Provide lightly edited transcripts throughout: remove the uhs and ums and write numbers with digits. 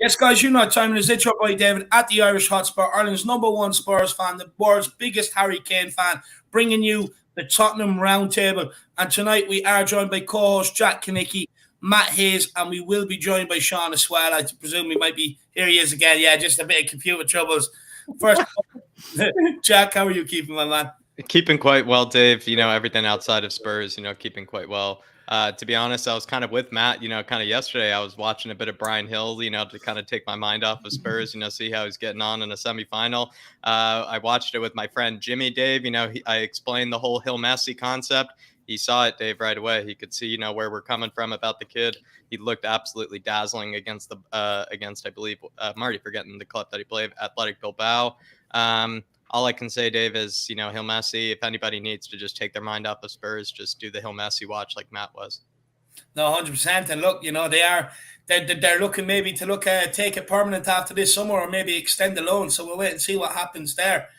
Yes, guys, you know what time it is. It's your boy David at the Irish Hotspur, Ireland's #1 Spurs fan, the world's biggest Harry Kane fan, bringing you the Tottenham Roundtable. And tonight we are joined by co-host Jack Kinnicky, Matt Hayes, and we will be joined by Sean as well. I presume we might be, here he is again. Yeah, just a bit of computer troubles. First, Jack, how are you keeping, my man? Keeping quite well, Dave. Everything outside of Spurs, keeping quite well. To be honest, I was kind of with Matt, kind of yesterday. I was watching a bit of Brian Hill, to kind of take my mind off of Spurs, see how he's getting on in a semifinal. I watched it with my friend Jimmy, Dave. I explained the whole Hill Messi concept. He saw it, Dave, right away. He could see, where we're coming from about the kid. He looked absolutely dazzling against I believe, I'm already forgetting the club that he played, Athletic Bilbao. All I can say, Dave, is, Hill Messi, if anybody needs to just take their mind off of Spurs, just do the Hill Messi watch like Matt was. No, 100%. And look, they're looking maybe to take it permanent after this summer or maybe extend the loan. So we'll wait and see what happens there.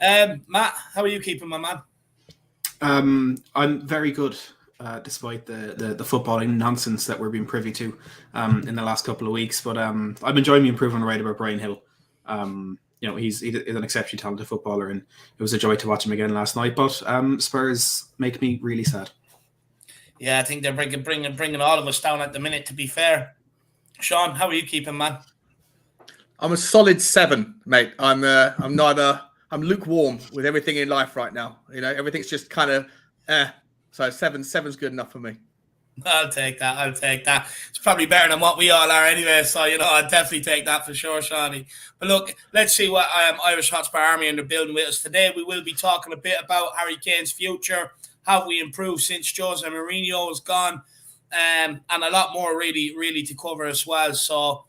Matt, how are you keeping, my man? I'm very good, despite the footballing nonsense that we're being privy to in the last couple of weeks. But I'm enjoying the improvement rate about Brian Hill. He's an exceptionally talented footballer, and it was a joy to watch him again last night. But Spurs make me really sad. Yeah, I think they're bringing all of us down at the minute, to be fair. Sean, how are you keeping, man? I'm a solid 7, mate. I'm lukewarm with everything in life right now. Everything's just kind of So 7's good enough for me. I'll take that. It's probably better than what we all are anyway. So, I'd definitely take that for sure, Shawnee. But look, let's see what Irish Hotspur Army are building with us today. We will be talking a bit about Harry Kane's future, how we improved since Jose Mourinho is gone, and a lot more really to cover as well. So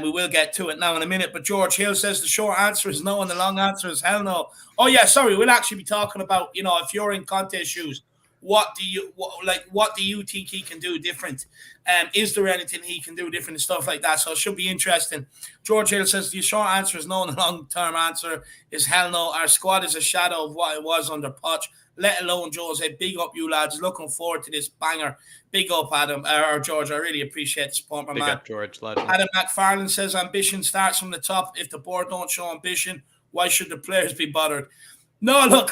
we will get to it now in a minute. But George Hill says the short answer is no and the long answer is hell no. Oh, yeah, sorry. We'll actually be talking about, if you're in Conte's shoes, what do you think he can do different? Is there anything he can do different and stuff like that? So it should be interesting. George Hill says the short answer is no and the long-term answer is hell no. Our squad is a shadow of what it was under Poch, let alone Jose. Big up you lads. Looking forward to this banger. Big up Adam or George. I really appreciate the support, my man. Big up George. Legend. Adam McFarlane says ambition starts from the top. If the board don't show ambition, why should the players be bothered? No, look,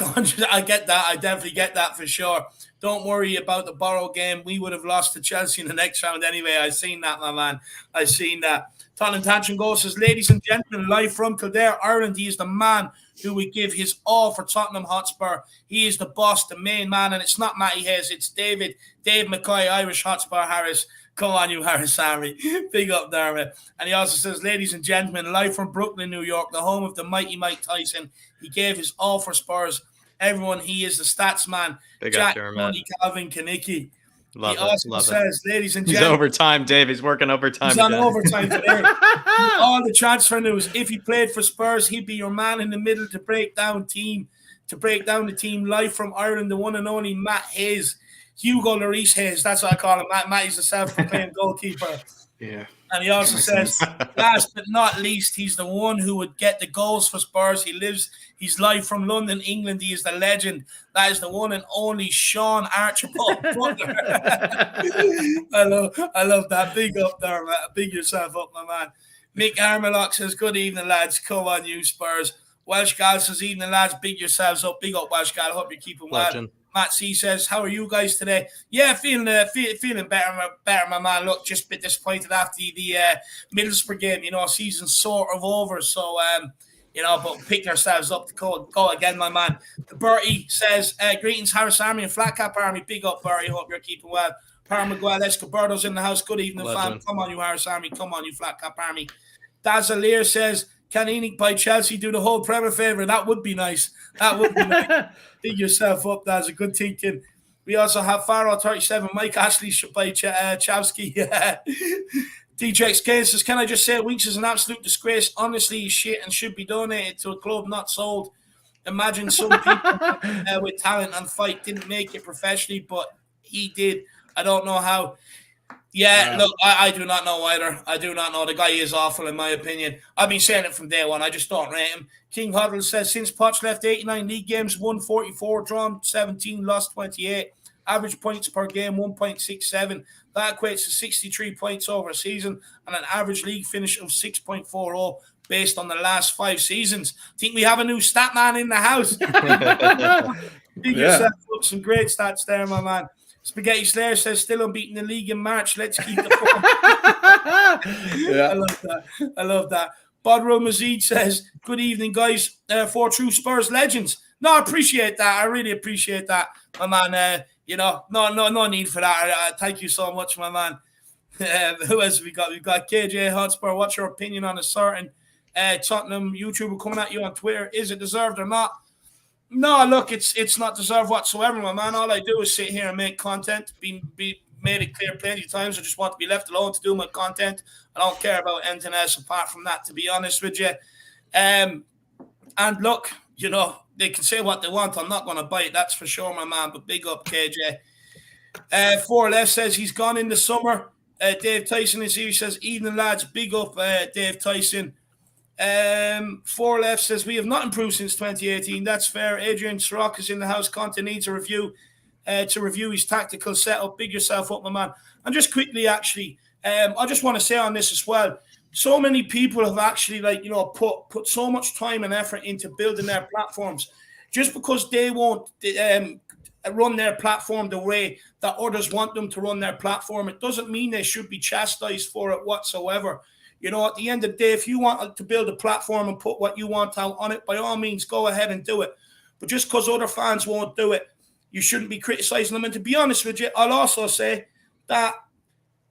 I get that. I definitely get that for sure. Don't worry about the Borough game. We would have lost to Chelsea in the next round anyway. I've seen that, my man. I've seen that. Tottenham Tantrum Go says, ladies and gentlemen, live from Kildare, Ireland, he is the man who would give his all for Tottenham Hotspur. He is the boss, the main man, and it's not Matty Hayes, it's Dave McCoy, Irish Hotspur Harris. Come on, you Harris Army. Big up there, man. And he also says, ladies and gentlemen, live from Brooklyn, New York, the home of the mighty Mike Tyson. He gave his all for Spurs. Everyone, he is the stats man. Big Jack up, Money, Calvin Kinnicky. Love he also says, ladies and He's gentlemen. overtime, Dave. He's working overtime. He's on overtime today. All the transfer news. If he played for Spurs, he'd be your man in the middle to break down the team. Live from Ireland, the one and only Matt Hayes. Hugo Lloris Hayes, that's what I call him. Matt is the self-proclaimed goalkeeper. Yeah. And he also says, last but not least, he's the one who would get the goals for Spurs. He's live from London, England. He is the legend. That is the one and only Sean Archibald Butler. I love that. Big up there, man. Big yourself up, my man. Mick Armalock says, good evening, lads. Come on, you Spurs. Welsh Gal says, evening, lads. Big yourselves up. Big up, Welsh Gal. Hope you're keeping well. Legend. Matt C says, how are you guys today? Yeah, feeling better, my man. Look, just a bit disappointed after the Middlesbrough game. Season's sort of over. So, but picked ourselves up to go again, my man. Bertie says, greetings, Harris Army and Flat Cap Army. Big up, Bertie. Hope you're keeping well. Par Miguel Escobardo's in the house. Good evening, fam. Come on, you Harris Army. Come on, you Flat Cap Army. Dazalier says, can Enoch by Chelsea do the whole Premier favour? That would be nice. Dig yourself up. That's a good thinking. We also have Faro 37, Mike Ashley by Chowski. DJX K says, can I just say Winks is an absolute disgrace. Honestly, he's shit and should be donated to a club, not sold. Imagine some people with talent and fight didn't make it professionally, but he did. I don't know how. Yeah, look, I do not know either. I do not know. The guy is awful, in my opinion. I've been saying it from day one. I just don't rate him. King Huddle says, since Poch left 89 league games, won 44, drawn 17, lost 28. Average points per game, 1.67. That equates to 63 points over a season and an average league finish of 6.40 based on the last 5 seasons. Think we have a new stat man in the house. Big yourself up. Some great stats there, my man. Spaghetti Slayer says, still unbeaten in the league in March. Let's keep the fun. I love that. I love that. Badro Mazid says, good evening, guys. 4 true Spurs legends. No, I appreciate that. I really appreciate that, my man. No need for that. Thank you so much, my man. Who else have we got? We've got KJ Hotspur. What's your opinion on a certain Tottenham YouTuber coming at you on Twitter? Is it deserved or not? No, look, it's not deserved whatsoever, my man. All I do is sit here and make content. Be made it clear plenty of times. I just want to be left alone to do my content. I don't care about anything else apart from that, to be honest with you. And look, they can say what they want. I'm not going to bite, that's for sure, my man. But big up, KJ. 4 Left says he's gone in the summer. Dave Tyson is here. He says, evening, lads. Big up, Dave Tyson. 4 Left says, we have not improved since 2018. That's fair. Adrian Srock is in the house. Conte needs a review to review his tactical setup. Big yourself up, my man. And just quickly, actually, I just want to say on this as well, so many people have actually, put so much time and effort into building their platforms. Just because they won't run their platform the way that others want them to run their platform, it doesn't mean they should be chastised for it whatsoever. At the end of the day, if you want to build a platform and put what you want out on it, by all means, go ahead and do it. But just because other fans won't do it, you shouldn't be criticizing them. And to be honest with you, I'll also say that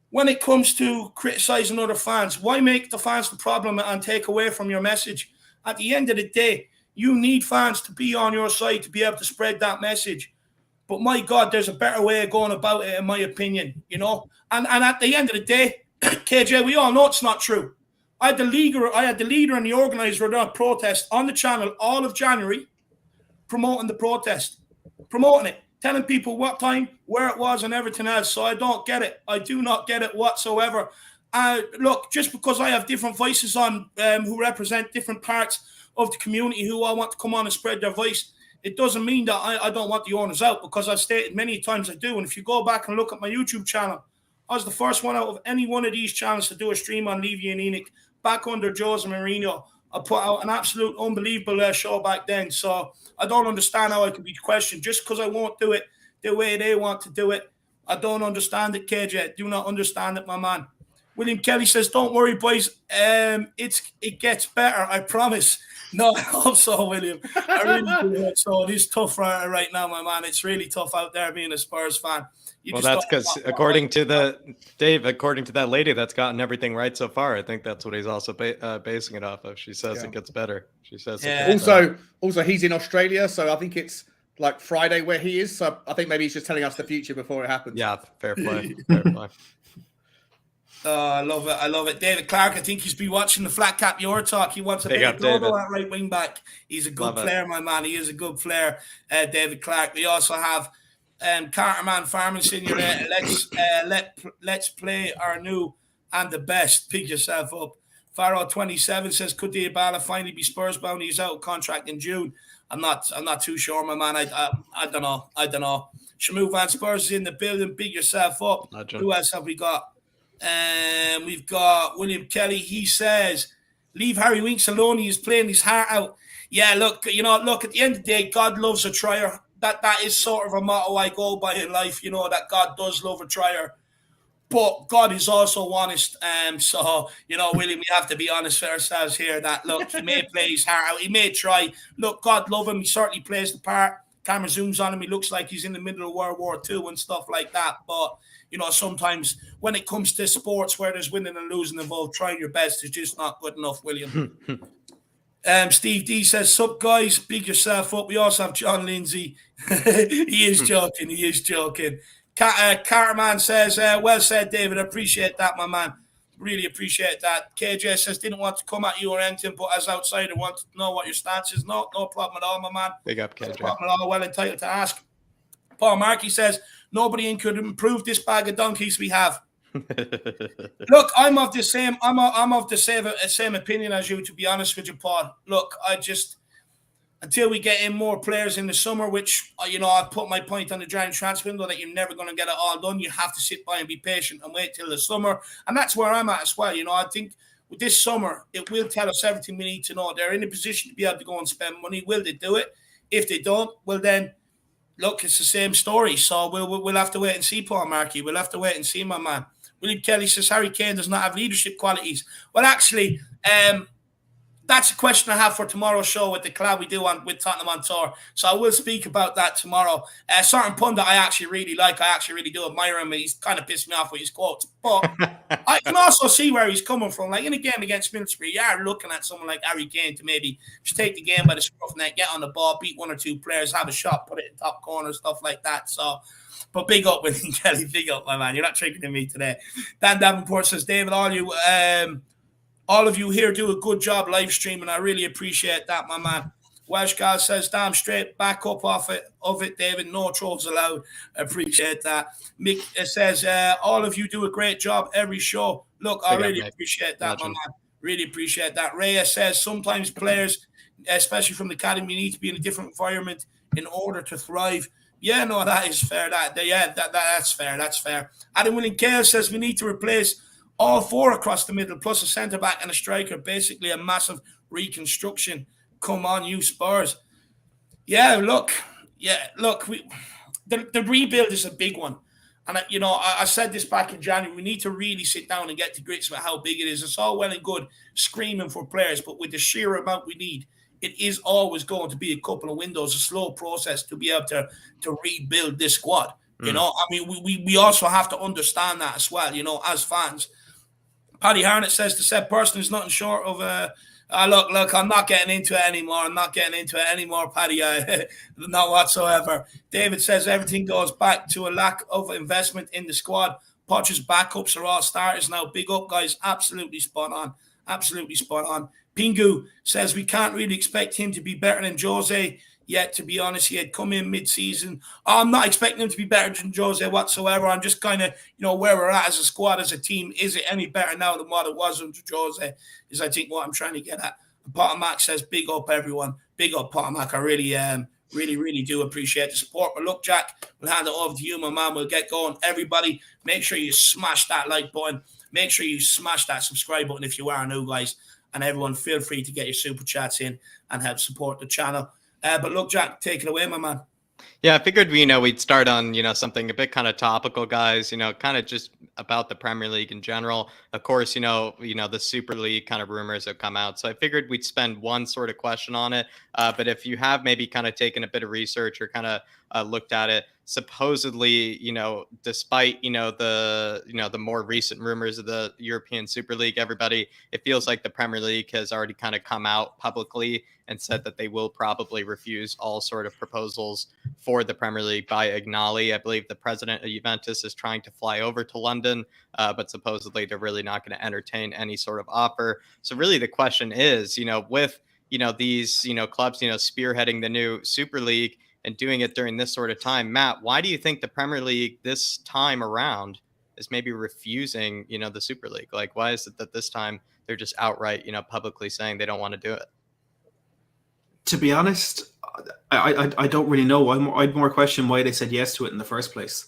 when it comes to criticizing other fans, why make the fans the problem and take away from your message? At the end of the day, you need fans to be on your side to be able to spread that message. But my God, there's a better way of going about it, in my opinion, And at the end of the day, KJ, we all know it's not true. I had the leader and the organizer of that protest on the channel all of January, promoting the protest, promoting it, telling people what time, where it was, and everything else. So I don't get it. I do not get it whatsoever. Look, just because I have different voices on who represent different parts of the community who I want to come on and spread their voice, it doesn't mean that I don't want the owners out, because I've stated many times I do. And if you go back and look at my YouTube channel, I was the first one out of any one of these channels to do a stream on Levy and Enoch back under Jose Mourinho. I put out an absolute unbelievable show back then. So I don't understand how I could be questioned just because I won't do it the way they want to do it. I don't understand it, KJ. I do not understand it, my man. William Kelly says, don't worry, boys. It gets better, I promise. No, I hope so, William. I really do hope so. It is tough right now, my man. It's really tough out there being a Spurs fan. Well, that's because according to that lady that's gotten everything right so far, I think that's what he's also basing it off of. She says it gets better. She says also he's in Australia, so I think it's like Friday where he is. So I think maybe he's just telling us the future before it happens. Yeah, fair play. Fair play. I love it. I love it. David Clark, I think he's been watching the flatcapeurotalk. He wants a bit of global at right wing back. He's a good player, my man. He is a good player, David Clark. We also have Carterman Farming Senior. Let's play our new and the best. Pick yourself up. Faro 27 says, could Dybala finally be Spurs bound? He's out of contract in June. I'm not too sure, my man. I don't know. Shamu Van Spurs is in the building. Big yourself up. Who else have we got? We've got William Kelly. He says, leave Harry Winks alone. He is playing his heart out. Yeah, look, at the end of the day, God loves a trier. That is sort of a motto I go by in life, that God does love a trier. But God is also honest. So, William, we have to be honest for ourselves here that, look, he may play his heart out. He may try. Look, God love him. He certainly plays the part. Camera zooms on him. He looks like he's in the middle of World War II and stuff like that. But, sometimes when it comes to sports where there's winning and losing involved, trying your best is just not good enough, William. Steve D says, sup, guys, big yourself up. We also have John Lindsay. He is joking. Carterman says, well said, David. I appreciate that, my man. Really appreciate that. KJ says, didn't want to come at you or anything, but as outsider, want to know what your stance is. No problem at all, my man. Big up, KJ. No problem at all. Well entitled to ask. Paul Markey says, nobody could improve this bag of donkeys we have. Look, I'm of the same opinion as you, to be honest with you, Paul. Look, until we get in more players in the summer, which, I've put my point on the January transfer window that you're never going to get it all done. You have to sit by and be patient and wait till the summer. And that's where I'm at as well. I think with this summer, it will tell us everything we need to know. They're in a position to be able to go and spend money. Will they do it? If they don't, well then, look, it's the same story. So we'll have to wait and see, Paul Markey. We'll have to wait and see, my man. William Kelly says Harry Kane does not have leadership qualities. Well, actually, that's a question I have for tomorrow's show with the collab we do with Tottenham on Tour. So I will speak about that tomorrow. A certain pundit I actually really like. I actually really do admire him. He's kind of pissed me off with his quotes. But I can also see where he's coming from. Like in a game against Middlesbrough, you are looking at someone like Harry Kane to maybe just take the game by the scruff neck, get on the ball, beat one or two players, have a shot, put it in top corner, stuff like that. So, but big up, William Kelly. Big up, my man. You're not tricking me today. Dan Davenport says, David, all of you here do a good job live streaming. I really appreciate that, my man. Welsh Gal says, damn straight, back up of it, David. No trolls allowed. Appreciate that. Mick says, all of you do a great job every show. Look, I really appreciate that, my man. Really appreciate that. Rhea says, sometimes players, especially from the academy, need to be in a different environment in order to thrive. Yeah, no, that is fair. That's fair. That's fair. Adam William Kale says, we need to replace all four across the middle, plus a centre-back and a striker, basically a massive reconstruction. Come on, you Spurs. The rebuild is a big one. And, I said this back in January, we need to really sit down and get to grips with how big it is. It's all well and good screaming for players, but with the sheer amount we need, it is always going to be a couple of windows, a slow process to be able to rebuild this squad. We also have to understand that as well, as fans. Paddy Harnett says the said person is nothing short of look, I'm not getting into it anymore. Paddy. Not whatsoever. David says everything goes back to a lack of investment in the squad. Potter's backups are all starters now. Big up, guys. Absolutely spot on. Pingu says we can't really expect him to be better than Jose yet, to be honest. He had come in mid-season. I'm not expecting him to be better than Jose whatsoever. I'm just kind of, where we're at as a squad, as a team. Is it any better now than what it was under Jose? Is I think what I'm trying to get at. Potter Mac says, big up, everyone. Big up, Potter Mac. I really do appreciate the support. But look, Jack, we'll hand it over to you, my man. We'll get going. Everybody, make sure you smash that like button. Make sure you smash that subscribe button if you are new, guys. And everyone, feel free to get your super chats in and help support the channel. But look, Jack, take it away, my man. Yeah, I figured we'd start on something a bit kind of topical, guys. Kind of just about the Premier League in general. Of course, the Super League kind of rumors have come out, so I figured we'd spend one sort of question on it. But if you have maybe kind of taken a bit of research or kind of looked at it, supposedly, despite the more recent rumors of the European Super League, it feels like the Premier League has already kind of come out publicly and said that they will probably refuse all sort of proposals for the Premier League by Agnelli. I believe the president of Juventus is trying to fly over to London, but supposedly they're really not going to entertain any sort of offer. So really the question is, with, these, clubs, spearheading the new Super League and doing it during this sort of time, Matt, why do you think the Premier League this time around is maybe refusing, the Super League? Like, why is it that this time they're just outright, publicly saying they don't want to do it? To be honest, I don't really know. I'd more question why they said yes to it in the first place.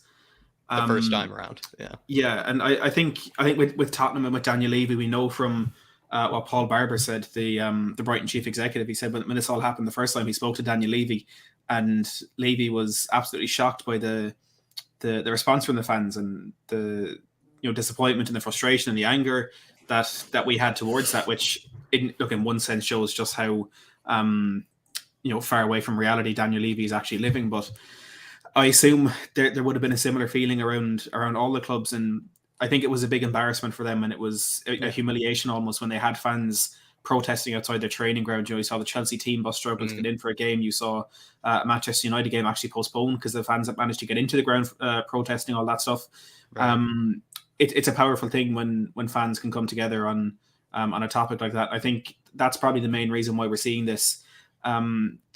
The first time around, yeah, and I think with Tottenham and with Daniel Levy, we know from what Paul Barber said, the Brighton chief executive. He said when this all happened the first time, he spoke to Daniel Levy, and Levy was absolutely shocked by the response from the fans and the disappointment and the frustration and the anger that we had towards that, which in one sense shows just how far away from reality Daniel Levy is actually living. But I assume there would have been a similar feeling around all the clubs, and I think it was a big embarrassment for them, and it was a humiliation almost when they had fans protesting outside their training ground. You saw the Chelsea team bus struggle to get in for a game. You saw a Manchester United game actually postponed because the fans that managed to get into the ground protesting, all that stuff. Right. It's a powerful thing when fans can come together on a topic like that. I think that's probably the main reason why we're seeing this.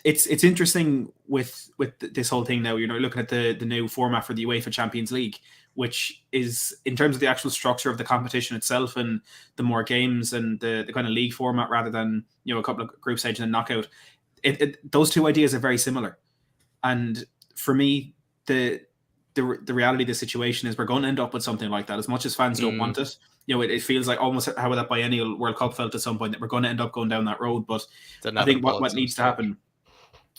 It's interesting with this whole thing now. Looking at the new format for the UEFA Champions League, which is in terms of the actual structure of the competition itself and the more games and the kind of league format rather than a couple of group stage and a knockout. those two ideas are very similar. And for me, the reality of the situation is we're going to end up with something like that. As much as fans don't want it, it feels like almost how that biennial World Cup felt at some point, that we're going to end up going down that road. But I think what needs to happen,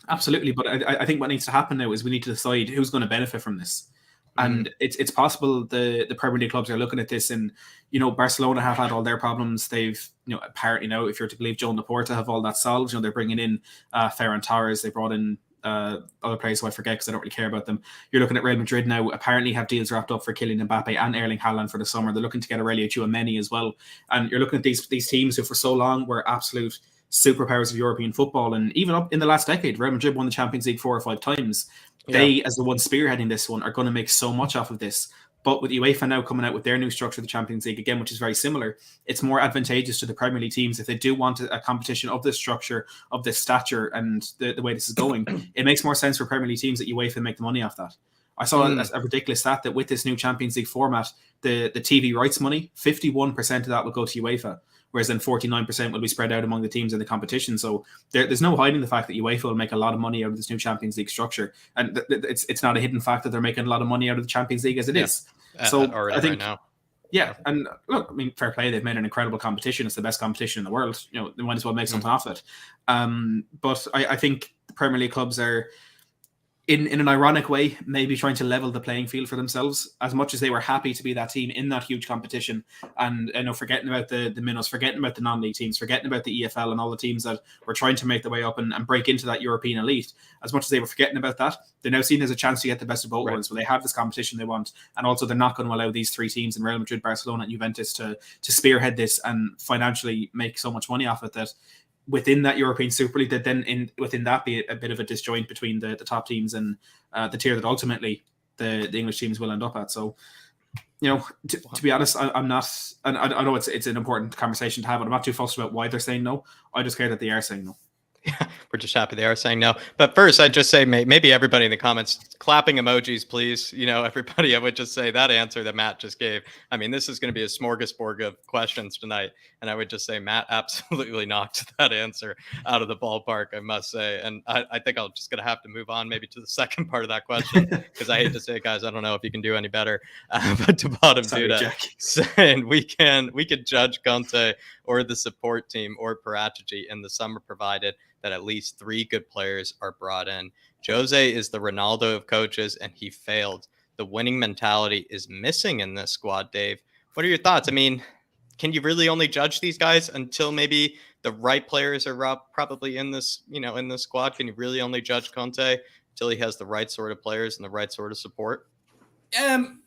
absolutely. But I think what needs to happen now is we need to decide who's going to benefit from this. And it's possible the Premier League clubs are looking at this, and Barcelona have had all their problems. They've apparently now, if you're to believe Joan Laporta, have all that solved. They're bringing in Ferran Torres. They brought in other players who I forget because I don't really care about them. You're looking at Real Madrid now, apparently have deals wrapped up for Kylian Mbappe and Erling Haaland for the summer. They're looking to get Aurelio Tchouameni as well. And you're looking at these teams who for so long were absolute superpowers of European football. And even up in the last decade, Real Madrid won the Champions League 4 or 5 times. They, as the one spearheading this one, are going to make so much off of this. But with UEFA now coming out with their new structure of the Champions League, again, which is very similar, it's more advantageous to the Premier League teams if they do want a competition of this structure, of this stature, and the way this is going. It makes more sense for Premier League teams that UEFA make the money off that. I saw a ridiculous stat that with this new Champions League format, the TV rights money, 51% of that will go to UEFA, whereas then 49% will be spread out among the teams in the competition. So there's no hiding the fact that UEFA will make a lot of money out of this new Champions League structure. And it's not a hidden fact that they're making a lot of money out of the Champions League as it is. So I think, right now. And look, I mean, fair play. They've made an incredible competition. It's the best competition in the world. They might as well make something off it. But I think the Premier League clubs are, in an ironic way, maybe trying to level the playing field for themselves, as much as they were happy to be that team in that huge competition, and forgetting about the minnows, forgetting about the non-league teams, forgetting about the EFL and all the teams that were trying to make their way up and break into that European elite. As much as they were forgetting about that, they're now seen as a chance to get the best of both worlds, where they have this competition they want, and also they're not going to allow these 3 teams in Real Madrid, Barcelona, and Juventus to spearhead this and financially make so much money off it that within that European Super League, that then within that be a bit of a disjoint between the top teams and the tier that ultimately the English teams will end up at. So, to be honest, I'm not, and I know it's an important conversation to have, but I'm not too fussed about why they're saying no. I just care that they are saying no. Yeah, we're just happy they are saying no. But first, I'd just say maybe everybody in the comments, clapping emojis, please. Everybody, I would just say that answer that Matt just gave. I mean, this is going to be a smorgasbord of questions tonight. And I would just say Matt absolutely knocked that answer out of the ballpark, I must say. And I think I'm just going to have to move on maybe to the second part of that question, because I hate to say it, guys, I don't know if you can do any better. But to bottom Duda saying we could judge Conte or the support team or Paratici in the summer, provided that at least 3 good players are brought in. Jose is the Ronaldo of coaches, and he failed. The winning mentality is missing in this squad, Dave. What are your thoughts? I mean, can you really only judge these guys until maybe the right players are probably in this, in this squad? Can you really only judge Conte until he has the right sort of players and the right sort of support?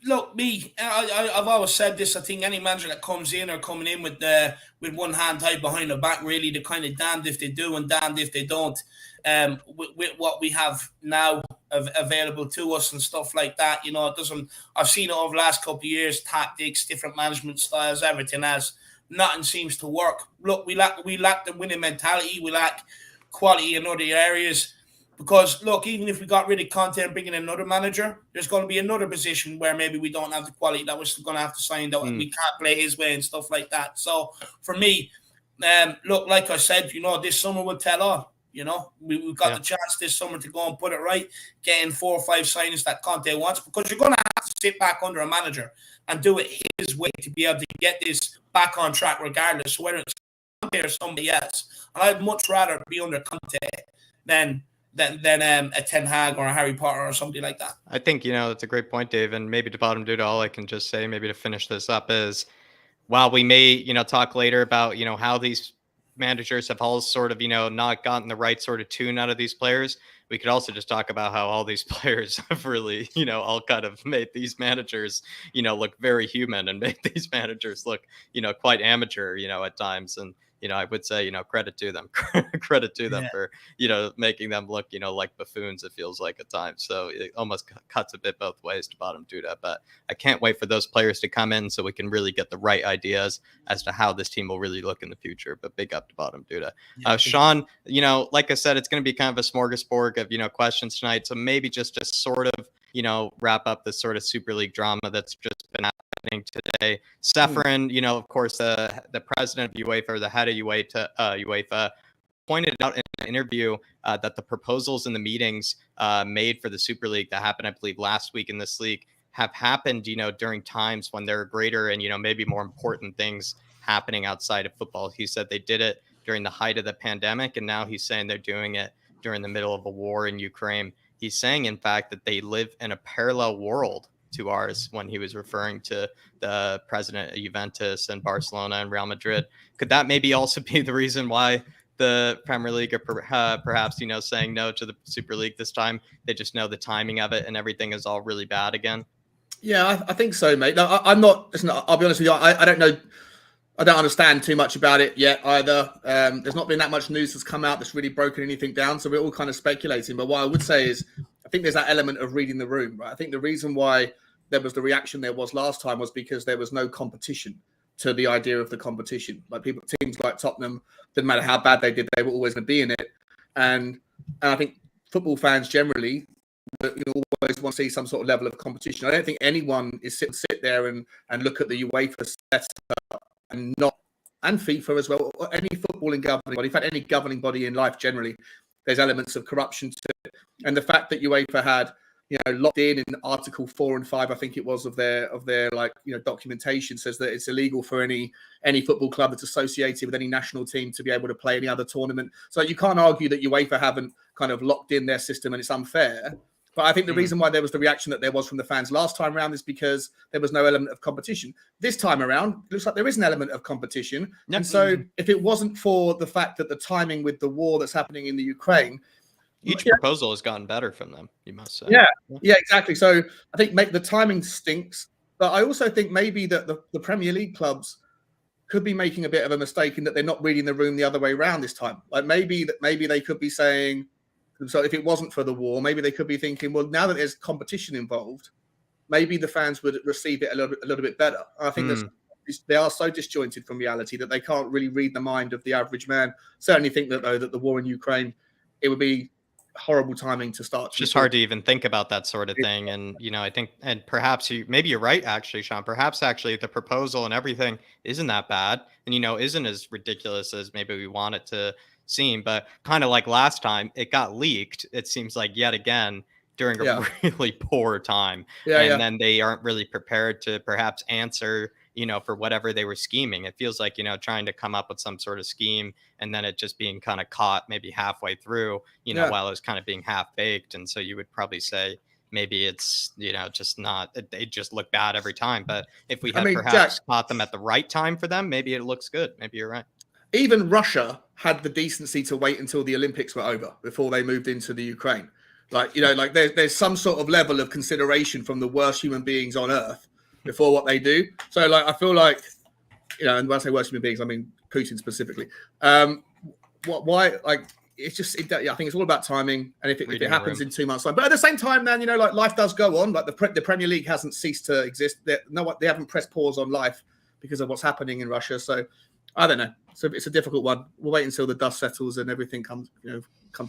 Look, I've always said this. I think any manager that comes in or coming in with one hand tied behind the back, really, they're kind of damned if they do and damned if they don't. With what we have now available to us and stuff like that, it doesn't. I've seen it over the last couple of years: tactics, different management styles, everything else. Nothing seems to work. Look, we lack the winning mentality. We lack quality in other areas. Because, look, even if we got rid of Conte and bringing in another manager, there's going to be another position where maybe we don't have the quality that we're still going to have to sign out and we can't play his way and stuff like that. So, for me, look, like I said, this summer will tell all. We've got the chance this summer to go and put it right, getting 4 or 5 signings that Conte wants, because you're going to have to sit back under a manager and do it his way to be able to get this back on track regardless, whether it's Conte or somebody else. And I'd much rather be under Conte than a Ten Hag or a Harry Potter or somebody like that. I think, that's a great point, Dave. And maybe to bottom dude, all I can just say, maybe to finish this up, is while we may, talk later about, how these managers have all sort of, not gotten the right sort of tune out of these players, we could also just talk about how all these players have really, all kind of made these managers, look very human, and made these managers look, quite amateur, at times. And, I would say, credit to them, credit to them for, making them look, like buffoons, it feels like at times. So it almost cuts a bit both ways to bottom Duda. But I can't wait for those players to come in so we can really get the right ideas as to how this team will really look in the future. But big up to bottom Duda. Sean, like I said, it's going to be kind of a smorgasbord of, questions tonight. So maybe just to sort of, wrap up this sort of Super League drama that's just been happening today. Seferin, of course, the president of UEFA, or the head of UEFA, pointed out in an interview that the proposals and the meetings made for the Super League that happened, I believe, last week in this league have happened, during times when there are greater and, maybe more important things happening outside of football. He said they did it during the height of the pandemic, and now he's saying they're doing it during the middle of a war in Ukraine. He's saying, in fact, that they live in a parallel world to ours when he was referring to the president of Juventus and Barcelona and Real Madrid. Could that maybe also be the reason why the Premier League are perhaps, saying no to the Super League this time? They just know the timing of it and everything is all really bad again. Yeah, I think so, mate. No, I'm not. Listen, I'll be honest with you. I don't know. I don't understand too much about it yet either. There's not been that much news that's come out that's really broken anything down. So we're all kind of speculating. But what I would say is I think there's that element of reading the room, right? I think the reason why there was the reaction there was last time was because there was no competition to the idea of the competition. Like teams like Tottenham, didn't matter how bad they did, they were always going to be in it. And I think football fans generally, always want to see some sort of level of competition. I don't think anyone is sit there and look at the UEFA setup and FIFA as well, or any footballing governing body. In fact, any governing body in life generally, there's elements of corruption to it. And the fact that UEFA had, locked in Article 4 and 5, I think it was, of their documentation, says that it's illegal for any football club that's associated with any national team to be able to play any other tournament. So you can't argue that UEFA haven't kind of locked in their system and it's unfair. But I think the reason why there was the reaction that there was from the fans last time around is because there was no element of competition. This time around, it looks like there is an element of competition. Yep. And so if it wasn't for the fact that the timing with the war that's happening in the Ukraine, each proposal has gotten better from them, you must say. Yeah, exactly. So I think the timing stinks. But I also think maybe that the Premier League clubs could be making a bit of a mistake in that they're not reading the room the other way around this time. Like maybe they could be saying, so if it wasn't for the war, maybe they could be thinking, well, now that there's competition involved, maybe the fans would receive it a little bit better. I think they are so disjointed from reality that they can't really read the mind of the average man. Certainly think that, though, that the war in Ukraine, it would be horrible timing to start. It's just hard to even think about that sort of thing. And, I think, and perhaps maybe you're right, actually, Sean, perhaps actually the proposal and everything isn't that bad and, isn't as ridiculous as maybe we want it to seem, but kind of like last time it got leaked, it seems like yet again during a really poor time. Then they aren't really prepared to perhaps answer, for whatever they were scheming. It feels like, trying to come up with some sort of scheme and then it just being kind of caught maybe halfway through, while it was kind of being half baked. And so you would probably say maybe it's, just not, they just look bad every time. But if we had perhaps caught them at the right time for them, maybe it looks good. Maybe you're right. Even Russia had the decency to wait until the Olympics were over before they moved into the Ukraine. Like, there's some sort of level of consideration from the worst human beings on earth before what they do. So, I feel like, and when I say worst human beings, I mean Putin specifically. Why? It's just, I think it's all about timing. And if it happens in 2 months' time, but at the same time, man, life does go on. Like the Premier League hasn't ceased to exist. They haven't pressed pause on life because of what's happening in Russia. So, I don't know. So it's a difficult one. We'll wait until the dust settles and everything comes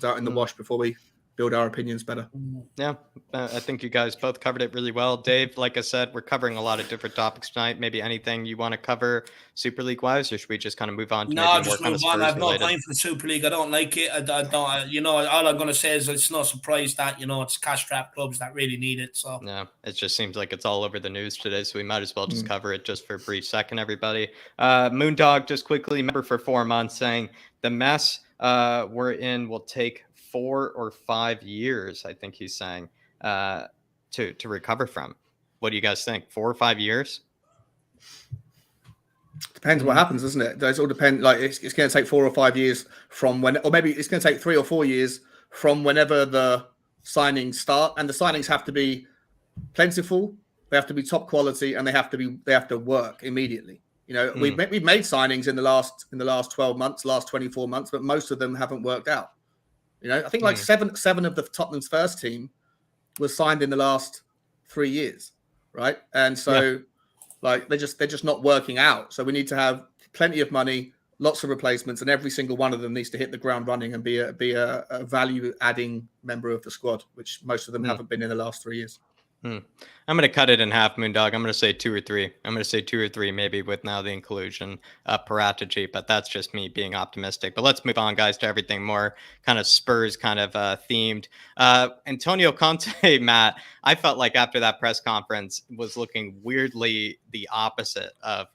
out in the wash before we build our opinions better. Yeah, I think you guys both covered it really well. Dave, like I said, we're covering a lot of different topics tonight. Maybe anything you want to cover Super League wise, or should we just kind of move on to no, just move on. I've no time for the Super League. I don't like it. I don't. All I'm going to say is it's no surprise that it's cash-strapped clubs that really need it. So yeah, it just seems like it's all over the news today, so we might as well just cover it just for a brief second, everybody. Moondog, just quickly, member for 4 months, saying the mess we're in will take 4 or 5 years, I think he's saying, to recover from. What do you guys think? 4 or 5 years? Depends what happens, doesn't it? It all depends. Like it's going to take 4 or 5 years from when, or maybe it's going to take 3 or 4 years from whenever the signings start. And the signings have to be plentiful, they have to be top quality, and they have to work immediately. We've made signings in the last 12 months, last 24 months, but most of them haven't worked out. I think like seven of the Tottenham's first team was signed in the last 3 years, right? And so, they're just not working out. So we need to have plenty of money, lots of replacements, and every single one of them needs to hit the ground running and be a value-adding member of the squad, which most of them haven't been in the last 3 years. I'm going to cut it in half, Moondog. I'm going to say 2 or 3. I'm going to say 2 or 3, maybe with now the inclusion of Paratici, but that's just me being optimistic. But let's move on, guys, to everything more kind of Spurs kind of themed. Antonio Conte, Matt, I felt like after that press conference was looking weirdly the opposite of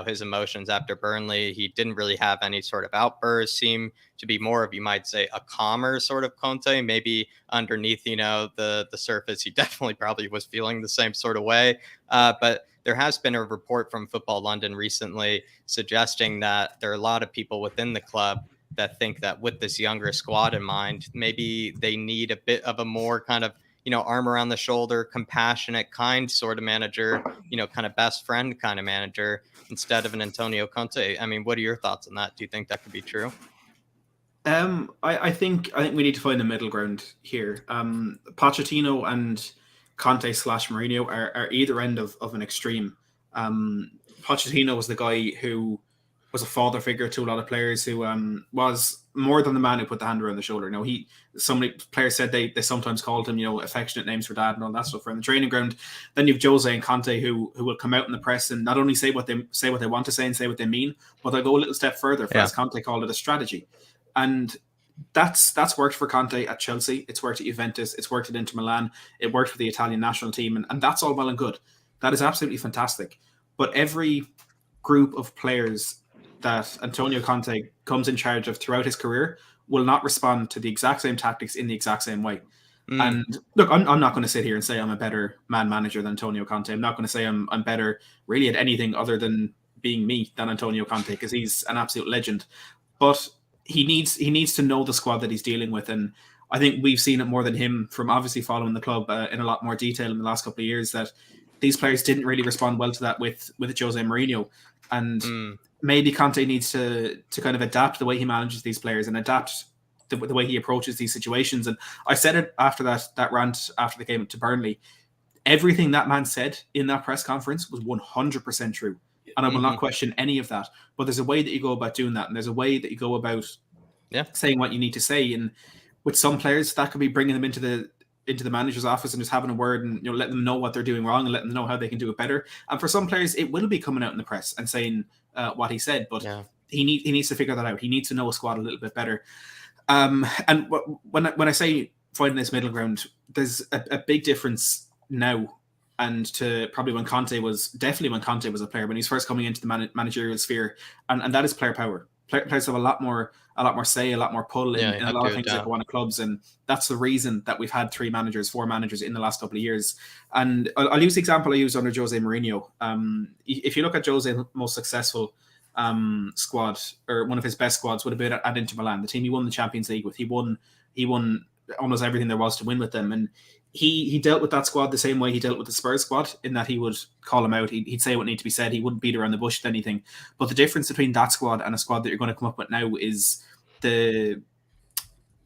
his emotions after Burnley. He didn't really have any sort of outbursts, seemed to be more of, you might say, a calmer sort of Conte. Maybe underneath, the surface, he definitely probably was feeling the same sort of way. But there has been a report from Football London recently suggesting that there are a lot of people within the club that think that with this younger squad in mind, maybe they need a bit of a more kind of arm around the shoulder, compassionate, kind sort of manager, kind of best friend kind of manager instead of an Antonio Conte. I mean, what are your thoughts on that? Do you think that could be true? I think we need to find a middle ground here. Pochettino and Conte / Mourinho are either end of an extreme. Pochettino was the guy who was a father figure to a lot of players, who was more than the man who put the hand around the shoulder. Some players said they sometimes called him, affectionate names for dad and all that stuff around the training ground. Then you've Jose and Conte who will come out in the press and not only say what they want to say and say what they mean, but they'll go a little step further, as Conte called it, a strategy. And that's worked for Conte at Chelsea. It's worked at Juventus. It's worked at Inter Milan. It worked for the Italian national team. And that's all well and good. That is absolutely fantastic. But every group of players that Antonio Conte comes in charge of throughout his career will not respond to the exact same tactics in the exact same way. And look, I'm not going to sit here and say I'm a better man manager than Antonio Conte. I'm not going to say I'm better really at anything other than being me than Antonio Conte, because he's an absolute legend. But he needs to know the squad that he's dealing with, and I think we've seen it more than him from obviously following the club in a lot more detail in the last couple of years, that these players didn't really respond well to that with Jose Mourinho, and maybe Conte needs to kind of adapt the way he manages these players and adapt the way he approaches these situations. And I said it after that rant after the game to Burnley. Everything that man said in that press conference was 100% true. And I will not question any of that. But there's a way that you go about doing that. And there's a way that you go about saying what you need to say. And with some players, that could be bringing them into the manager's office and just having a word and letting them know what they're doing wrong and letting them know how they can do it better. And for some players, it will be coming out in the press and saying what he said. But he needs to figure that out. He needs to know a squad a little bit better. And when I say finding this middle ground, there's a big difference now and to probably when Conte was a player, when he's first coming into the managerial sphere, and that is player power. Players have a lot more say, a lot more pull in a lot of things that go on at clubs, and that's the reason that we've had 4 managers in the last couple of years. And I'll use the example I used under Jose Mourinho. If you look at Jose's most successful squad, or one of his best squads, would have been at Inter Milan, the team he won the Champions League with. He won almost everything there was to win with them, and he dealt with that squad the same way he dealt with the Spurs squad, in that he would call them out. He'd say what needed to be said. He wouldn't beat around the bush with anything. But the difference between that squad and a squad that you're going to come up with now is I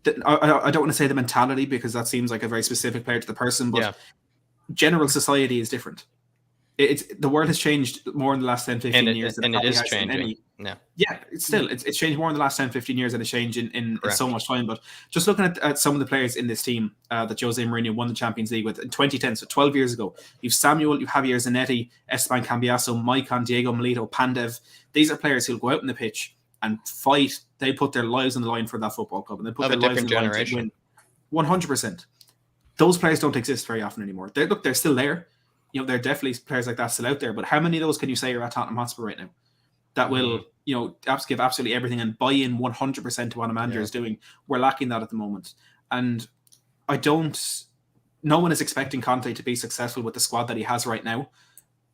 don't want to say the mentality, because that seems like a very specific player to the person, but general society is different. The world has changed more in the last 10, 15 years. And it is changing. It's changed more in the last 10, 15 years than it's changed in so much time. But just looking at some of the players in this team that Jose Mourinho won the Champions League with in 2010, so 12 years ago, you've Samuel, you've Javier Zanetti, Esteban Cambiaso, Maicon, Diego Milito, Pandev. These are players who'll go out on the pitch and fight. They put their lives on the line for that football club, and they put their lives on the line to win. 100%. Those players don't exist very often anymore. They're still there. There are definitely players like that still out there, but how many of those can you say are at Tottenham Hotspur right now that will, give absolutely everything and buy in 100% to what a manager is doing? We're lacking that at the moment. And no one is expecting Conte to be successful with the squad that he has right now,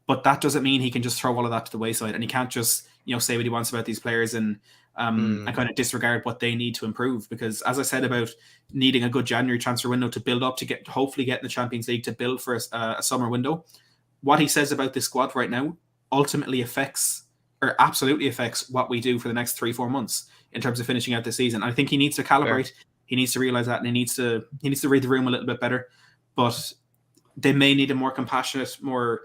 but that doesn't mean he can just throw all of that to the wayside, and he can't just, say what he wants about these players and kind of disregard what they need to improve. Because as I said about needing a good January transfer window to build up to hopefully get in the Champions League, to build for a summer window, what he says about this squad right now ultimately absolutely affects what we do for the next 3-4 months in terms of finishing out the season. I think he needs to calibrate. Fair. He needs to realize that, and he needs to read the room a little bit better. But they may need a more compassionate, more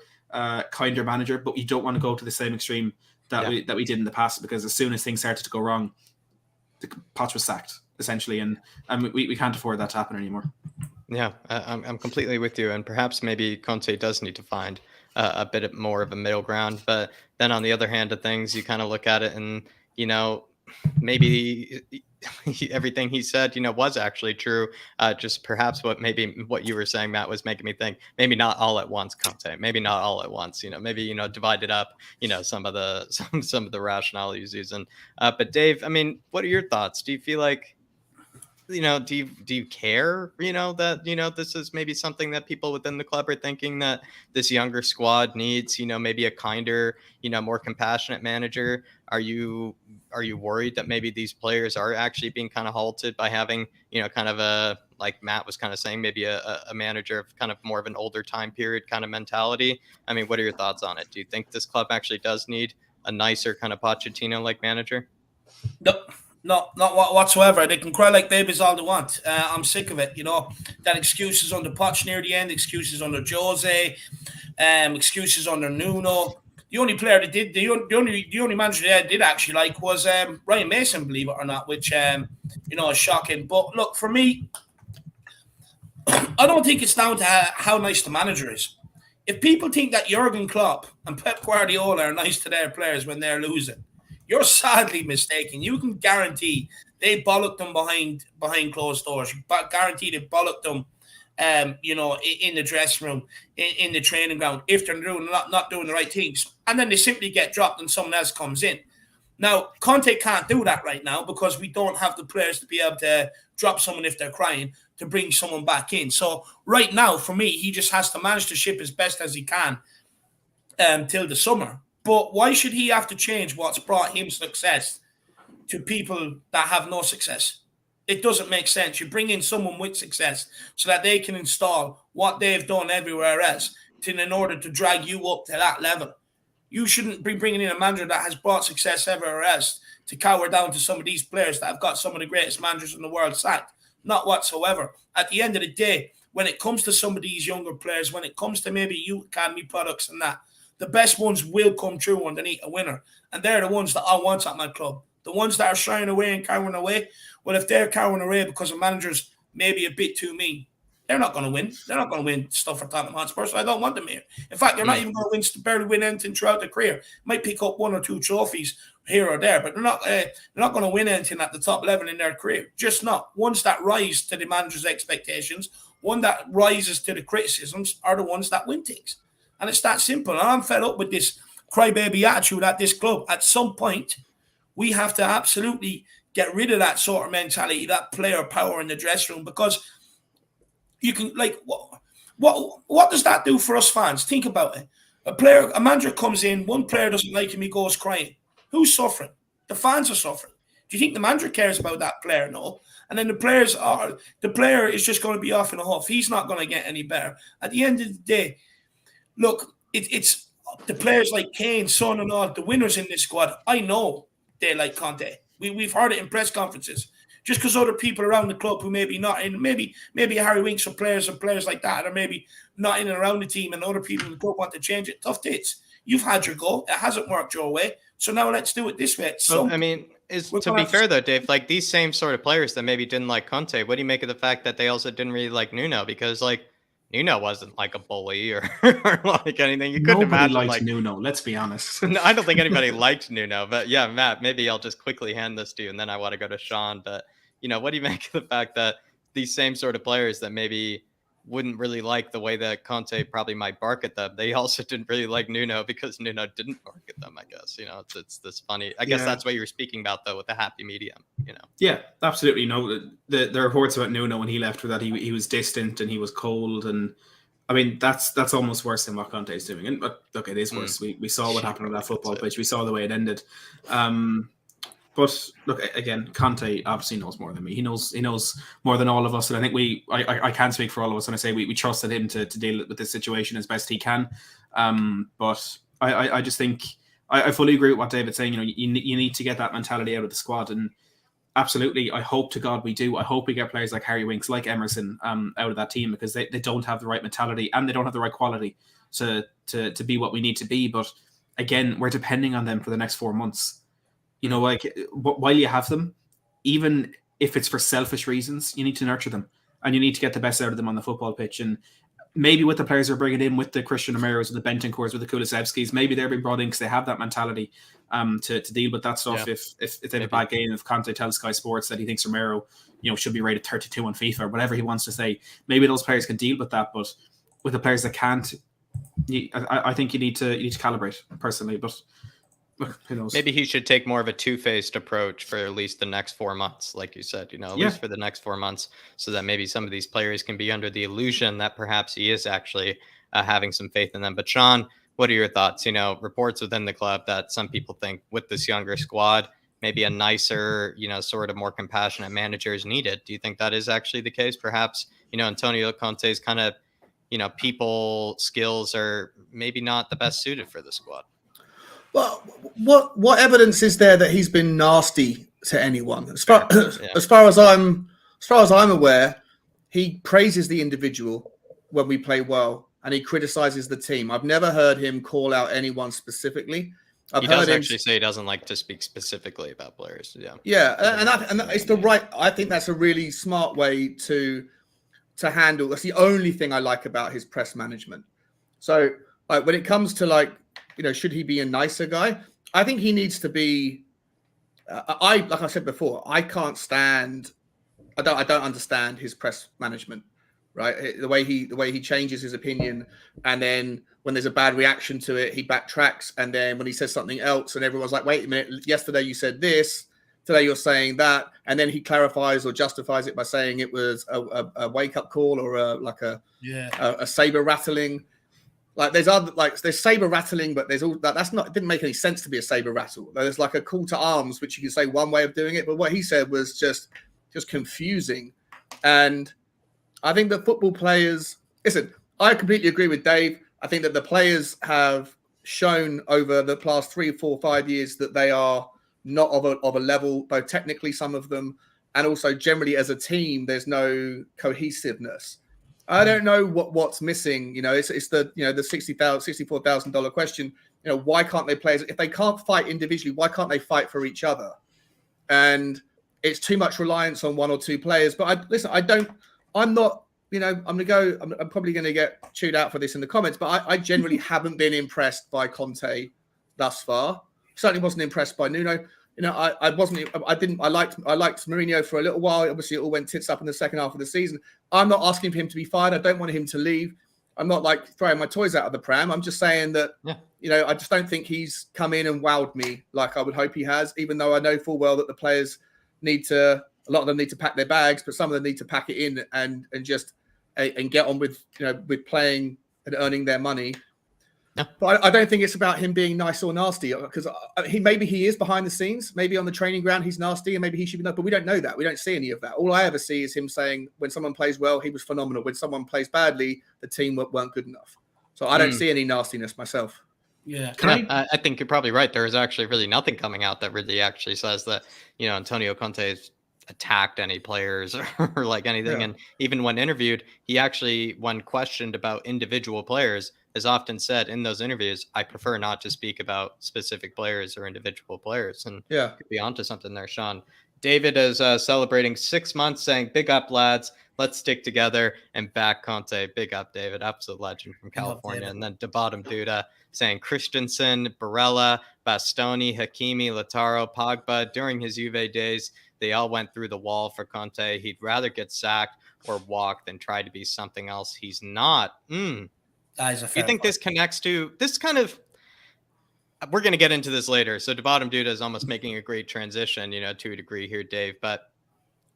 kinder manager, but you don't want to go to the same extreme that we did in the past, because as soon as things started to go wrong, Poch was sacked essentially, and we can't afford that to happen anymore. Yeah, I'm completely with you, and perhaps maybe Conte does need to find a bit more of a middle ground. But then on the other hand of things, you kind of look at it, and maybe everything he said, was actually true. Just perhaps what you were saying, Matt, was making me think maybe not all at once, Conte. Maybe not all at once. Maybe divide it up. Some of the some of the rationale he's using. But Dave, I mean, what are your thoughts? Do you feel like do you care, that, this is maybe something that people within the club are thinking that this younger squad needs, maybe a kinder, more compassionate manager? Are you worried that maybe these players are actually being kind of halted by having, kind of like Matt was kind of saying, maybe a manager of kind of more of an older time period kind of mentality? I mean, what are your thoughts on it? Do you think this club actually does need a nicer kind of Pochettino-like manager? Nope. No, not whatsoever. They can cry like babies all they want. I'm sick of it. That excuses under Poch near the end, excuses under Jose, excuses under Nuno. The only player that did, the only manager that I did actually like was Ryan Mason, believe it or not, which is shocking. But look, for me, I don't think it's down to how nice the manager is. If people think that Jurgen Klopp and Pep Guardiola are nice to their players when they're losing, you're sadly mistaken. You can guarantee they bollocked them behind closed doors. You guarantee they bollocked them, in the dressing room, in the training ground, if they're not doing the right things. And then they simply get dropped and someone else comes in. Now, Conte can't do that right now because we don't have the players to be able to drop someone if they're crying, to bring someone back in. So right now, for me, he just has to manage the ship as best as he can till the summer. But why should he have to change what's brought him success to people that have no success? It doesn't make sense. You bring in someone with success so that they can install what they've done everywhere else in order to drag you up to that level. You shouldn't be bringing in a manager that has brought success everywhere else to cower down to some of these players that have got some of the greatest managers in the world sacked. Not whatsoever. At the end of the day, when it comes to some of these younger players, when it comes to maybe youth academy products and that, the best ones will come through underneath a winner. And they're the ones that I want at my club. The ones that are shying away and cowering away, well, if they're cowering away because a manager's maybe a bit too mean, they're not going to win. They're not going to win stuff for Tottenham Hotspur, so I don't want them here. In fact, they're not even going to barely win anything throughout their career. Might pick up 1 or 2 trophies here or there, but they're not going to win anything at the top level in their career. Just not. Ones that rise to the manager's expectations, one that rises to the criticisms, are the ones that win things. And it's that simple. And I'm fed up with this crybaby attitude at this club. At some point, we have to absolutely get rid of that sort of mentality, that player power in the dressing room, because you can, like, what does that do for us fans? Think about it. A manager comes in, one player doesn't like him, he goes crying. Who's suffering? The fans are suffering. Do you think the manager cares about that player? No. And then the player is just going to be off in a huff. He's not going to get any better. At the end of the day, look, it's the players like Kane, Son, and all the winners in this squad. I know they like Conte. We've heard it in press conferences. Just because other people around the club who maybe not in, maybe Harry Winks or players like that, or maybe not in and around the team, and other people in the club want to change it. Tough dates. You've had your go. It hasn't worked your way. So now let's do it this way. So, I mean, to be fair though, Dave, like these same sort of players that maybe didn't like Conte, what do you make of the fact that they also didn't really like Nuno? Because like Nuno wasn't like a bully or like anything. You couldn't imagine liked like Nuno. Let's be honest. No, I don't think anybody liked Nuno. But yeah, Matt, maybe I'll just quickly hand this to you, and then I want to go to Sean. But what do you make of the fact that these same sort of players that maybe wouldn't really like the way that Conte probably might bark at them, they also didn't really like Nuno because Nuno didn't bark at them, I guess. It's this funny. I guess that's what you were speaking about, though, with the happy medium, Yeah, absolutely. No, the reports about Nuno when he left were that he was distant and he was cold. And I mean, that's almost worse than what Conte is doing. And look, it is worse. We saw what happened on that football pitch. We saw the way it ended. But look, again, Conte obviously knows more than me. He knows more than all of us, and I think I can't speak for all of us when I say we trusted him to deal with this situation as best he can. But I just think I fully agree with what David's saying. You need to get that mentality out of the squad, and absolutely, I hope to God we do. I hope we get players like Harry Winks, like Emerson, out of that team, because they don't have the right mentality and they don't have the right quality to be what we need to be. But again, we're depending on them for the next 4 months. Like while you have them, even if it's for selfish reasons, you need to nurture them and you need to get the best out of them on the football pitch. And maybe with the players they're bringing in, with the Christian Romeros, with the Bentancurs, with the Kulusevskis, maybe they're being brought in because they have that mentality to deal with that stuff. Yeah. If they have a bad game, if Conte tells Sky Sports that he thinks Romero, should be rated 32 on FIFA or whatever he wants to say, maybe those players can deal with that. But with the players that can't, I think you need to calibrate personally. But look, who knows? Maybe he should take more of a two-faced approach for at least the next 4 months, like you said, at least for the next 4 months, so that maybe some of these players can be under the illusion that perhaps he is actually having some faith in them. But Sean, what are your thoughts? Reports within the club that some people think with this younger squad, maybe a nicer, sort of more compassionate manager is needed. Do you think that is actually the case? Perhaps, Antonio Conte's kind of, people skills are maybe not the best suited for the squad. Well, what evidence is there that he's been nasty to anyone? As far as I'm aware, he praises the individual when we play well, and he criticizes the team. I've never heard him call out anyone specifically. He does actually say he doesn't like to speak specifically about players. And it's the right. I think that's a really smart way to handle. That's the only thing I like about his press management. So, when it comes to should he be a nicer guy? I think he needs to be. Like I said before, I can't stand. I don't understand his press management, right? The way he changes his opinion, and then when there's a bad reaction to it, he backtracks, and then when he says something else, and everyone's like, "Wait a minute! Yesterday you said this, today you're saying that," and then he clarifies or justifies it by saying it was a wake up call or a saber rattling. There's saber rattling, but there's all that. It didn't make any sense to be a saber rattle. There's like a call to arms, which you can say one way of doing it, but what he said was just confusing. And I think that football players, listen, I completely agree with Dave. I think that the players have shown over the past 3, 4, 5 years that they are not of a level, both technically, some of them, and also generally as a team, there's no cohesiveness. I don't know what's missing. It's the the $64,000 question. Why can't they play? If they can't fight individually, why can't they fight for each other? And it's too much reliance on one or two players. But I'm probably going to get chewed out for this in the comments, but I generally haven't been impressed by Conte thus far. Certainly wasn't impressed by Nuno. I liked Mourinho for a little while. Obviously, it all went tits up in the second half of the season. I'm not asking for him to be fired. I don't want him to leave. I'm not throwing my toys out of the pram. I'm just saying that, I just don't think he's come in and wowed me like I would hope he has, even though I know full well that the players a lot of them need to pack their bags, but some of them need to pack it in and get on with playing and earning their money. No. But I don't think it's about him being nice or nasty, because maybe he is behind the scenes. Maybe on the training ground he's nasty, and maybe he should be nice. But we don't know that. We don't see any of that. All I ever see is him saying when someone plays well, he was phenomenal. When someone plays badly, the team weren't good enough. So I don't see any nastiness myself. Yeah, I think you're probably right. There is actually really nothing coming out that really actually says that Antonio Conte's attacked any players or like anything. And even when interviewed, he actually, when questioned about individual players, has often said in those interviews, I prefer not to speak about specific players or individual players. And could be onto something there, Sean. David is celebrating 6 months, saying, big up, lads. Let's stick together and back Conte. Big up, David. Absolute legend from California. And then the bottom Duda saying Christensen, Barella, Bastoni, Hakimi, Lautaro, Pogba. During his Juve days, they all went through the wall for Conte. He'd rather get sacked or walk than try to be something else he's not. You think this connects to this kind of, we're going to get into this later. So the bottom Duda is almost making a great transition, to a degree here, Dave. But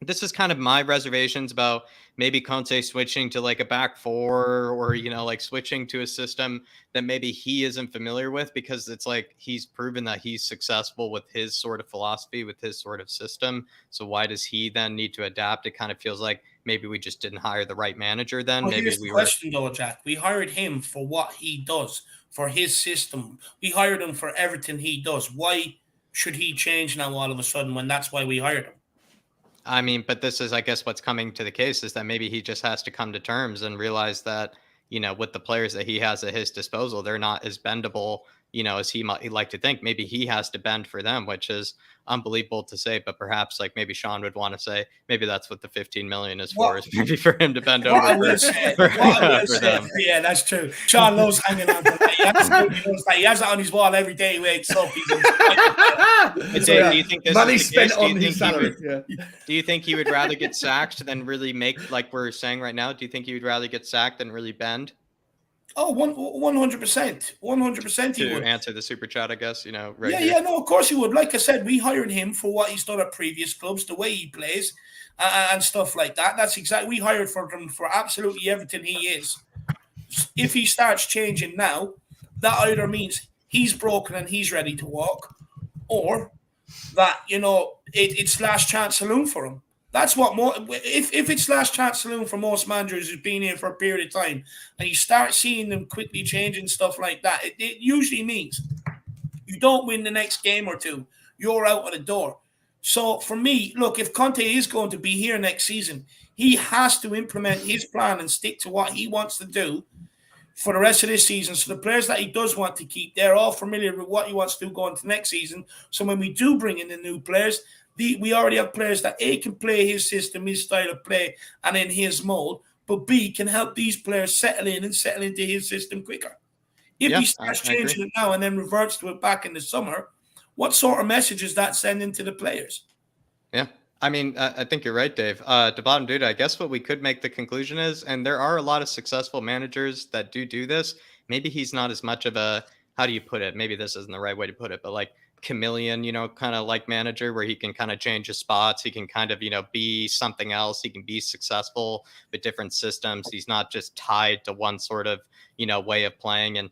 this is kind of my reservations about maybe Conte switching to like a back four or, switching to a system that maybe he isn't familiar with, because it's like he's proven that he's successful with his sort of philosophy, with his sort of system. So why does he then need to adapt? It kind of feels like maybe we just didn't hire the right manager then. Well, maybe here's the question though, Jack. We hired him for what he does, for his system. We hired him for everything he does. Why should he change now all of a sudden when that's why we hired him? I mean, but this is, I guess, what's coming to the case is that maybe he just has to come to terms and realize that, with the players that he has at his disposal, they're not as bendable as he might like to think, maybe he has to bend for them, which is unbelievable to say, but perhaps like maybe Sean would want to say, maybe that's what the 15 million is for, is maybe for him to bend over for them. Yeah, that's true. Sean loves hanging on to that. He absolutely loves that. He has that on his wall every day. He wakes up. Do you think this money is the spent case? on his salary? Do you think he would rather get sacked than really make, like we're saying right now, do you think he would rather get sacked than really bend? Oh, 100%. 100% he would. To answer the super chat, I guess, right here. No, of course he would. Like I said, we hired him for what he's done at previous clubs, the way he plays and stuff like that. That's exactly, we hired for him for absolutely everything he is. If he starts changing now, that either means he's broken and he's ready to walk, or that, it's last chance saloon for him. That's what more. If it's last chance saloon for most managers who've been here for a period of time, and you start seeing them quickly changing stuff like that, it usually means you don't win the next game or two, you're out of the door. So for me, look, if Conte is going to be here next season, he has to implement his plan and stick to what he wants to do for the rest of this season. So the players that he does want to keep, they're all familiar with what he wants to do going to next season. So when we do bring in the new players, we already have players that A, can play his system, his style of play, and in his mold, but B, can help these players settle into his system quicker. If he starts changing it now and then reverts to it back in the summer, what sort of message is that sending to the players? Yeah. I mean, I think you're right, Dave. To bottom dude, I guess what we could make the conclusion is, and there are a lot of successful managers that do this. Maybe he's not as much of a, how do you put it? Maybe this isn't the right way to put it, but like chameleon, kind of like manager where he can kind of change his spots. He can kind of, be something else. He can be successful with different systems. He's not just tied to one sort of, way of playing. And,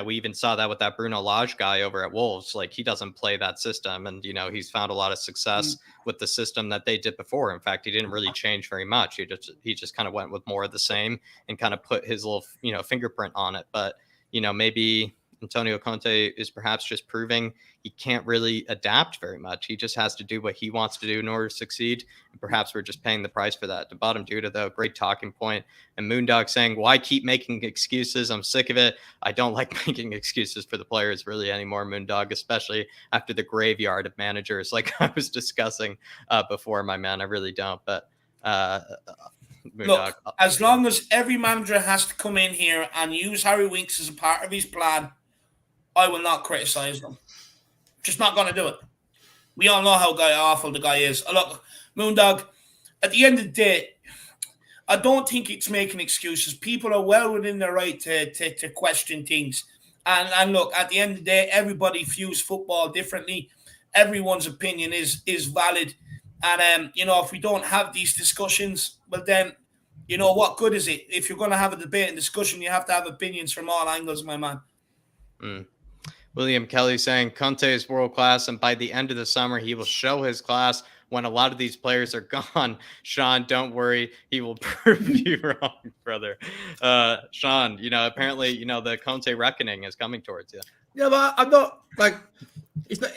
we even saw that with that Bruno Lage guy over at Wolves. Like, he doesn't play that system. And, he's found a lot of success with the system that they did before. In fact, he didn't really change very much. He just kind of went with more of the same and kind of put his little, fingerprint on it. But, maybe Antonio Conte is perhaps just proving he can't really adapt very much. He just has to do what he wants to do in order to succeed. And perhaps we're just paying the price for that. To bottom Duda, though, great talking point. And Moondog saying, why keep making excuses? I'm sick of it. I don't like making excuses for the players really anymore, Moondog, especially after the graveyard of managers like I was discussing before, my man. I really don't. But Moondog, look, as long as every manager has to come in here and use Harry Winks as a part of his plan, I will not criticize them. Just not going to do it. We all know how awful the guy is. Look, Moondog, at the end of the day, I don't think it's making excuses. People are well within their right to question things. And look, at the end of the day, everybody views football differently. Everyone's opinion is valid. And, if we don't have these discussions, well then, what good is it? If you're going to have a debate and discussion, you have to have opinions from all angles, my man. William Kelly saying Conte is world class, and by the end of the summer, he will show his class when a lot of these players are gone. Sean, don't worry. He will prove you wrong, brother. Sean, apparently, the Conte reckoning is coming towards you. Yeah, but I'm not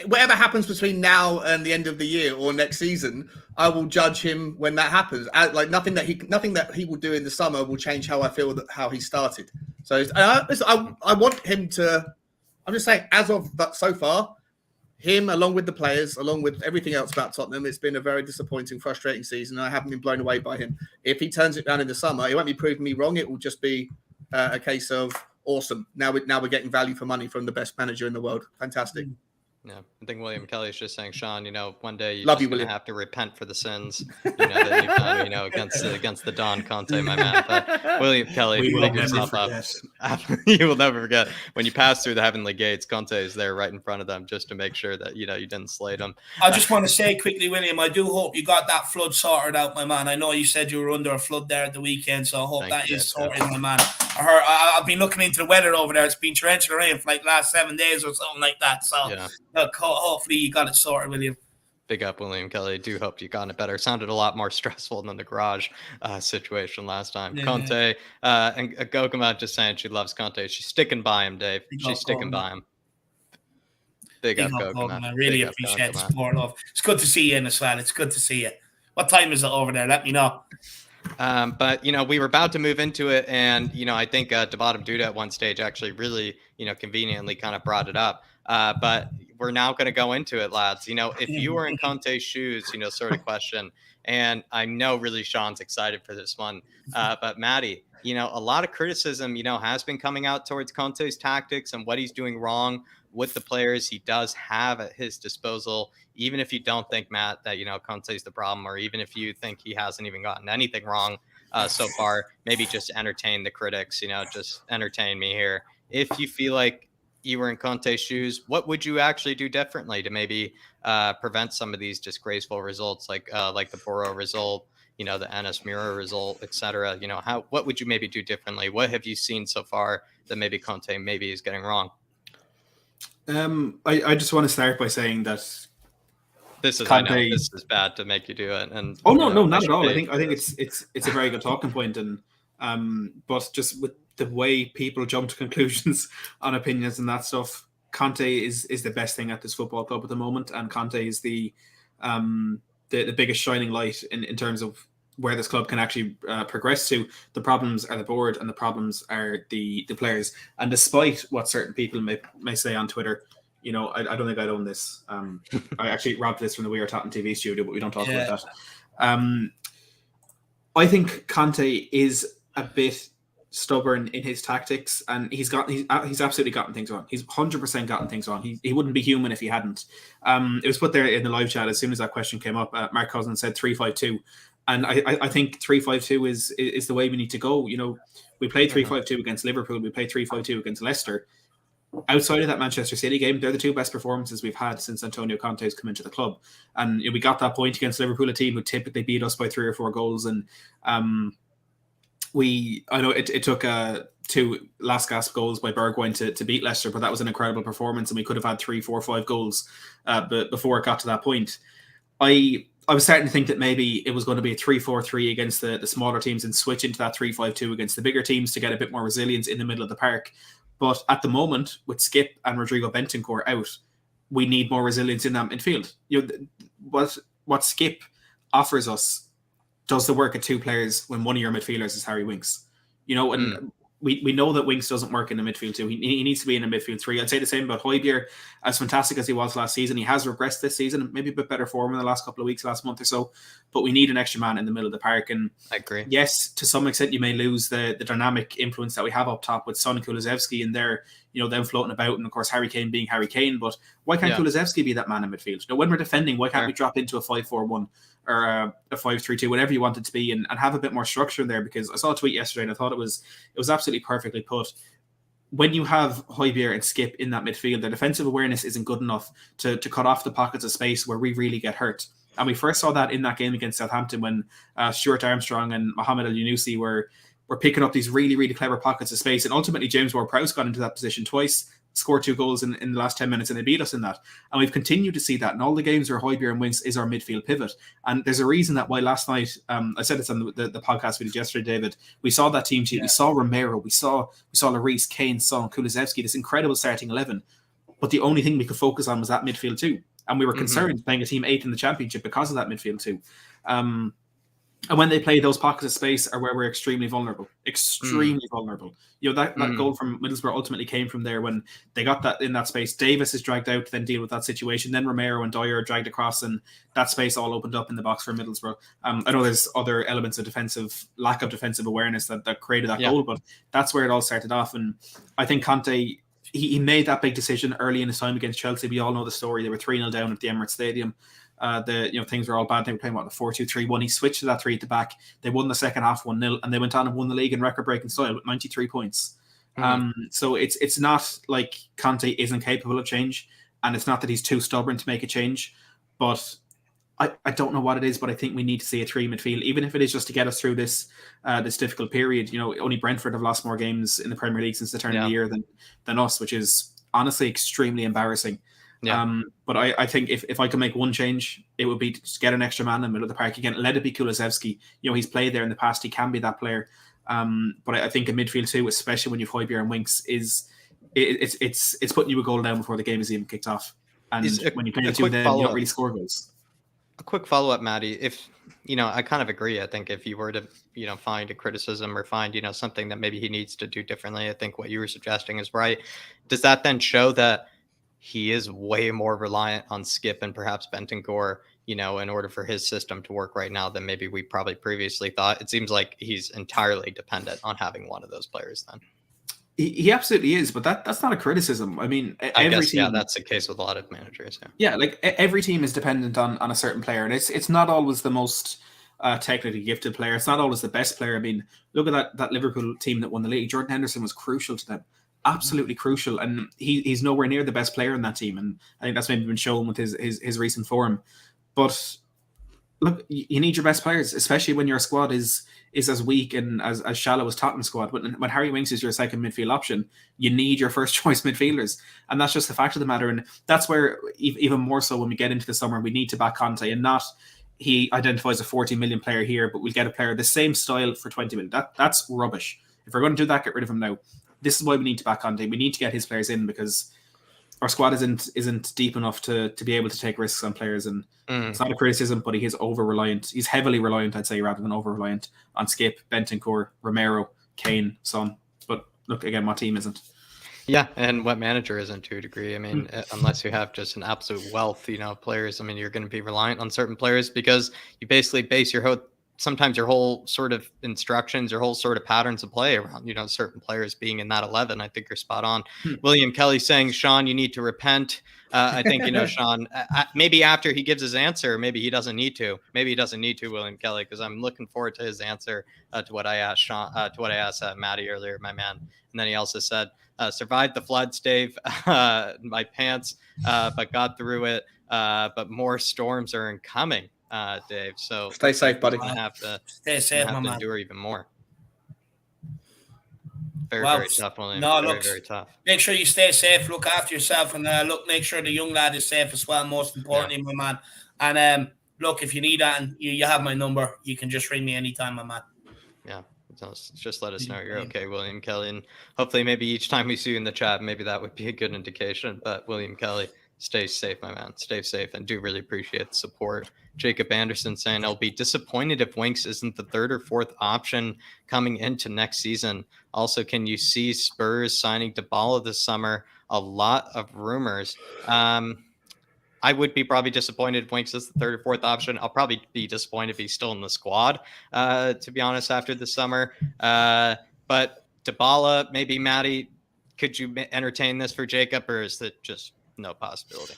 whatever happens between now and the end of the year or next season, I will judge him when that happens. Nothing that he will do in the summer will change how I feel how he started. So I want him to. I'm just saying, as of that so far, him along with the players, along with everything else about Tottenham, it's been a very disappointing, frustrating season. I haven't been blown away by him. If he turns it down in the summer, it won't be proving me wrong. It will just be a case of awesome. Now we're getting value for money from the best manager in the world. Fantastic. Yeah, I think William Kelly is just saying, Sean, one day you're going to have to repent for the sins, that you've done, against the Don Conte, my man. But William Kelly, pick yourself up. You will never forget. When you pass through the heavenly gates, Conte is there right in front of them just to make sure that, you didn't slay them. I just want to say quickly, William, I do hope you got that flood sorted out, my man. I know you said you were under a flood there at the weekend, so I hope that is sorted, my man. I've been looking into the weather over there. It's been torrential rain for like last 7 days or something like that. So look, hopefully you got it sorted, William. Big up, William Kelly. Do hope you got it better. Sounded a lot more stressful than the garage situation last time. Yeah. Conte and Gokuma just saying she loves Conte. She's sticking by him, Dave. She's sticking by him. Big up, Gokuma. I really appreciate the support, love. It's good to see you in as well. It's good to see you. What time is it over there? Let me know. But, we were about to move into it. And, I think Devadim Duda at one stage actually really, conveniently kind of brought it up. But we're now going to go into it, lads. If you were in Conte's shoes, sort of question. And I know really Sean's excited for this one. But Maddie, a lot of criticism, has been coming out towards Conte's tactics and what he's doing wrong with the players he does have at his disposal. Even if you don't think, Matt, that, Conte's the problem, or even if you think he hasn't even gotten anything wrong so far, maybe just entertain the critics, just entertain me here. If you feel like you were in Conte's shoes, what would you actually do differently to maybe prevent some of these disgraceful results, like the Boro result, the Ennis Mura result, etc.? What would you maybe do differently? What have you seen so far that maybe Conte maybe is getting wrong? I just want to start by saying that this is bad to make you do it. And no, not at all. I think it's a very good talking point, and but just with the way people jump to conclusions on opinions and that stuff, Conte is the best thing at this football club at the moment, and Conte is the biggest shining light in terms of where this club can actually progress to. The problems are the board, and the problems are the players. And despite what certain people may say on Twitter, I don't think I'd own this. I actually robbed this from the We Are Tottenham TV studio, but we don't talk about that. I think Conte is a bit stubborn in his tactics, and he's absolutely gotten things wrong. He's 100% gotten things wrong. He wouldn't be human if he hadn't. It was put there in the live chat as soon as that question came up. Mark Cousins said 3-5-2. And I think 3-5-2 is the way we need to go. We played 3-5-2 against Liverpool. We played 3-5-2 against Leicester. Outside of that Manchester City game, they're the two best performances we've had since Antonio Conte has come into the club. And we got that point against Liverpool, a team who typically beat us by 3 or 4 goals. And I know it took 2 last gasp goals by Bergwijn to beat Leicester, but that was an incredible performance, and we could have had 3, 4, 5 goals but before it got to that point. I was starting to think that maybe it was going to be a 3-4-3 against the smaller teams and switch into that 3-5-2 against the bigger teams to get a bit more resilience in the middle of the park. But at the moment, with Skip and Rodrigo Bentancur out, we need more resilience in that midfield. What Skip offers us does the work of 2 players when one of your midfielders is Harry Winks. And we know that Winks doesn't work in the midfield too. He needs to be in a midfield 3. I'd say the same about Højbjerg. As fantastic as he was last season, he has regressed this season, maybe a bit better form in the last couple of weeks, last month or so. But we need an extra man in the middle of the park. And I agree. Yes, to some extent, you may lose the dynamic influence that we have up top with Son Kulusevski and there, them floating about, and of course Harry Kane being Harry Kane. But why can't Kulusevski be that man in midfield? When we're defending, why can't we drop into a 5-4-1 or a 5-3-2, whatever you want it to be, and have a bit more structure in there? Because I saw a tweet yesterday and I thought it was absolutely perfectly put. When you have Højbjerg and Skip in that midfield, their defensive awareness isn't good enough to cut off the pockets of space where we really get hurt. And we first saw that in that game against Southampton when Stuart Armstrong and Mohamed El-Yunusi were picking up these really, really clever pockets of space. And ultimately, James Ward-Prowse got into that position twice, scored 2 goals in the last 10 minutes, and they beat us in that. And we've continued to see that in all the games where Højbjerg and Winks is our midfield pivot. And there's a reason that why last night, I said this on the podcast we did yesterday, David, we saw that team sheet. Yeah. We saw Romero, we saw Lloris, Kane, Son, Kulusevski, this incredible starting 11. But the only thing we could focus on was that midfield too. And we were concerned playing a team 8th in the championship because of that midfield too. And when they play, those pockets of space are where we're extremely vulnerable. Vulnerable. That goal from Middlesbrough ultimately came from there when they got that in that space. Davis is dragged out to then deal with that situation. Then Romero and Dyer are dragged across, and that space all opened up in the box for Middlesbrough. I know there's other elements of lack of defensive awareness that created that goal, but that's where it all started off. And I think Conte, he made that big decision early in his time against Chelsea. We all know the story. They were 3-0 down at the Emirates Stadium. Things were all bad. They were playing the 4-2-3-1. He switched to that 3 at the back. They won the second half 1-0, and they went on and won the league in record-breaking style with 93 points. So it's not like Conte isn't capable of change, and it's not that he's too stubborn to make a change. But I don't know what it is, but I think we need to see a 3 midfield, even if it is just to get us through this difficult period. Only Brentford have lost more games in the Premier League since the turn of the year than us, which is honestly extremely embarrassing. But I think if I could make one change, it would be to just get an extra man in the middle of the park again. Let it be Kulusevski. He's played there in the past. He can be that player. But I think a midfield too, especially when you've Højbjerg and Winks, it's putting you a goal down before the game is even kicked off. And when you play the 2, then you don't really score goals. A quick follow-up, Maddie. If, I kind of agree. I think if you were to, find a criticism or find, something that maybe he needs to do differently, I think what you were suggesting is right. Does that then show that he is way more reliant on Skip and perhaps Bentancur, in order for his system to work right now than maybe we probably previously thought? It seems like he's entirely dependent on having one of those players then. He absolutely is, but that's not a criticism. I mean, every team, that's the case with a lot of managers. Yeah, like every team is dependent on a certain player, and it's not always the most technically gifted player. It's not always the best player. I mean, look at that Liverpool team that won the league. Jordan Henderson was crucial to them, absolutely crucial, and he's nowhere near the best player in that team. And I think that's maybe been shown with his recent form. But look, you need your best players, especially when your squad is as weak and as shallow as Tottenham's squad. When Harry Winks is your second midfield option, you need your first choice midfielders, and that's just the fact of the matter. And that's where even more so when we get into the summer, we need to back Conte and not he identifies a 40 million player here, but we'll get a player the same style for 20 million. That's rubbish. If we're going to do that, get rid of him now. This is why we need to back Conte. We need to get his players in because our squad isn't deep enough to be able to take risks on players, and it's not a criticism, but he is over-reliant. He's heavily reliant, I'd say, rather than over-reliant on Skip, Bentancur, Romero, Kane, Son. But look, again, my team isn't. Yeah, and what manager isn't to a degree. I mean, unless you have just an absolute wealth, of players, I mean, you're going to be reliant on certain players because you basically base sometimes your whole sort of instructions, your whole sort of patterns of play around, certain players being in that 11. I think you're spot on. William Kelly saying, Sean, you need to repent. I think, Sean, maybe after he gives his answer, maybe he doesn't need to. Maybe he doesn't need to, William Kelly, because I'm looking forward to his answer to what I asked Sean, to what I asked Maddie earlier, my man. And then he also said, survived the floods, Dave, my pants, but got through it. But more storms are incoming. Dave, so stay safe, buddy. Stay safe, my man. Endure even more. Very tough, William. Very tough. Make sure you stay safe. Look after yourself, and make sure the young lad is safe as well. Most importantly, my man. And look, if you need that, and you have my number, you can just ring me anytime, my man. Yeah. Just let us know you're okay, William Kelly, and hopefully maybe each time we see you in the chat, maybe that would be a good indication. But William Kelly, stay safe, my man. Stay safe, and do really appreciate the support. Jacob Anderson saying, I'll be disappointed if Winks isn't the third or fourth option coming into next season. Also, can you see Spurs signing Dybala this summer? A lot of rumors. I would be probably disappointed if Winks is the third or fourth option. I'll probably be disappointed if he's still in the squad, to be honest, after the summer. But Dybala, maybe Maddie, could you entertain this for Jacob, or is it just no possibility?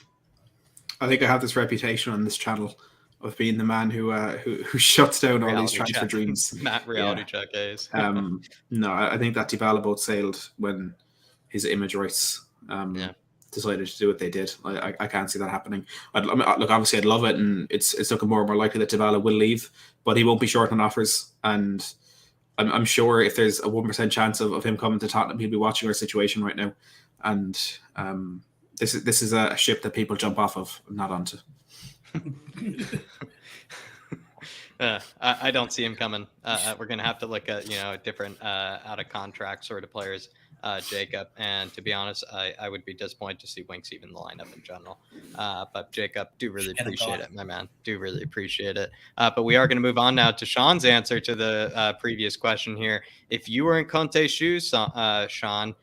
I think I have this reputation on this channel of being the man who shuts down all these transfer dreams. Matt reality check is. No, I think that Dybala boat sailed when his image rights decided to do what they did. I can't see that happening. Look, obviously I'd love it, and it's looking more and more likely that Dybala will leave, but he won't be short on offers, and I'm sure if there's a 1% chance of him coming to Tottenham, he'll be watching our situation right now, and this is a ship that people jump off of, not onto. I don't see him coming. We're going to have to look at, different out of contract sort of players, Jacob. And to be honest, I would be disappointed to see Winks even in the lineup in general. But Jacob, do really appreciate it, my man. Do really appreciate it. But we are going to move on now to Sean's answer to the previous question here. If you were in Conte's shoes, Sean,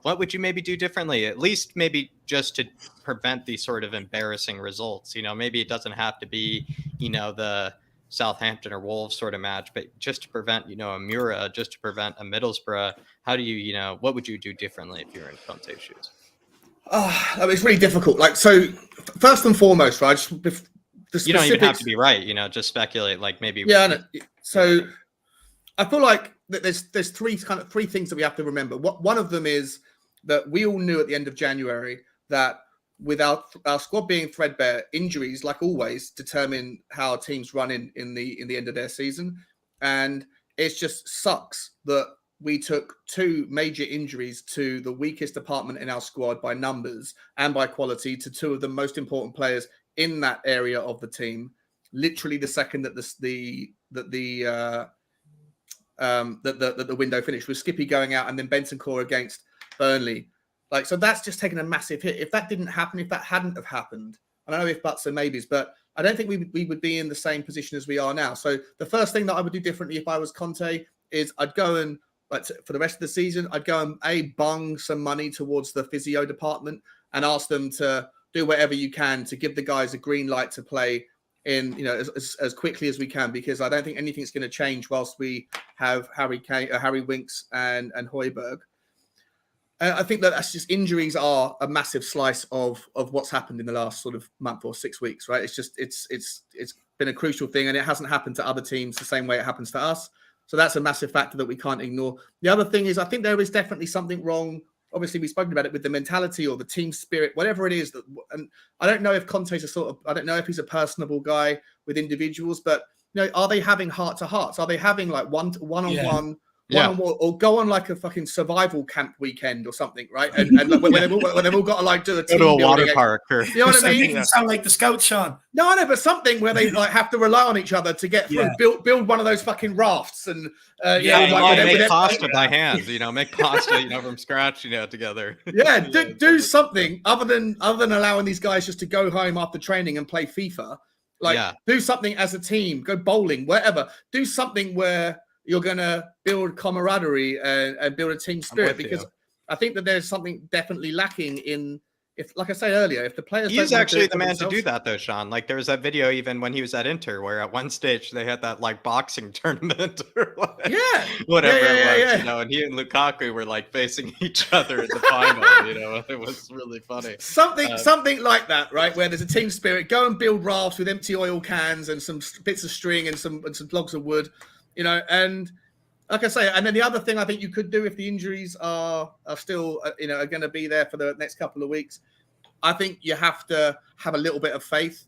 what would you maybe do differently? At least maybe just to prevent these sort of embarrassing results. Maybe it doesn't have to be, the Southampton or Wolves sort of match, but just to prevent, a Mura, just to prevent a Middlesbrough, how do you, what would you do differently if you're in Conte's shoes? It's really difficult. So first and foremost, right? You don't even have to be right, just speculate, maybe. Yeah. No, so I feel like there's three things that we have to remember. One of them is that we all knew at the end of January that without our squad being threadbare, injuries, like always, determine how teams run in the end of their season. And it just sucks that we took two major injuries to the weakest department in our squad by numbers and by quality to two of the most important players in that area of the team. Literally the second that the window finished, with Skippy going out and then Bentancur against Burnley. So that's just taken a massive hit. If that didn't happen, if that hadn't have happened, I don't know if buts and maybes, but I don't think we would be in the same position as we are now. So the first thing that I would do differently if I was Conte is I'd go and, for the rest of the season, I'd go and bung some money towards the physio department and ask them to do whatever you can to give the guys a green light to play in, as quickly as we can, because I don't think anything's going to change whilst we have Harry Winks and Højbjerg. I think that's just, injuries are a massive slice of what's happened in the last sort of month or 6 weeks, right? It's just it's been a crucial thing, and it hasn't happened to other teams the same way it happens to us. So that's a massive factor that we can't ignore. The other thing is, I think there is definitely something wrong. Obviously, we've spoken about it with the mentality or the team spirit, whatever it is. And I don't know if Conte's I don't know if he's a personable guy with individuals, but are they having heart-to-hearts? Are they having like one-on-one? Or go on like a fucking survival camp weekend or something, right? And when they've all got to like do a team go to a water building park, or you know what I mean? Making it sound like the Scouts, Sean. No, I know, but something where they like have to rely on each other to get through. Build one of those fucking rafts and make pasta by hand. Make pasta, from scratch, together. Yeah, do something other than allowing these guys just to go home after training and play FIFA. Do something as a team. Go bowling, whatever. Do something where you're going to build camaraderie and build a team spirit, because I think that there's something definitely lacking in, like I said earlier, if the players. He's actually the man to do that, though, Sean. Like, there was that video even when he was at Inter, where at one stage they had that like boxing tournament or whatever it was, and he and Lukaku were like facing each other in the final. It was really funny. Something like that, right? Where there's a team spirit. Go and build rafts with empty oil cans and some bits of string and some logs of wood. And like I say, and then the other thing I think you could do if the injuries are still, are going to be there for the next couple of weeks, I think you have to have a little bit of faith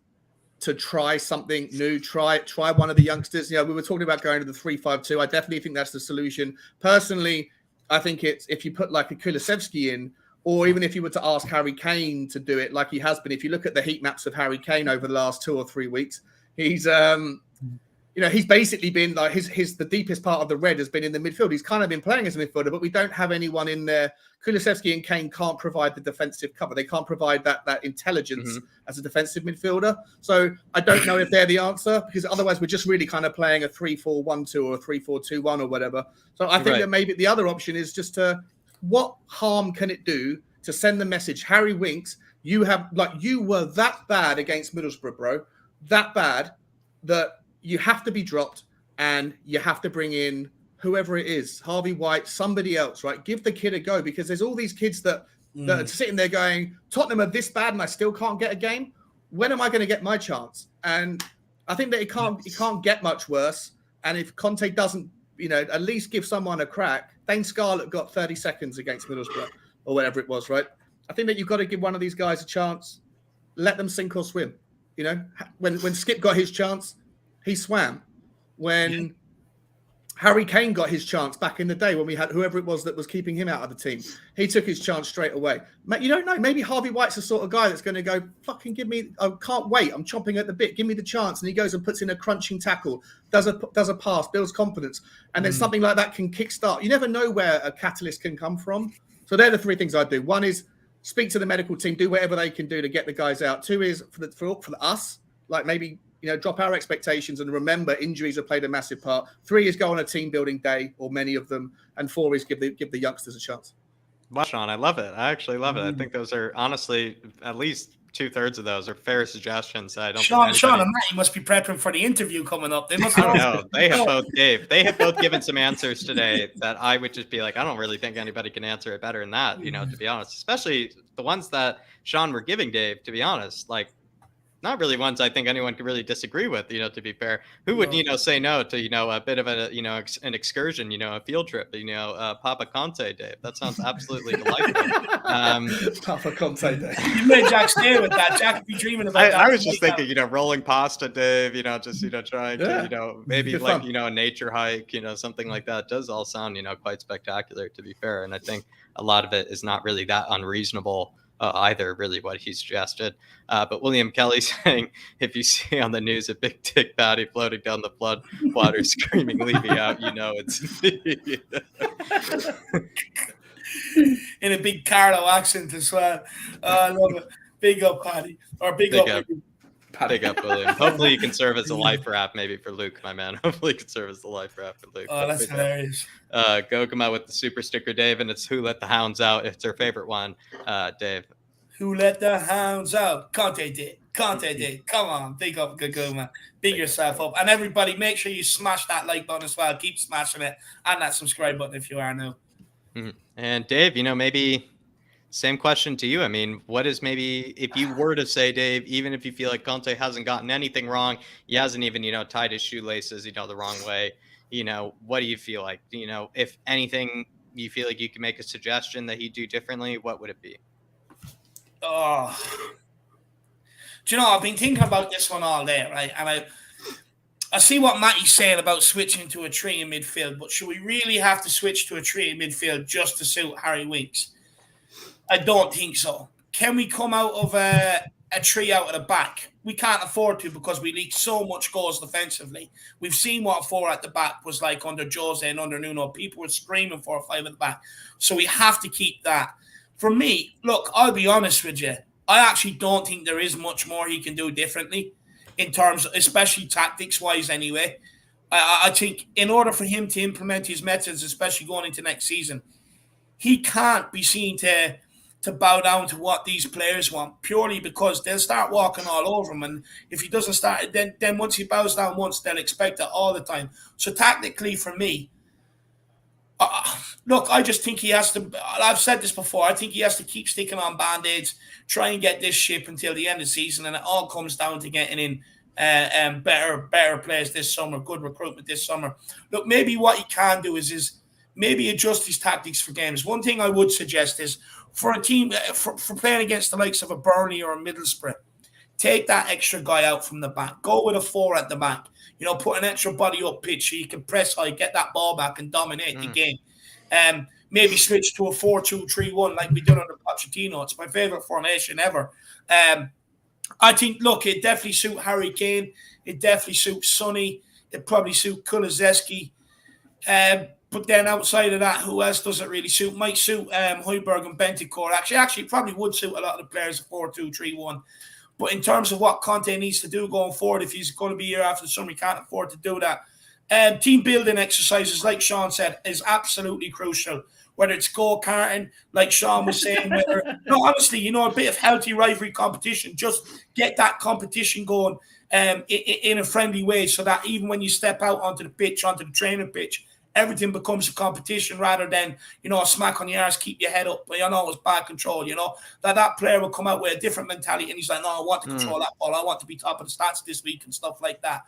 to try something new. Try one of the youngsters. We were talking about going to the 3-5-2. I definitely think that's the solution. Personally, I think it's if you put like a Kulusevski in, or even if you were to ask Harry Kane to do it like he has been. If you look at the heat maps of Harry Kane over the last 2 or 3 weeks, he's he's basically been like the deepest part of the red has been in the midfield. He's kind of been playing as a midfielder, but we don't have anyone in there. Kulusevski and Kane can't provide the defensive cover. They can't provide that intelligence as a defensive midfielder. So I don't know if they're the answer, because otherwise we're just really kind of playing a 3-4-1-2 or a 3-4-2-1 or whatever. So I think that maybe the other option is just what harm can it do to send the message, Harry Winks, you were that bad against Middlesbrough, bro, that bad that you have to be dropped and you have to bring in whoever it is, Harvey White, somebody else, right? Give the kid a go, because there's all these kids that are sitting there going, Tottenham are this bad and I still can't get a game. When am I going to get my chance? And I think that it can't get much worse. And if Conte doesn't, at least give someone a crack. Dane Scarlett got 30 seconds against Middlesbrough or whatever it was, right? I think that you've got to give one of these guys a chance. Let them sink or swim. When Skip got his chance, he swam. When Harry Kane got his chance back in the day, when we had whoever it was that was keeping him out of the team, he took his chance straight away. You don't know. Maybe Harvey White's the sort of guy that's going to go, fucking give me, I can't wait. I'm chomping at the bit. Give me the chance. And he goes and puts in a crunching tackle, does a pass, builds confidence. And then something like that can kickstart. You never know where a catalyst can come from. So they're the 3 things I'd do. 1 is speak to the medical team, do whatever they can do to get the guys out. 2 is for us, like maybe, drop our expectations and remember injuries have played a massive part. 3 is go on a team building day, or many of them. And 4 is give the youngsters a chance. Well, Sean, I love it. I actually love it. I think those are honestly at least 2/3 of those are fair suggestions. I don't. Sean and Matt, you must be prepping for the interview coming up. They must. I don't know. They have both, Dave. They have both given some answers today that I would just be like, I don't really think anybody can answer it better than that. To be honest, especially the ones that Sean were giving, Dave. To be honest, like, not really ones I think anyone could really disagree with, to be fair. Who would, say no to, a bit of an excursion, a field trip, Papa Conte, Dave? That sounds absolutely delightful. Papa Conte Day. You made Jack stay with that. Jack be dreaming about that. I was just thinking, rolling pasta, Dave, trying to, maybe like, a nature hike, something like that. It does all sound, quite spectacular, to be fair. And I think a lot of it is not really that unreasonable. Either, really, what he suggested. But William Kelly saying, if you see on the news a big dick baddie floating down the flood water screaming, leave me out, it's me. In a big Carlo accent as well. I love it. Big up, Paddy. Or big up. Big up, William. Hopefully you can serve as a life wrap maybe for Luke, my man. Hopefully you can serve as the life wrap for Luke. Oh, that's hilarious. Go come out with the super sticker, Dave, and it's Who Let the Hounds Out. It's her favorite one, Dave. Who let the hounds out? Conte did. Conte did. Come on, big up, good man. Big yourself up. And everybody, make sure you smash that like button as well. Keep smashing it. And that subscribe button if you are new. Mm-hmm. And Dave, maybe same question to you. I mean, what is maybe, if you were to say, Dave, even if you feel like Conte hasn't gotten anything wrong, he hasn't even, tied his shoelaces, the wrong way, what do you feel like? If anything, you feel like you can make a suggestion that he'd do differently, what would it be? Oh, do you know, I've been thinking about this one all day, right? And I see what Matty's saying about switching to a 3 in midfield, but should we really have to switch to a 3 in midfield just to suit Harry Winks? I don't think so. Can we come out of a 3 out of the back? We can't afford to because we leak so much goals defensively. We've seen what 4 at the back was like under Jose and under Nuno. People were screaming for a 5 at the back. So we have to keep that. For me, look, I'll be honest with you. I actually don't think there is much more he can do differently in terms of, especially tactics-wise anyway. I think in order for him to implement his methods, especially going into next season, he can't be seen to bow down to what these players want purely because they'll start walking all over him. And if he doesn't start, then once he bows down once, they'll expect it all the time. So tactically for me, look, I just think he has to, I've said this before, I think he has to keep sticking on Band-Aids, try and get this ship until the end of the season, and it all comes down to getting in better players this summer, good recruitment this summer. Look, maybe what he can do is maybe adjust his tactics for games. One thing I would suggest is for a team, for playing against the likes of a Burnley or a Middlesbrough, take that extra guy out from the back. Go with a 4 at the back. Put an extra body up pitch so you can press high, get that ball back and dominate the game. Maybe switch to a 4-2-3-1 like we did under Pochettino. It's my favorite formation ever. I think, look, it definitely suits Harry Kane. It definitely suits Sonny. It probably suits Kulusevski. But then outside of that, who else does it really suit? Might suit Højbjerg and Bentancur. Actually, probably would suit a lot of the players 4-2-3-1. But in terms of what Conte needs to do going forward, if he's going to be here after the summer, he can't afford to do that. Team building exercises, like Sean said, is absolutely crucial. Whether it's go-karting, like Sean was saying, honestly, a bit of healthy rivalry competition. Just get that competition going in a friendly way so that even when you step out onto the pitch, onto the training pitch, everything becomes a competition rather than, a smack on the arse, keep your head up, but it's bad control, that player will come out with a different mentality and he's like, no, I want to control that ball. I want to be top of the stats this week and stuff like that.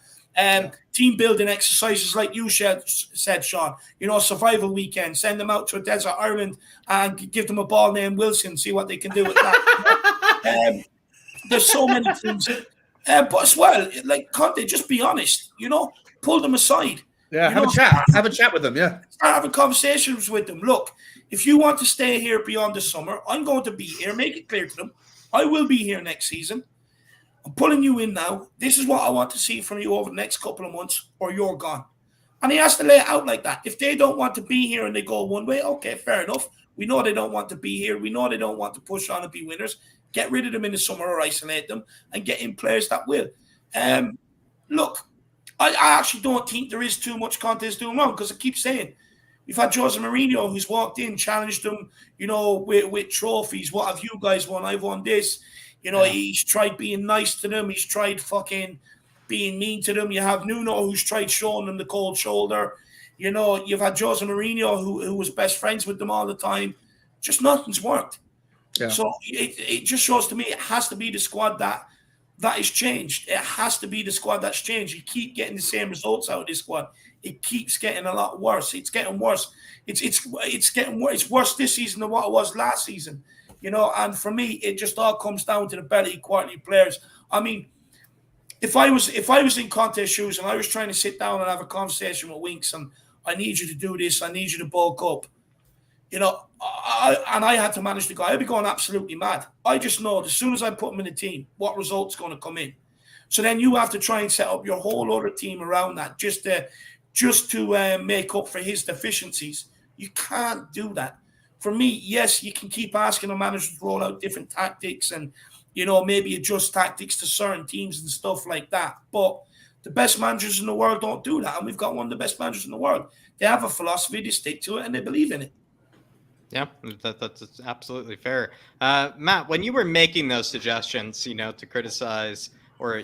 Team building exercises like you said, Sean, survival weekend, send them out to a desert island and give them a ball named Wilson, see what they can do with that. There's so many things. But as well, like Conte, just be honest, pull them aside. Yeah, have a chat with them, yeah. Start having conversations with them. Look, if you want to stay here beyond the summer, I'm going to be here. Make it clear to them. I will be here next season. I'm pulling you in now. This is what I want to see from you over the next couple of months, or you're gone. And he has to lay it out like that. If they don't want to be here and they go one way, okay, fair enough. We know they don't want to be here. We know they don't want to push on and be winners. Get rid of them in the summer or isolate them and get in players that will. Look, I actually don't think there is too much Conte's doing wrong because I keep saying we've had Jose Mourinho who's walked in, challenged them, with trophies. What have you guys won? I've won this. He's tried being nice to them. He's tried fucking being mean to them. You have Nuno who's tried showing them the cold shoulder. You've had Jose Mourinho who was best friends with them all the time. Just nothing's worked. Yeah. So it just shows to me it has to be the squad that is changed. It has to be the squad that's changed. You keep getting the same results out of this squad. It keeps getting a lot worse. It's getting worse. It's getting worse. It's worse this season than what it was last season. And for me, it just all comes down to the belly quality players. I mean, if I was in Conte's shoes and I was trying to sit down and have a conversation with Winks and I need you to do this, I need you to bulk up, I had to manage the guy, I'd be going absolutely mad. I just know as soon as I put him in the team, what result's going to come in. So then you have to try and set up your whole other team around that just to make up for his deficiencies. You can't do that. For me, yes, you can keep asking a manager to roll out different tactics and maybe adjust tactics to certain teams and stuff like that. But the best managers in the world don't do that. And we've got one of the best managers in the world. They have a philosophy, they stick to it, and they believe in it. Yeah, that's absolutely fair. Matt, when you were making those suggestions, to criticize or,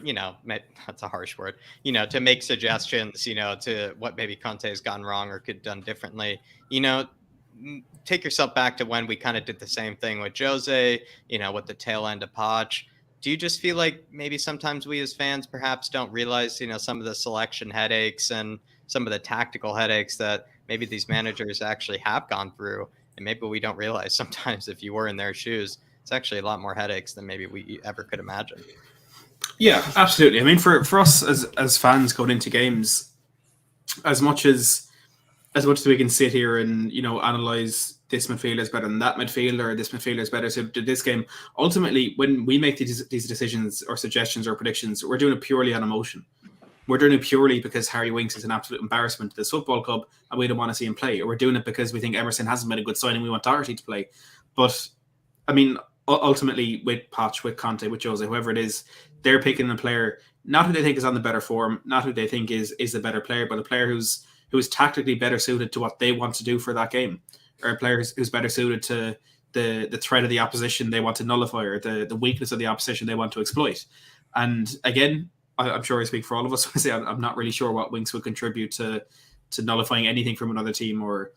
that's a harsh word, to make suggestions, to what maybe Conte has gotten wrong or could have done differently, take yourself back to when we kind of did the same thing with Jose, with the tail end of Poch. Do you just feel like maybe sometimes we as fans perhaps don't realize, some of the selection headaches and some of the tactical headaches that maybe these managers actually have gone through? And maybe we don't realize sometimes if you were in their shoes, it's actually a lot more headaches than maybe we ever could imagine. Yeah, absolutely. I mean, for us as fans going into games, as much as we can sit here and, analyze this midfielder is better than that midfielder, or this midfielder is better suited to this game, ultimately, when we make these decisions or suggestions or predictions, we're doing it purely on emotion. We're doing it purely because Harry Winks is an absolute embarrassment to this football club and we don't want to see him play. Or we're doing it because we think Emerson hasn't been a good signing. We want Doherty to play. But, I mean, ultimately, with Poch, with Conte, with Jose, whoever it is, they're picking a player, not who they think is on the better form, not who they think is the better player, but a player who's tactically better suited to what they want to do for that game. Or a player who's better suited to the threat of the opposition they want to nullify, or the weakness of the opposition they want to exploit. And again, I'm sure I speak for all of us when I say I'm not really sure what Winks would contribute to nullifying anything from another team, or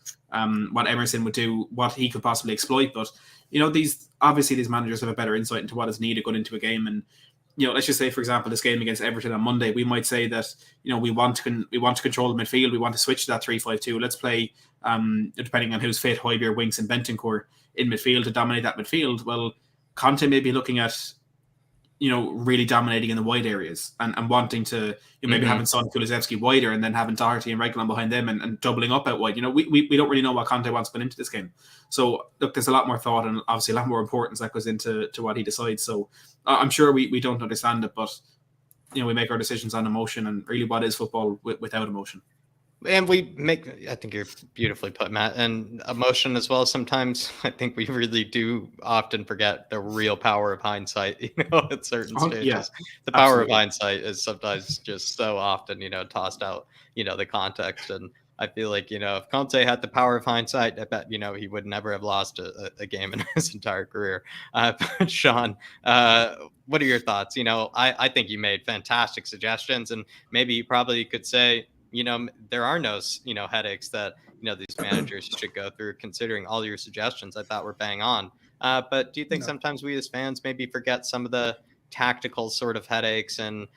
what Emerson would do, what he could possibly exploit. But, these managers have a better insight into what is needed going into a game. And, let's just say, for example, this game against Everton on Monday, we might say that, we want to control the midfield. We want to switch to that 3-5-2. Let's play, depending on who's fit, Højbjerg, Winks and Bentancur in midfield to dominate that midfield. Well, Conte may be looking at, really dominating in the wide areas and wanting to, maybe having Son, Kulusevski wider and then having Doherty and Reguilon behind them and doubling up out wide. We don't really know what Conte wants going into this game. So, look, there's a lot more thought and obviously a lot more importance that goes into what he decides. So, I'm sure we don't understand it, but, we make our decisions on emotion, and really what is football without emotion. And I think you're beautifully put, Matt, and emotion as well. Sometimes I think we really do often forget the real power of hindsight, at certain stages. Yeah, the power absolutely. of hindsight is sometimes just so often, tossed out, the context. And I feel like, if Conte had the power of hindsight, I bet, he would never have lost a game in his entire career. But Sean, what are your thoughts? I think you made fantastic suggestions, and maybe you probably could say, there are no, headaches that, these managers should go through, considering all your suggestions I thought were bang on. But do you think sometimes we as fans maybe forget some of the tactical sort of headaches and,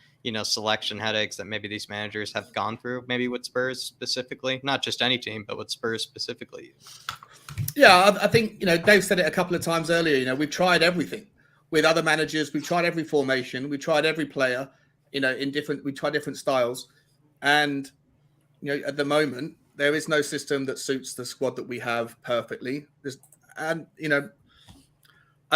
selection headaches that maybe these managers have gone through, maybe with Spurs specifically, not just any team, but with Spurs specifically? Yeah, I think, Dave said it a couple of times earlier, we've tried everything with other managers. We've tried every formation. We've tried every player, we tried different styles. And, at the moment, there is no system that suits the squad that we have perfectly. I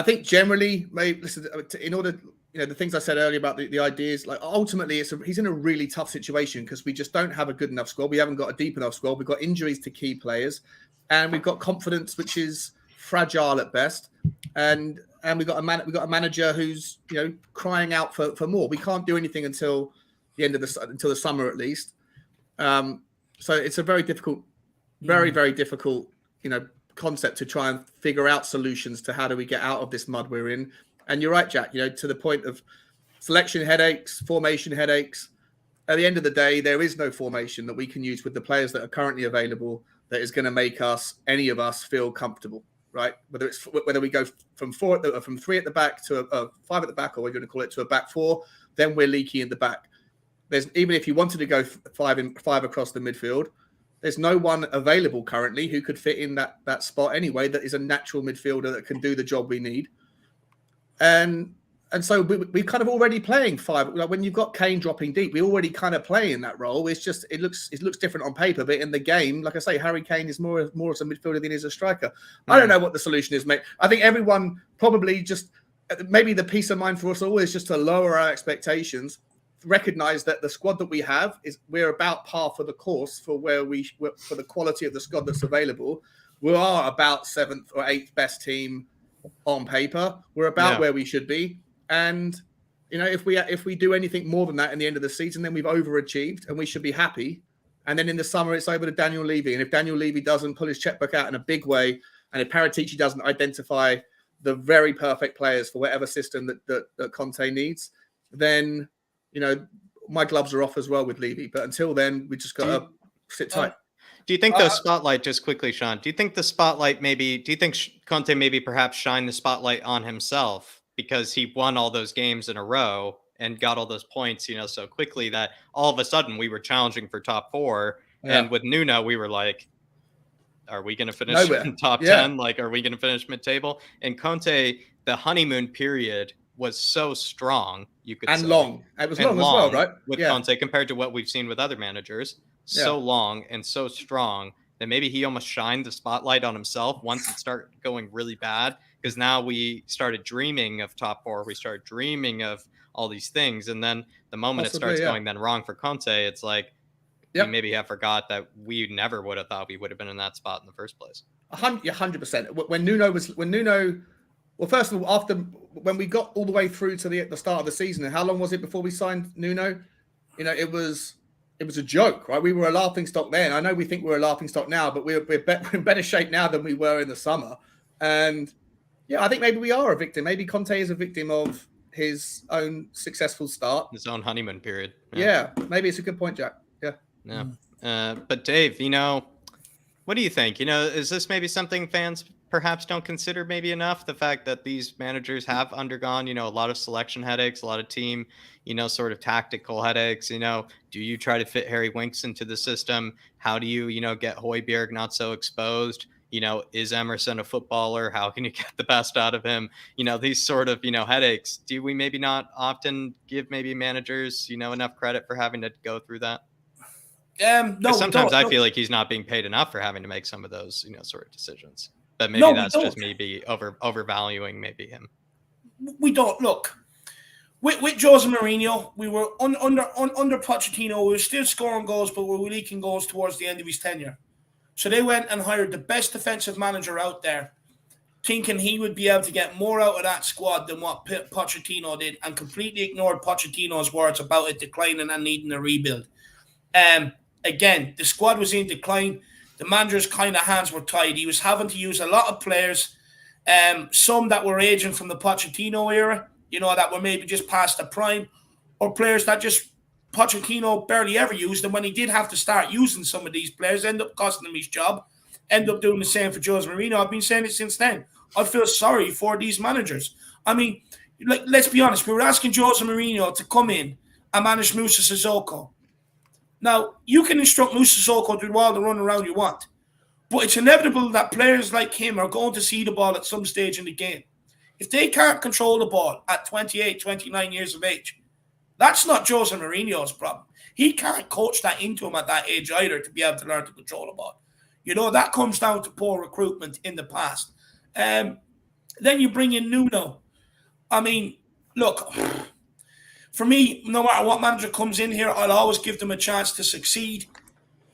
think generally, maybe listen, in order, the things I said earlier about the ideas, like ultimately, he's in a really tough situation because we just don't have a good enough squad. We haven't got a deep enough squad. We've got injuries to key players, and we've got confidence which is fragile at best. And we've got a manager who's crying out for more. We can't do anything until the end of until the summer at least. So it's a very difficult, very, very difficult, concept to try and figure out solutions to how do we get out of this mud we're in. And you're right, Jack, to the point of selection headaches, formation headaches. At the end of the day, there is no formation that we can use with the players that are currently available that is going to make any of us feel comfortable, right? Whether we go from 3 at the back to a 5 at the back, or we're going to call it to a back 4, then we're leaky in the back. Even if you wanted to go 5 across the midfield, there's no one available currently who could fit in that spot anyway. That is a natural midfielder that can do the job we need. And so we're kind of already playing 5. Like when you've got Kane dropping deep, we already kind of play in that role. It's just it looks different on paper, but in the game, like I say, Harry Kane is more as a midfielder than he is a striker. Yeah. I don't know what the solution is, mate. I think everyone probably just maybe the peace of mind for us all is just to lower our expectations. Recognize that the squad that we have we're about par for the course for for the quality of the squad that's available. We are about 7th or 8th best team on paper. We're about where we should be. And if we do anything more than that in the end of the season, then we've overachieved and we should be happy. And then in the summer, it's over to Daniel Levy. And if Daniel Levy doesn't pull his checkbook out in a big way, and if Paratici doesn't identify the very perfect players for whatever system that Conte needs, then my gloves are off as well with Levy. But until then, we just got to sit tight. Do you think the spotlight, just quickly, Sean, do you think the spotlight do you think Conte maybe perhaps shined the spotlight on himself because he won all those games in a row and got all those points, so quickly that all of a sudden we were challenging for top 4. Yeah. And with Nuno, we were like, are we going to finish in top 10? Like, are we going to finish mid-table? And Conte, the honeymoon period was so strong, you could say. And long. It was long as well, right? With Conte compared to what we've seen with other managers. So long and so strong that maybe he almost shined the spotlight on himself once it started going really bad, because now we started dreaming of top 4. We started dreaming of all these things. And then the moment it starts going then wrong for Conte, it's like, we maybe have forgot that we never would have thought we would have been in that spot in the first place. 100%. When Nuno, well, first of all, when we got all the way through to the start of the season, and how long was it before we signed Nuno? It was a joke, right? We were a laughing stock then. I know we think we're a laughing stock now, but we're in better shape now than we were in the summer. And I think maybe we are a victim. Maybe Conte is a victim of his own successful start. His own honeymoon period. Yeah, maybe it's a good point, Jack. Yeah. But Dave, what do you think? Is this maybe something fans perhaps don't consider maybe enough? The fact that these managers have undergone, a lot of selection headaches, a lot of team, sort of tactical headaches. Do you try to fit Harry Winks into the system? How do you, get Højbjerg not so exposed? Is Emerson a footballer? How can you get the best out of him? These sort of, headaches. Do we maybe not often give maybe managers, enough credit for having to go through that? No. Sometimes I feel like he's not being paid enough for having to make some of those, sort of decisions. But maybe that's just maybe overvaluing maybe him. We don't look with Jose Mourinho. We were under Pochettino. We were still scoring goals, but we were leaking goals towards the end of his tenure. So they went and hired the best defensive manager out there, thinking he would be able to get more out of that squad than what Pochettino did, and completely ignored Pochettino's words about it declining and needing a rebuild. Again, the squad was in decline. The manager's kind of hands were tied. He was having to use a lot of players, some that were aging from the Pochettino era, that were maybe just past the prime, or players that just Pochettino barely ever used. And when he did have to start using some of these players, end up costing him his job, end up doing the same for Jose Mourinho. I've been saying it since then. I feel sorry for these managers. I mean, let's be honest. We were asking Jose Mourinho to come in and manage Moussa Sissoko. Now, you can instruct Moussa Sissoko to do all the run around you want, but it's inevitable that players like him are going to see the ball at some stage in the game. If they can't control the ball at 28, 29 years of age, that's not Jose Mourinho's problem. He can't coach that into him at that age either to be able to learn to control the ball. That comes down to poor recruitment in the past. Then you bring in Nuno. I mean, look, for me, no matter what manager comes in here, I'll always give them a chance to succeed.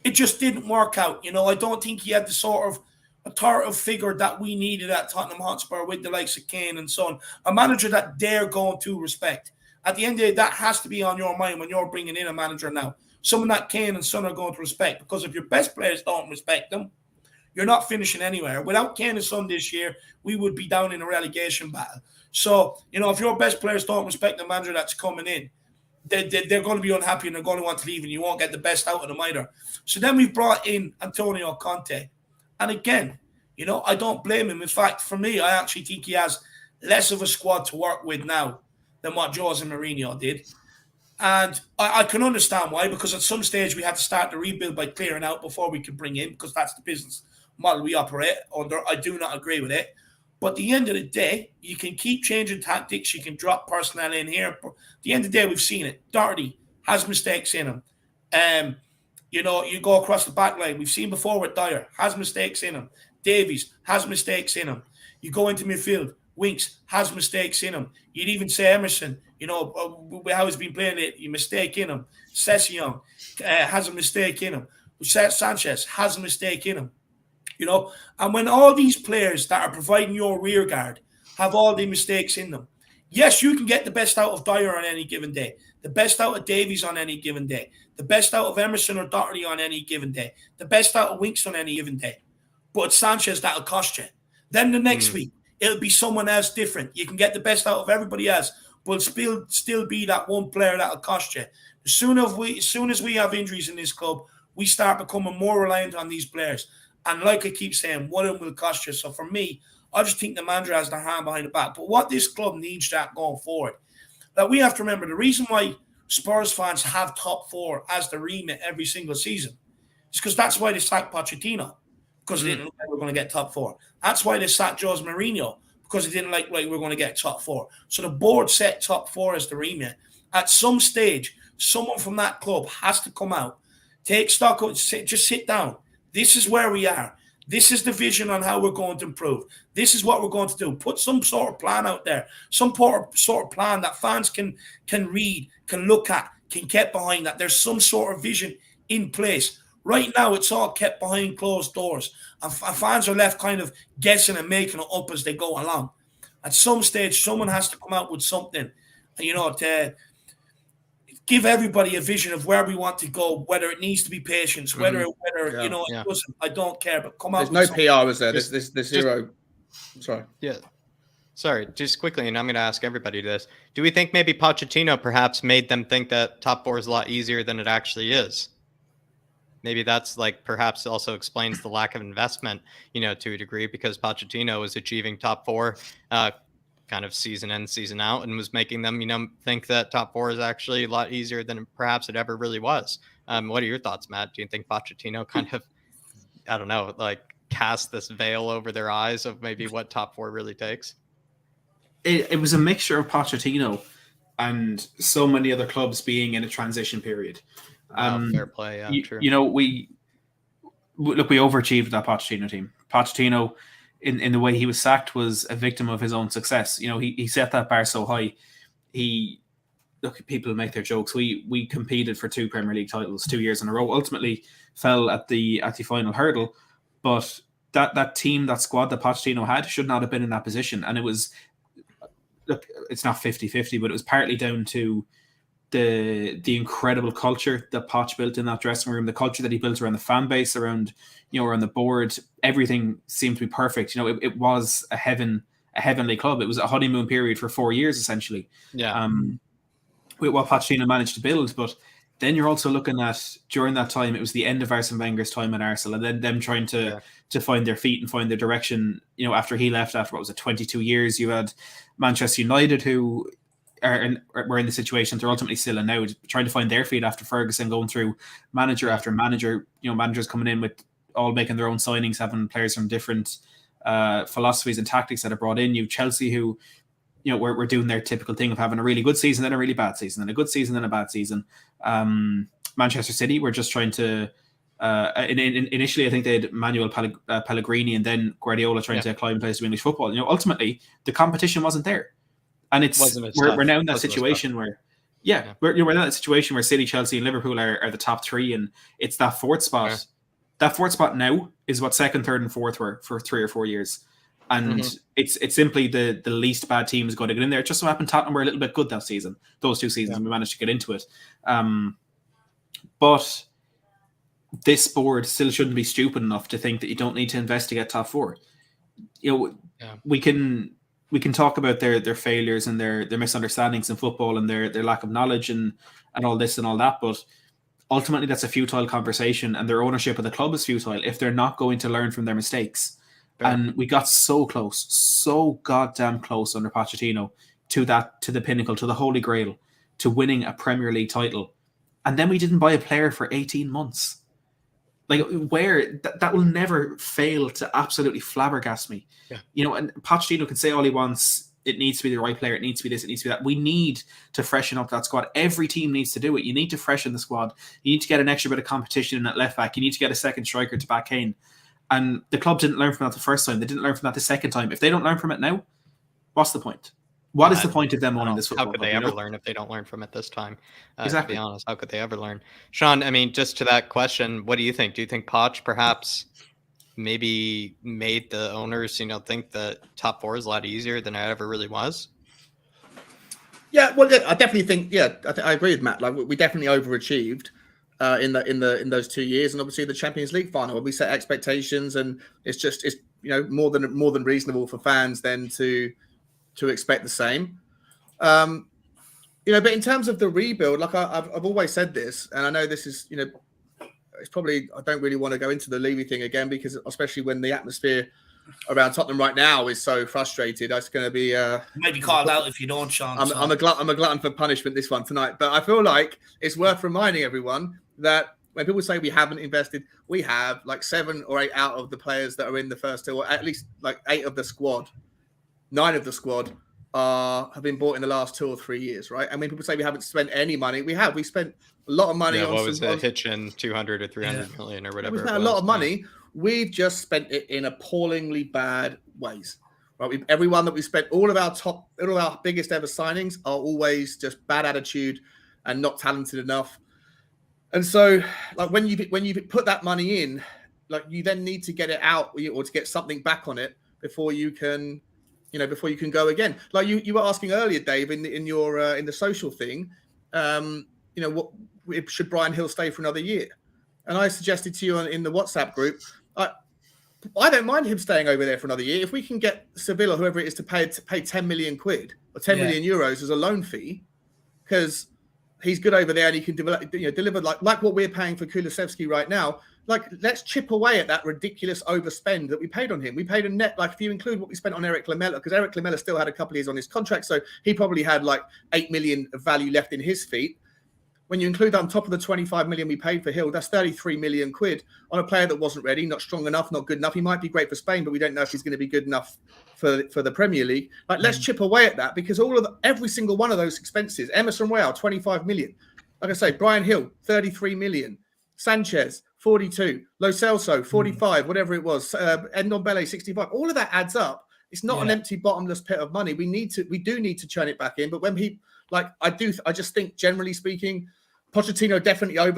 It just didn't work out. I don't think he had the sort of authoritative figure that we needed at Tottenham Hotspur with the likes of Kane and Son. A manager that they're going to respect. At the end of the day, that has to be on your mind when you're bringing in a manager now. Someone that Kane and Son are going to respect. Because if your best players don't respect them, you're not finishing anywhere. Without Kane and Son this year, we would be down in a relegation battle. So, if your best players don't respect the manager that's coming in, they're going to be unhappy and they're going to want to leave, and you won't get the best out of them either. So then we've brought in Antonio Conte. And again, I don't blame him. In fact, for me, I actually think he has less of a squad to work with now than what Jose Mourinho did. And I can understand why, because at some stage we had to start the rebuild by clearing out before we could bring in, because that's the business model we operate under. I do not agree with it. But at the end of the day, you can keep changing tactics. You can drop personnel in here. But at the end of the day, we've seen it. Doherty has mistakes in him. You go across the back line. We've seen before with Dyer, has mistakes in him. Davies has mistakes in him. You go into midfield, Winks has mistakes in him. You'd even say Emerson, how he's been playing it, you mistake in him. Sessegnon has a mistake in him. Sanchez has a mistake in him. And when all these players that are providing your rear guard have all the mistakes in them, Yes, you can get the best out of Dyer on any given day, the best out of Davies on any given day, the best out of Emerson or Doherty on any given day, the best out of Winks on any given day. But it's Sanchez that'll cost you. Then the next week, it'll be someone else different. You can get the best out of everybody else, but it'll still be that one player that'll cost you. As soon as we have injuries in this club, we start becoming more reliant on these players. And like I keep saying, one of them will cost you. So for me, I just think the manager has the hand behind the back. But what this club needs that going forward, that we have to remember, the reason why Spurs fans have top four as the remit every single season is because that's why they sacked Pochettino, because they didn't look like we were going to get top four. That's why they sacked Jose Mourinho, because they didn't like we were going to get top four. So the board set top four as the remit. At some stage, someone from that club has to come out, take stock of, just sit down. This is where we are. This is the vision on how we're going to improve. This is what we're going to do. Put some sort of plan out there, some sort of plan that fans can read, can look at, can get behind, that there's some sort of vision in place. Right now, it's all kept behind closed doors, and fans are left kind of guessing and making it up as they go along. At some stage, someone has to come out with something, to give everybody a vision of where we want to go, whether it needs to be patience, whether it doesn't. I don't care, but come out. There's no PR, is there? There's zero. Sorry. Yeah. Sorry, just quickly, and I'm going to ask everybody this. Do we think maybe Pochettino perhaps made them think that top four is a lot easier than it actually is? Maybe that's perhaps also explains the lack of investment, to a degree, because Pochettino was achieving top four kind of season in, season out, and was making them, think that top four is actually a lot easier than perhaps it ever really was. What are your thoughts, Matt? Do you think Pochettino kind of, I don't know, cast this veil over their eyes of maybe what top four really takes? It was a mixture of Pochettino and so many other clubs being in a transition period. Fair play, yeah, true. We overachieved that Pochettino team. Pochettino, in the way he was sacked, was a victim of his own success. He set that bar so high. People make their jokes. We competed for 2 Premier League titles 2 years in a row. Ultimately, fell at the final hurdle. But that team, that squad that Pochettino had, should not have been in that position. And it was, it's not 50-50, but it was partly down to the incredible culture that Poch built in that dressing room, the culture that he built around the fan base, around the board. Everything seemed to be perfect. It was a heavenly club. It was a honeymoon period for 4 years, essentially. Yeah. With what Pochettino managed to build. But then you're also looking at, during that time, it was the end of Arsene Wenger's time at Arsenal, and then them trying to find their feet and find their direction. After he left, after 22 years, you had Manchester United, who were in the situation they're ultimately still in now, trying to find their feet after Ferguson, going through manager after manager. Managers coming in with all making their own signings, having players from different philosophies and tactics that are brought in. You Chelsea, who we're doing their typical thing of having a really good season, then a really bad season, then a good season, then a bad season. Manchester City were just trying to. Initially, I think they had Manuel Pellegrini and then Guardiola trying to climb place to English football. Ultimately, the competition wasn't there. And we're now in that situation where, we're in that situation where City, Chelsea, and Liverpool are the top 3, and it's that fourth spot. Yeah. That fourth spot now is what second, third, and fourth were for 3 or 4 years, and it's simply the least bad team is going to get in there. It just so happened Tottenham were a little bit good that season, those 2 seasons, and we managed to get into it. But this board still shouldn't be stupid enough to think that you don't need to invest to get top 4. We can talk about their failures and their misunderstandings in football and their lack of knowledge and all this and all that, but ultimately that's a futile conversation, and their ownership of the club is futile if they're not going to learn from their mistakes. Fair. And we got so close, so goddamn close under Pochettino to the pinnacle, to the holy grail, to winning a Premier League title, and then we didn't buy a player for 18 months. Where that will never fail to absolutely flabbergast me. Yeah. And Pochettino can say all he wants. It needs to be the right player. It needs to be this. It needs to be that. We need to freshen up that squad. Every team needs to do it. You need to freshen the squad. You need to get an extra bit of competition in that left back. You need to get a second striker to back Kane. And the club didn't learn from that the first time. They didn't learn from that the second time. If they don't learn from it now, what's the point? What is the point of them owning this football? How could they ever learn if they don't learn from it this time? Exactly. To be honest, how could they ever learn? Sean, I mean, just to that question, what do you think? Do you think Poch perhaps maybe made the owners, think that top 4 is a lot easier than it ever really was? Yeah, well, I definitely think. Yeah, I agree with Matt. Like, we definitely overachieved in those 2 years, and obviously the Champions League final, we set expectations, and it's more than reasonable for fans then to expect the same. But in terms of the rebuild, like I've always said this, and I know this is, it's probably, I don't really want to go into the Levy thing again, because especially when the atmosphere around Tottenham right now is so frustrated, it's going to be you might be called out if you don't, Sean. I'm a glutton for punishment this one tonight, but I feel like it's worth reminding everyone that when people say we haven't invested, we have. Like 7 or 8 out of the players that are in the first 2, or at least like 8 of the squad, 9 of the squad have been bought in the last 2 or 3 years, right? And when people say we haven't spent any money, we have. We spent a lot of money on. What was it? Hitchin 200 or 300 million or whatever. We spent a lot of money. We've just spent it in appallingly bad ways. Right? Everyone that we spent, all of our biggest ever signings are always just bad attitude and not talented enough. And so, like when you put that money in, like you then need to get it out or to get something back on it before you can go again. Like you were asking earlier, Dave, in the social thing, what should Brian Hill stay for another year? And I suggested to you in the WhatsApp group, I don't mind him staying over there for another year. If we can get Sevilla, whoever it is, to pay 10 million quid or 10 million euros as a loan fee, because he's good over there and he can deliver like what we're paying for Kulusevski right now. Like, let's chip away at that ridiculous overspend that we paid on him. We paid a net, like if you include what we spent on Eric Lamela, because Eric Lamela still had a couple of years on his contract, so he probably had like 8 million of value left in his feet. When you include that on top of the 25 million we paid for Hill, that's 33 million quid on a player that wasn't ready, not strong enough, not good enough. He might be great for Spain, but we don't know if he's going to be good enough for the Premier League. Like, let's chip away at that, because every single one of those expenses, Emerson Royale, 25 million. Like I say, Brian Hill, 33 million. Sanchez, 42. Lo Celso, 45, whatever it was. Ndombele, 65. All of that adds up. It's not an empty, bottomless pit of money. We do need to churn it back in. But when I just think, generally speaking, Pochettino definitely got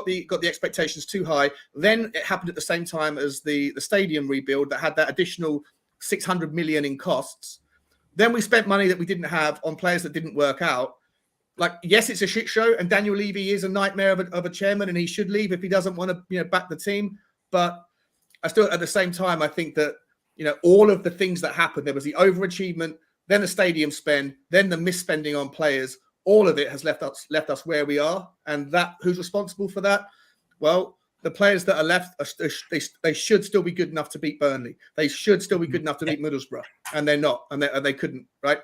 the expectations too high. Then it happened at the same time as the stadium rebuild that had that additional 600 million in costs. Then we spent money that we didn't have on players that didn't work out. Like, yes, it's a shit show, and Daniel Levy is a nightmare of a chairman, and he should leave if he doesn't want to, back the team. But I still, at the same time, I think that, all of the things that happened, there was the overachievement, then the stadium spend, then the misspending on players. All of it has left us where we are, and that, who's responsible for that? Well, the players that are left, they should still be good enough to beat Burnley. They should still be good enough to beat Middlesbrough, and they're not, and they couldn't. Right?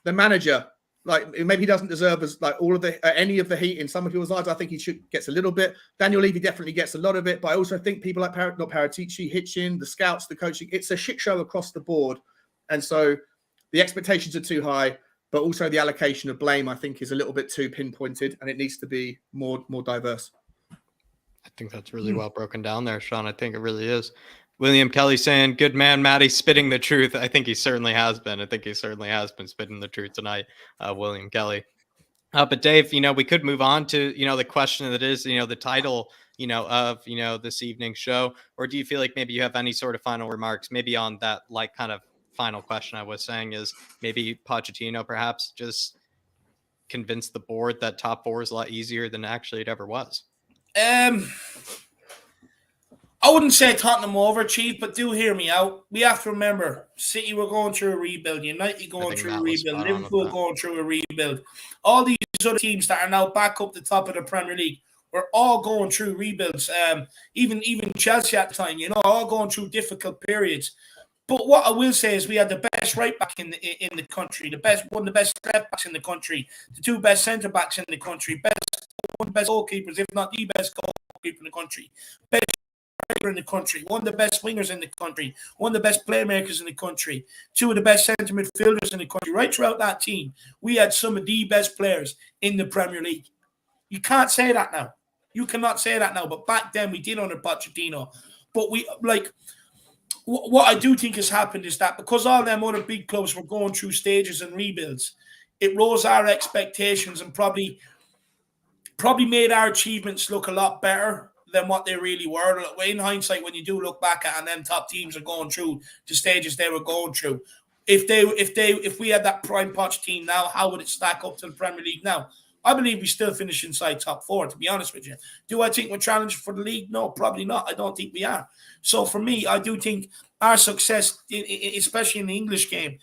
The manager, like, maybe he doesn't deserve as like all of any of the heat in some of people's eyes. I think he gets a little bit. Daniel Levy definitely gets a lot of it, but I also think people like not Paratici, Hitchin, the scouts, the coaching, it's a shit show across the board, and so the expectations are too high. But also the allocation of blame, I think, is a little bit too pinpointed, and it needs to be more diverse. I think that's really well broken down there, Sean. I think it really is. William Kelly saying, good man, Matty, spitting the truth. I think he certainly has been. I think he certainly has been spitting the truth tonight, William Kelly. But Dave, we could move on to, the question that is, the title, of, this evening's show. Or do you feel like maybe you have any sort of final remarks, maybe on that, like, kind of final question I was saying is maybe Pochettino perhaps just convinced the board that top 4 is a lot easier than actually it ever was? I wouldn't say Tottenham overachieved, but do hear me out. We have to remember, City were going through a rebuild, United going through a rebuild, Liverpool going through a rebuild. All these other teams that are now back up the top of the Premier League were all going through rebuilds. Even Chelsea at the time, all going through difficult periods. But what I will say is we had the best right back in the country, one of the best left backs in the country, the 2 best centre backs in the country, one of the best goalkeepers, if not the best goalkeeper in the country, best striker in the country, one of the best wingers in the country, one of the best playmakers in the country, 2 of the best centre midfielders in the country. Right throughout that team, we had some of the best players in the Premier League. You can't say that now. You cannot say that now. But back then we did under Pochettino. But what I do think has happened is that because all them other big clubs were going through stages and rebuilds, it rose our expectations and probably made our achievements look a lot better than what they really were. In hindsight, when you do look back at and them top teams are going through the stages they were going through, if we had that prime Poch team now, how would it stack up to the Premier League now? I believe we still finish inside top 4, to be honest with you. Do I think we're challenging for the league? No, probably not. I don't think we are. So for me, I do think our success, especially in the English game,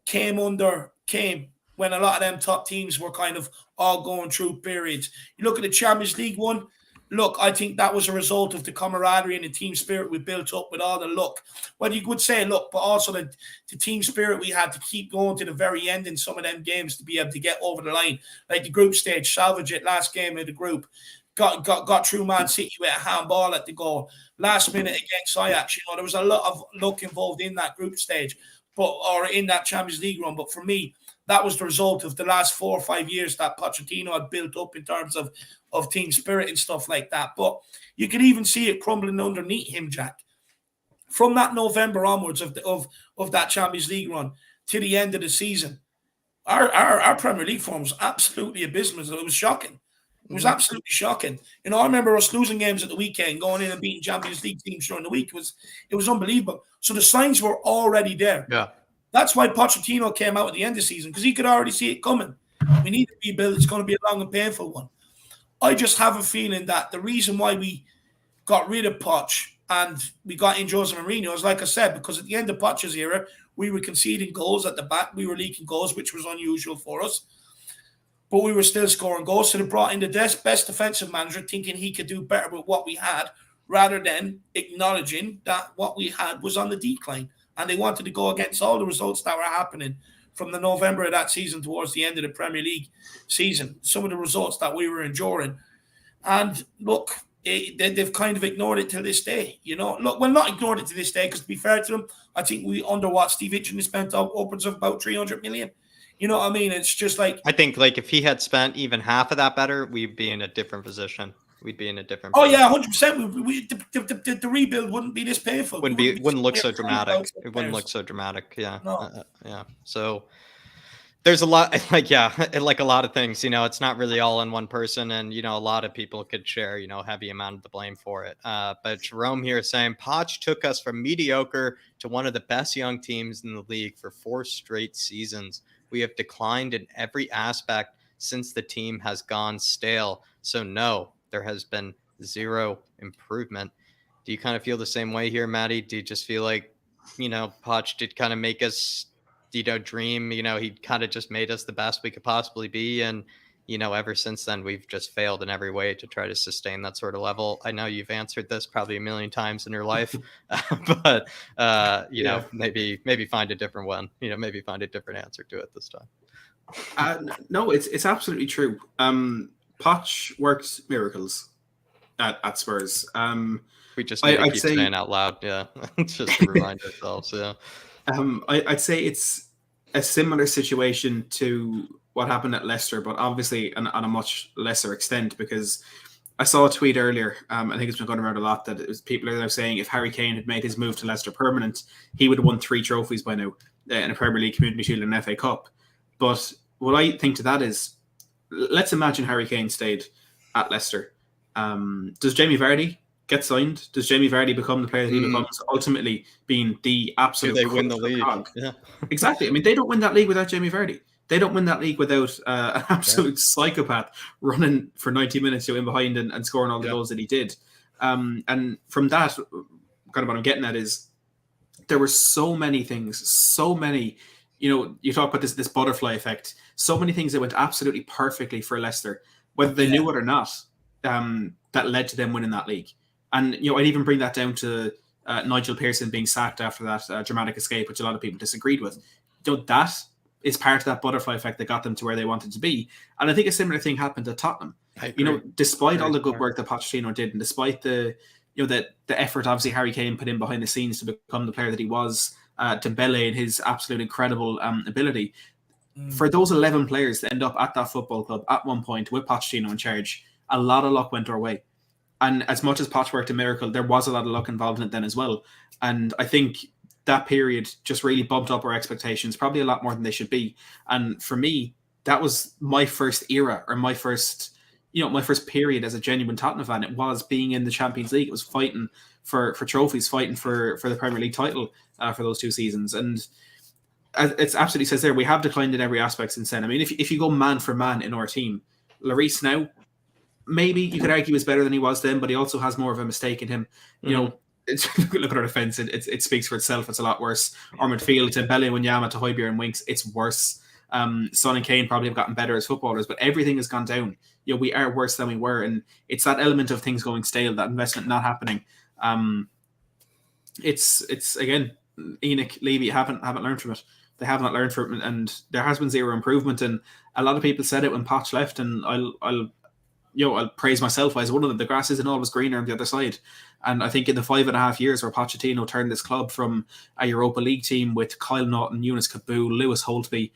came when a lot of them top teams were kind of all going through periods. You look at the Champions League one. Look, I think that was a result of the camaraderie and the team spirit we built up with all the luck. Well, you could say luck, but also the team spirit we had to keep going to the very end in some of them games to be able to get over the line. Like the group stage, salvage it, last game of the group. Got through Man City with a handball at the goal. Last minute against Ajax, there was a lot of luck involved in that group stage, or in that Champions League run. But for me, that was the result of the last 4 or 5 years that Pochettino had built up in terms of team spirit and stuff like that. But you can even see it crumbling underneath him, Jack. From that November onwards of that Champions League run to the end of the season, our Premier League form was absolutely abysmal. It was shocking. It was absolutely shocking. I remember us losing games at the weekend, going in and beating Champions League teams during the week. It was unbelievable. So the signs were already there. Yeah. That's why Pochettino came out at the end of the season, because he could already see it coming. We need to rebuild. It's going to be a long and painful one. I just have a feeling that the reason why we got rid of Poch and we got in Jose Mourinho is, like I said, because at the end of Poch's era, we were conceding goals at the back. We were leaking goals, which was unusual for us. But we were still scoring goals. So they brought in the best defensive manager, thinking he could do better with what we had, rather than acknowledging that what we had was on the decline. And they wanted to go against all the results that were happening from the November of that season towards the end of the Premier League season, some of the results that we were enduring. And look, they've kind of ignored it till this day. Look, well, not ignored it to this day, because to be fair to them, I think we underwatched Steve Hitchen spent upwards of about 300 million. You know what I mean? It's just like, I think if he had spent even half of that better, we'd be in a different position. We'd be in a different. Oh yeah, 100%. The rebuild wouldn't be this painful. Wouldn't look so dramatic. It wouldn't look so dramatic. Yeah. No. Yeah. So there's a lot, like a lot of things. It's not really all in one person, and a lot of people could share heavy amount of the blame for it. But Jerome here is saying Poch took us from mediocre to one of the best young teams in the league for 4 straight seasons. We have declined in every aspect since the team has gone stale. So no, there has been 0 improvement. Do you kind of feel the same way here, Maddie? Do you just feel like, Poch did kind of make us, dream, he kind of just made us the best we could possibly be. And, ever since then, we've just failed in every way to try to sustain that sort of level. I know you've answered this probably a million times in your life, but, maybe find a different one, maybe find a different answer to it this time. No, it's absolutely true. Poch worked miracles at Spurs. We just need to keep saying out loud, just to remind ourselves. Yeah, I'd say it's a similar situation to what happened at Leicester, but obviously on a much lesser extent, because I saw a tweet earlier. I think it's been going around a lot that people are now saying if Harry Kane had made his move to Leicester permanent, he would have won 3 trophies by now in a Premier League, Community Shield, and FA Cup. But what I think to that is, let's imagine Harry Kane stayed at Leicester. Does Jamie Vardy get signed? Does Jamie Vardy become the player that he becomes, ultimately being the absolute? Do they win the league? Yeah, exactly. I mean, they don't win that league without Jamie Vardy. They don't win that league without an absolute psychopath running for 90 minutes in behind and scoring all the goals that he did. And from that, kind of what I'm getting at is there were so many things, you talk about this butterfly effect, so many things that went absolutely perfectly for Leicester, whether they knew it or not, that led to them winning that league. And, I'd even bring that down to Nigel Pearson being sacked after that dramatic escape, which a lot of people disagreed with. That is part of that butterfly effect that got them to where they wanted to be. And I think a similar thing happened at Tottenham. Despite all the good work that Pochettino did, and despite the effort obviously Harry Kane put in behind the scenes to become the player that he was, Dembele and his absolute incredible ability, for those 11 players to end up at that football club at one point with Pochettino in charge, a lot of luck went our way. And as much as Poch worked a miracle, there was a lot of luck involved in it then as well. And I think that period just really bumped up our expectations, probably a lot more than they should be. And for me, that was my first era, or my first period as a genuine Tottenham fan. It was being in the Champions League. It was fighting for trophies, fighting for the Premier League title for those 2 seasons. And it's absolutely says there, we have declined in every aspect since then. I mean, if you go man for man in our team, Lloris now, maybe you could argue is better than he was then, but he also has more of a mistake in him. You know, look at our defense; it speaks for itself. It's a lot worse. Our midfield, to Belly Wanyama, to Højbjerg and Winks, it's worse. Son and Kane probably have gotten better as footballers, but everything has gone down. You know, we are worse than we were, and it's that element of things going stale, that investment not happening. It's again, Enoch, Levy haven't learned from it. They have not learned from it, and there has been zero improvement. And a lot of people said it when Poch left, and I'll praise myself as one of them. The grass isn't always greener on the other side. And I think in the 5.5 years where Pochettino turned this club from a Europa League team with Kyle Naughton, Eunice Kabul, Lewis Holtby,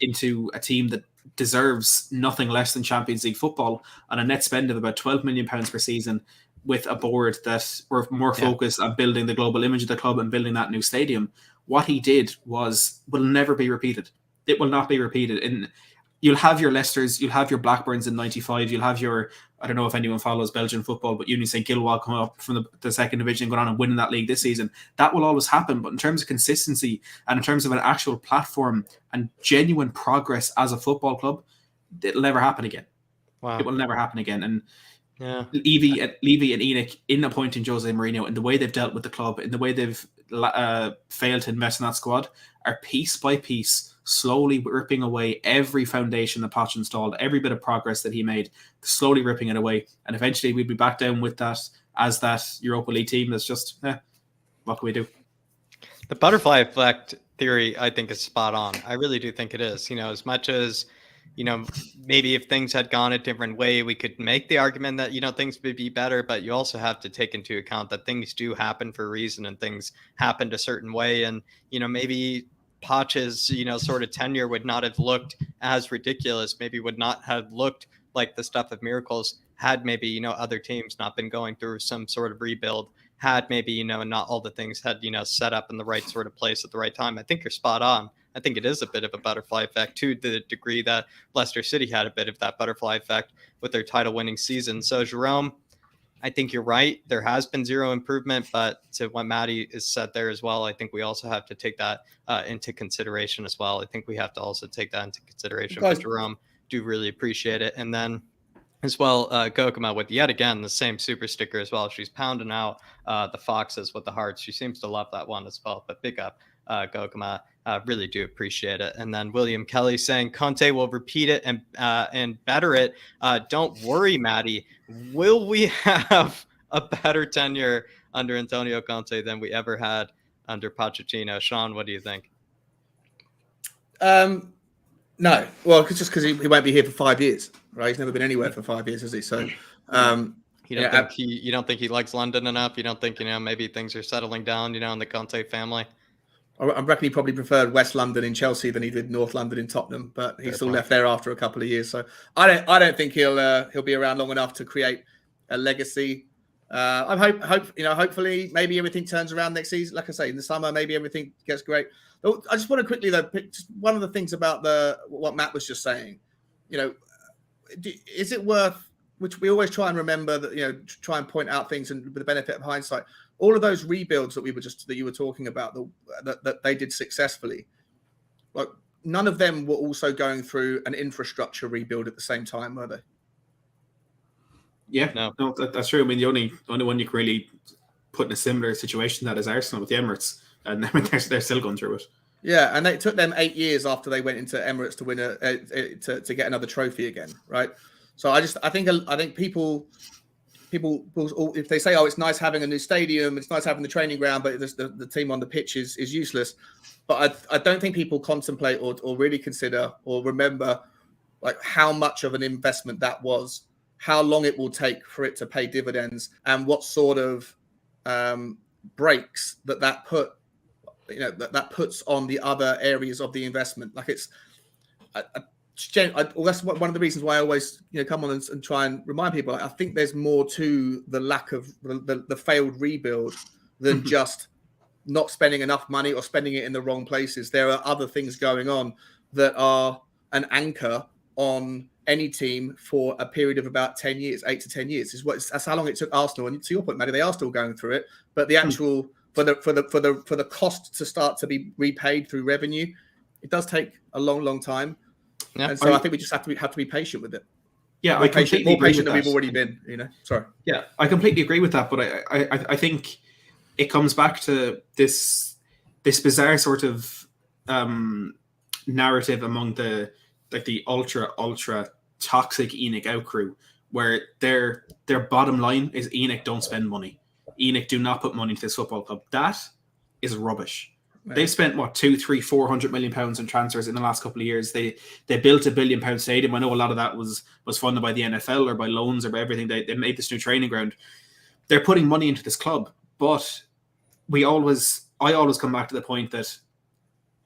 into a team that deserves nothing less than Champions League football on a net spend of about £12 million per season, with a board that were more focused on building the global image of the club and building that new stadium. What he did will never be repeated. It will not be repeated. And you'll have your Leicesters, you'll have your Blackburns in 95, you'll have your, I don't know if anyone follows Belgian football, but Union St. Gilwell coming up from the second division and going on and winning that league this season. That will always happen. But in terms of consistency and in terms of an actual platform and genuine progress as a football club, it'll never happen again. Wow. It will never happen again. And Levy and Enoch, in appointing Jose Mourinho, and the way they've dealt with the club, and the way they've failed to invest in that squad, are piece by piece slowly ripping away every foundation that Poch installed, every bit of progress that he made, slowly ripping it away. And eventually we'd be back down with that as that Europa League team that's just, what can we do? The butterfly effect theory, I think, is spot on. I really do think it is. You know, as much as, you know, maybe if things had gone a different way, we could make the argument that, you know, things would be better, but you also have to take into account that things do happen for a reason and things happened a certain way. And, you know, maybe Poch's, you know, sort of tenure would not have looked as ridiculous, maybe would not have looked like the stuff of miracles had maybe, you know, other teams not been going through some sort of rebuild, had maybe, you know, not all the things had, you know, set up in the right sort of place at the right time. I think you're spot on. I think it is a bit of a butterfly effect to the degree that Leicester City had a bit of that butterfly effect with their title winning season. So Jerome, I think you're right. There has been zero improvement, but to what Maddie has said there as well, I think we also have to take that into consideration as well. I think we have to also take that into consideration. But Jerome, do really appreciate it. And then as well, Gokuma with yet again the same super sticker as well. She's pounding out the foxes with the hearts. She seems to love that one as well. But big up, Gokuma. Really do appreciate it. And then William Kelly saying Conte will repeat it and better it. Don't worry, Maddie. Will we have a better tenure under Antonio Conte than we ever had under Pochettino? Sean, what do you think? No. Well, just because he won't be here for 5 years, right? He's never been anywhere for 5 years, has he? So, you don't think he likes London enough? You don't think, you know, maybe things are settling down, you know, in the Conte family? I reckon he probably preferred West London in Chelsea than he did North London in Tottenham, but he still left there after a couple of years. So I don't think he'll be around long enough to create a legacy. Hopefully maybe everything turns around next season. Like I say, in the summer maybe everything gets great. I just want to quickly though, just one of the things about what Matt was just saying. You know, is it worth? Which we always try and remember that, you know, try and point out things and with the benefit of hindsight. All of those rebuilds that you were talking about that they did successfully, like none of them were also going through an infrastructure rebuild at the same time, were they? Yeah, no, that's true. I mean, the only one you can really put in a similar situation that is Arsenal with the Emirates, and they're still going through it. Yeah, and it took them 8 years after they went into Emirates to win to get another trophy again, right? So I think people, if they say, oh, it's nice having a new stadium, it's nice having the training ground, but the team on the pitch is useless. But I don't think people contemplate or really consider or remember like how much of an investment that was, how long it will take for it to pay dividends, and what sort of breaks that puts on the other areas of the investment. Like it's. That's one of the reasons why I always, you know, come on and try and remind people. I think there's more to the lack of the failed rebuild than just not spending enough money or spending it in the wrong places. There are other things going on that are an anchor on any team for a period of about 8 to 10 years. That's how long it took Arsenal. And to your point, Matty, they are still going through it. But the actual for the cost to start to be repaid through revenue, it does take a long time. Yeah. And so I think we just have to be patient with it. Yeah, More patient than we've already been. Sorry. Yeah, I completely agree with that, but I think it comes back to this bizarre sort of narrative among the ultra toxic ENIC out crew, where their bottom line is ENIC don't spend money. ENIC do not put money into this football club. That is rubbish. Right. They've spent what 200, 300, 400 million pounds in transfers in the last couple of years. They built a £1 billion stadium. I know a lot of that was funded by the NFL or by loans or by everything. They made this new training ground. They're putting money into this club, but I always come back to the point that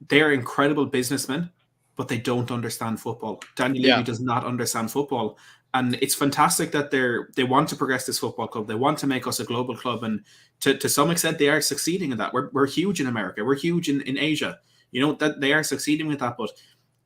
they're incredible businessmen, but they don't understand football. Daniel Levy does not understand football. And it's fantastic that they want to progress this football club. They want to make us a global club. And to some extent, they are succeeding in that. We're huge in America. We're huge in Asia. That they are succeeding with that. But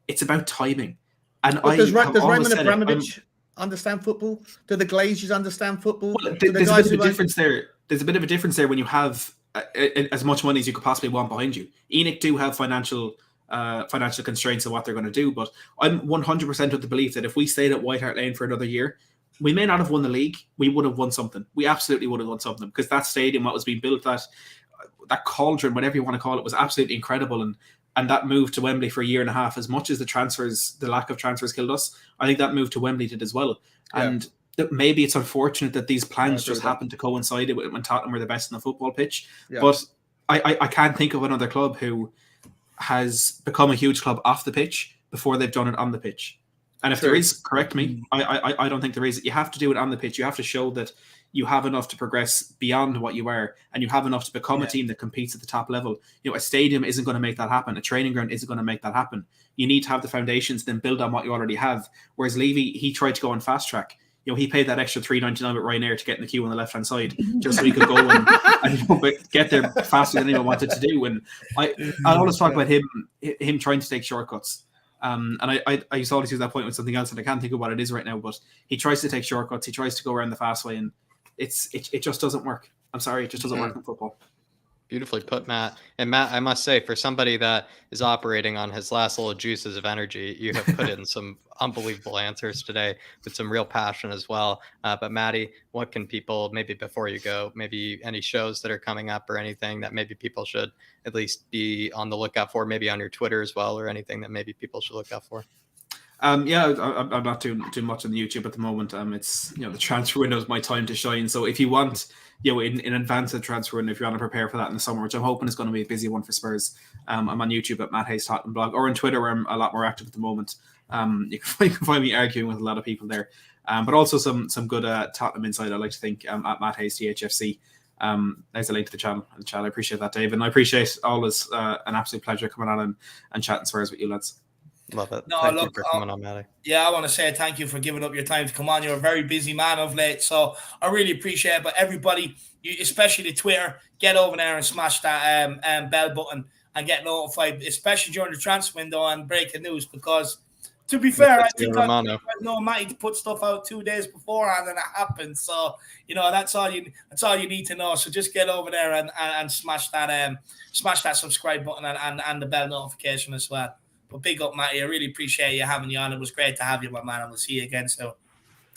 it's about timing. And does Roman Abramovich understand football? Do the Glazers understand football? Well, there's a bit of a difference there. There's a bit of a difference there when you have as much money as you could possibly want behind you. ENIC do have financial constraints of what they're going to do, but I'm 100% of the belief that if we stayed at White Hart Lane for another year, we may not have won the league. We would have won something. We absolutely would have won something, because that stadium, what was being built, that cauldron, whatever you want to call it, was absolutely incredible. And that move to Wembley for a year and a half, as much as the lack of transfers killed us, I think that move to Wembley did as well. Yeah. And maybe it's unfortunate that these plans just happened to coincide with when Tottenham were the best in the football pitch. Yeah. But I can't think of another club who has become a huge club off the pitch before they've done it on the pitch. And if there is, correct me, I don't think there is. You have to do it on the pitch. You have to show that you have enough to progress beyond what you are, and you have enough to become a team that competes at the top level. A stadium isn't going to make that happen. A training ground isn't going to make that happen. You need to have the foundations, then build on what you already have. Whereas Levy, he tried to go on fast track. He paid that extra $3.99 with Ryanair to get in the queue on the left-hand side, just so he could go and get there faster than anyone wanted to do. And I always talk about him trying to take shortcuts. And I used to always use that point with something else, and I can't think of what it is right now, but he tries to take shortcuts. He tries to go around the fast way, and it just doesn't work. I'm sorry, it just doesn't work in football. Beautifully put, Matt. And Matt, I must say, for somebody that is operating on his last little juices of energy, you have put in some unbelievable answers today with some real passion as well. But Maddie, what can people, maybe before you go, maybe any shows that are coming up or anything that maybe people should at least be on the lookout for, maybe on your Twitter as well, or anything that maybe people should look out for? I'm not doing much on YouTube at the moment. It's the transfer window is my time to shine. So if you want, in advance of the transfer window, if you want to prepare for that in the summer, which I'm hoping is going to be a busy one for Spurs, I'm on YouTube at Matt Hayes Tottenham blog, or on Twitter where I'm a lot more active at the moment. You can find me arguing with a lot of people there, but also some good Tottenham insight. I like to think at Matt Hayes THFC. There's a link to the channel. I appreciate that, Dave, and I appreciate always an absolute pleasure coming on and chatting Spurs with you lads. Love it. No, thank you for coming on, Matty. Yeah, I want to say thank you for giving up your time to come on. You're a very busy man of late, so I really appreciate it. But everybody, especially the Twitter, get over there and smash that bell button and get notified, especially during the transfer window and breaking news. Because to be fair, I think I know Matty to put stuff out 2 days beforehand and it happens. So that's all you need to know. So just get over there and smash that subscribe button and the bell notification as well. But big up, Matty. I really appreciate you having you on. It was great to have you, my man, and we'll see you again soon.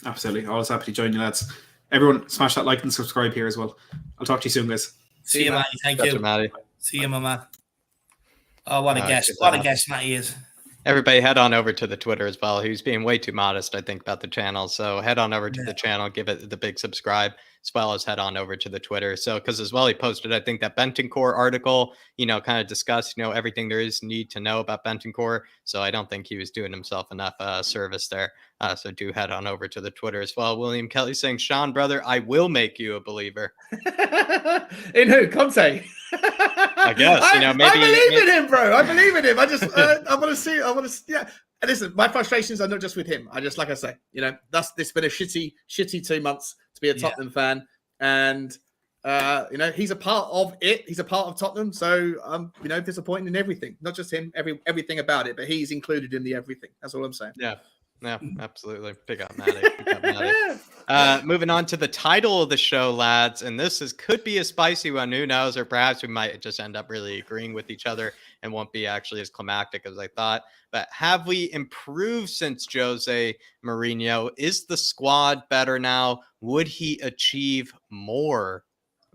Absolutely. Always happy to join you, lads. Everyone, smash that like and subscribe here as well. I'll talk to you soon, guys. See you, Matty. Thank you. Matty. See you, my man. Oh, what a guest. What a guest Matty is. Everybody head on over to the Twitter as well. He was being way too modest, I think, about the channel. So head on over to the channel, give it the big subscribe, as well as head on over to the Twitter. So, because as well, he posted, I think, that Bentancur article, kind of discussed, everything there is need to know about Bentancur. So I don't think he was doing himself enough service there. So do head on over to the Twitter as well. William Kelly saying, Sean, brother, I will make you a believer. In who? Conte? I guess, maybe. I believe in him, bro. I believe in him. I just, I want to see, yeah. And listen, my frustrations are not just with him. Like I say, it's been a shitty 2 months to be a Tottenham fan. And, he's a part of it. He's a part of Tottenham. So, disappointed in everything, not just him, everything about it, but he's included in the everything. That's all I'm saying. Yeah. Yeah, absolutely. Pick up Matic. Moving on to the title of the show, lads, and could be a spicy one. Who knows? Or perhaps we might just end up really agreeing with each other and won't be actually as climactic as I thought. But have we improved since Jose Mourinho? Is the squad better now? Would he achieve more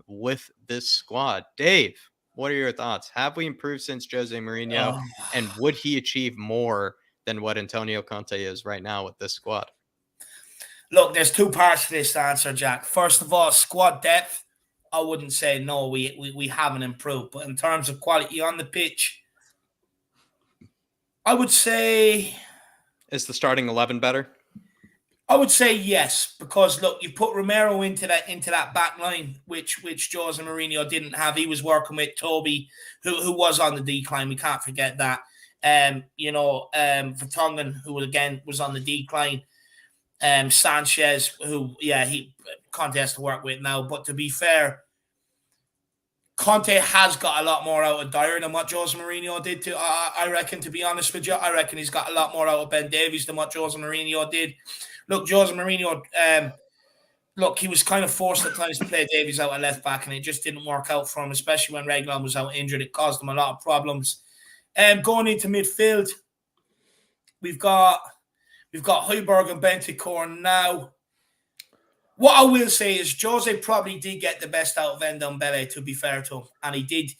with this squad? Dave, what are your thoughts? Have we improved since Jose Mourinho? And would he achieve more than what Antonio Conte is right now with this squad? Look, there's two parts to this answer, Jack. First of all, squad depth, I wouldn't say no, we haven't improved. But in terms of quality on the pitch, I would say... Is the starting 11 better? I would say yes, because look, you put Romero into that back line, which Jose Mourinho didn't have. He was working with Toby, who was on the decline. We can't forget that. Vertonghen, who again was on the decline. Sanchez, who Conte has to work with now. But to be fair, Conte has got a lot more out of Dyer than what Jose Mourinho did. I reckon, to be honest with you, I reckon he's got a lot more out of Ben Davies than what Jose Mourinho did. Look, Jose Mourinho, he was kind of forced at times to play Davies out at left back, and it just didn't work out for him, especially when Reguilon was out injured. It caused him a lot of problems. Going into midfield, we've got Højbjerg and Bentancur now. What I will say is Jose probably did get the best out of Ndombele, to be fair to him, and he did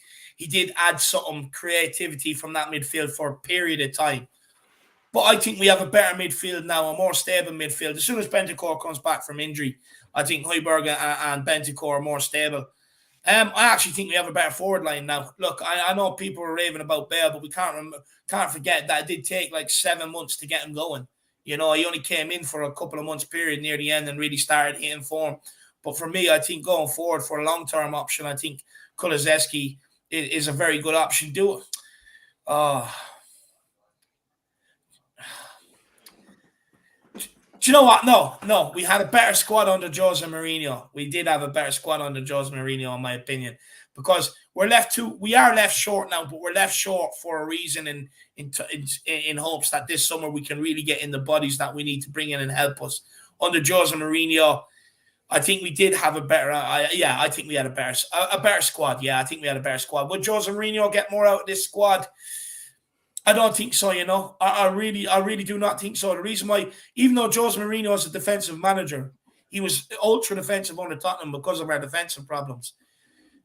add some creativity from that midfield for a period of time. But I think we have a better midfield now, a more stable midfield. As soon as Bentancur comes back from injury, I think Højbjerg and Bentancur are more stable. I actually think we have a better forward line now. Look, I know people are raving about Bale, but we can't forget that it did take like 7 months to get him going. You know, he only came in for a couple of months period near the end and really started hitting form. But for me, I think going forward for a long-term option, I think Kulusevski is a very good option. Do you know what? No. We had a better squad under Jose Mourinho. We did have a better squad under Jose Mourinho, in my opinion, because we are left short now, but we're left short for a reason, in hopes that this summer we can really get in the bodies that we need to bring in and help us. Under Jose Mourinho, I think we did have a better. I think we had a better squad. Yeah, I think we had a better squad. Would Jose Mourinho get more out of this squad? I don't think so, you know. I really do not think so. The reason why, even though Jose Mourinho is a defensive manager, he was ultra defensive under Tottenham because of our defensive problems.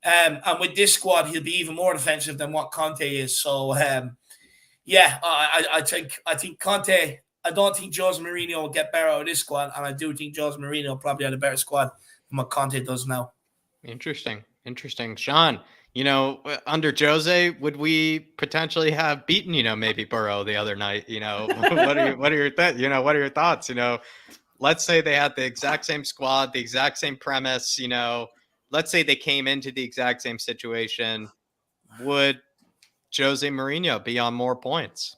And with this squad, he'll be even more defensive than what Conte is. So, I think Conte. I don't think Jose Mourinho will get better out of this squad, and I do think Jose Mourinho probably had a better squad than what Conte does now. Interesting. Sean, you know, under Jose, would we potentially have beaten, maybe Burrow the other night? What are your thoughts? Let's say they had the exact same squad, the exact same premise. Let's say they came into the exact same situation. Would Jose Mourinho be on more points?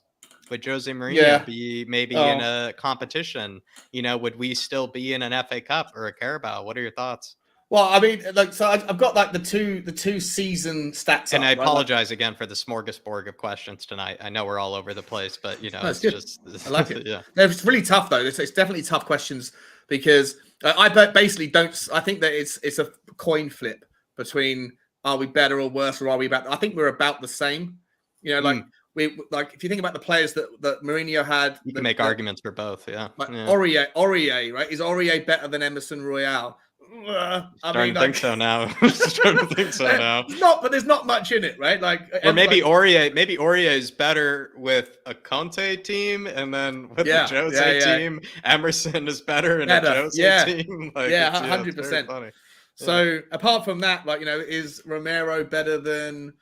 Would Jose Mourinho be maybe in a competition? Would we still be in an FA Cup or a Carabao? What are your thoughts? Well, I mean, so I've got the two season stats. And I apologize again for the smorgasbord of questions tonight. I know we're all over the place, but it's just I like it. Yeah, it's really tough though. It's definitely tough questions because I basically don't. I think that it's a coin flip between are we better or worse, or are we about? I think we're about the same. We if you think about the players that Mourinho had, you can make arguments for both. Yeah, Aurier, right? Is Aurier better than Emerson Royale? Starting to think so now. It's not, but there's not much in it, right? Or maybe Aurier is better with a Conte team, and then with the Jose team, Emerson is better in a Jose team. 100%. So apart from that, is Romero better than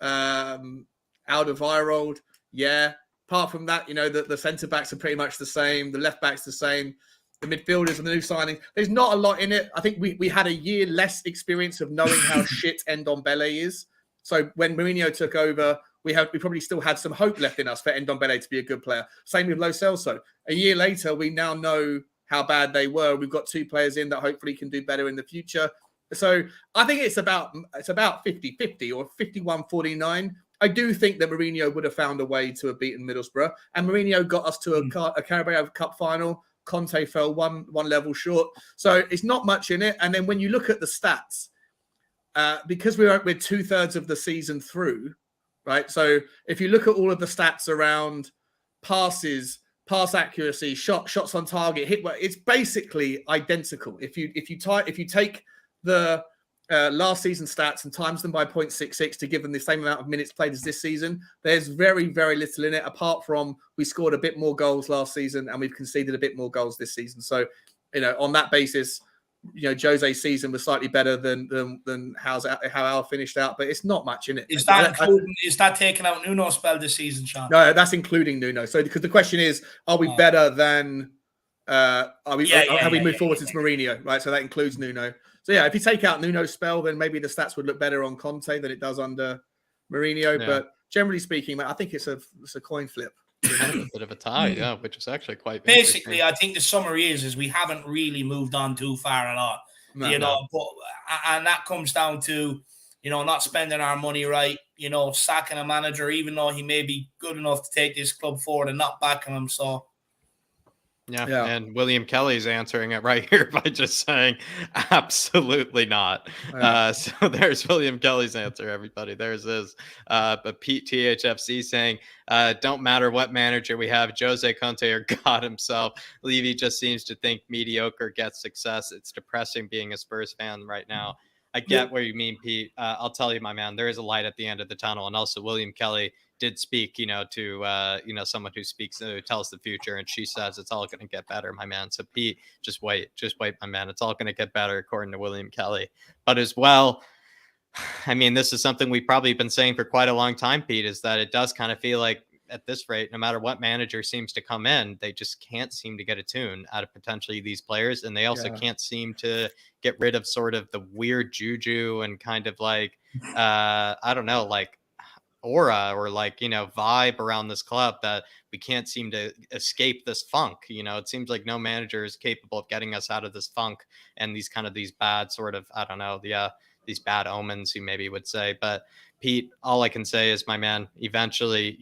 Alderweireld? Yeah. Apart from that, the centre backs are pretty much the same. The left backs the same. The midfielders and the new signing. There's not a lot in it. I think we had a year less experience of knowing how shit Ndombele is. So when Mourinho took over, we probably still had some hope left in us for Ndombele to be a good player. Same with Lo Celso. A year later, we now know how bad they were. We've got two players in that hopefully can do better in the future. So I think it's about 50-50 or 51-49. I do think that Mourinho would have found a way to have beaten Middlesbrough, and Mourinho got us to a Carabao Cup final. Conte fell one level short, so it's not much in it. And then when you look at the stats, because we're 2/3 of the season through, right? So if you look at all of the stats around passes, pass accuracy, shots on target, hit, it's basically identical. If you take the last season stats and times them by 0.66 to give them the same amount of minutes played as this season, there's very, very little in it, apart from we scored a bit more goals last season and we've conceded a bit more goals this season. So, on that basis, Jose's season was slightly better than how our finished out, but it's not much in it. Is that taking out Nuno's spell this season, Sean? No, that's including Nuno. So because the question is, are we better than have we moved forward since Mourinho, right? So that includes Nuno. So yeah, if you take out Nuno's spell, then maybe the stats would look better on Conte than it does under Mourinho. Yeah. But generally speaking, I think it's a coin flip. A bit of a tie, which is actually quite basically. I think the summary is we haven't really moved on too far at all. And that comes down to not spending our money right. Sacking a manager, even though he may be good enough to take this club forward, and not backing him. So. Yeah, and William Kelly's answering it right here by just saying, absolutely not. Yeah. So there's William Kelly's answer, everybody. There's his. But Pete THFC saying, don't matter what manager we have, Jose Conte or God himself. Levy just seems to think mediocre gets success. It's depressing being a Spurs fan right now. I get what you mean, Pete. I'll tell you, my man, there is a light at the end of the tunnel. And also William Kelly did speak, to someone who tells the future, and she says it's all going to get better, my man. So Pete, just wait, my man. It's all going to get better, according to William Kelly. But as well, I mean, this is something we've probably been saying for quite a long time, Pete, is that it does kind of feel like at this rate, no matter what manager seems to come in, they just can't seem to get a tune out of potentially these players, and they also can't seem to get rid of sort of the weird juju and kind of like I don't know, like aura or vibe around this club, that we can't seem to escape this funk. It seems like no manager is capable of getting us out of this funk and these bad sort of, I don't know, these bad omens, you maybe would say. But Pete, all I can say is, my man, eventually,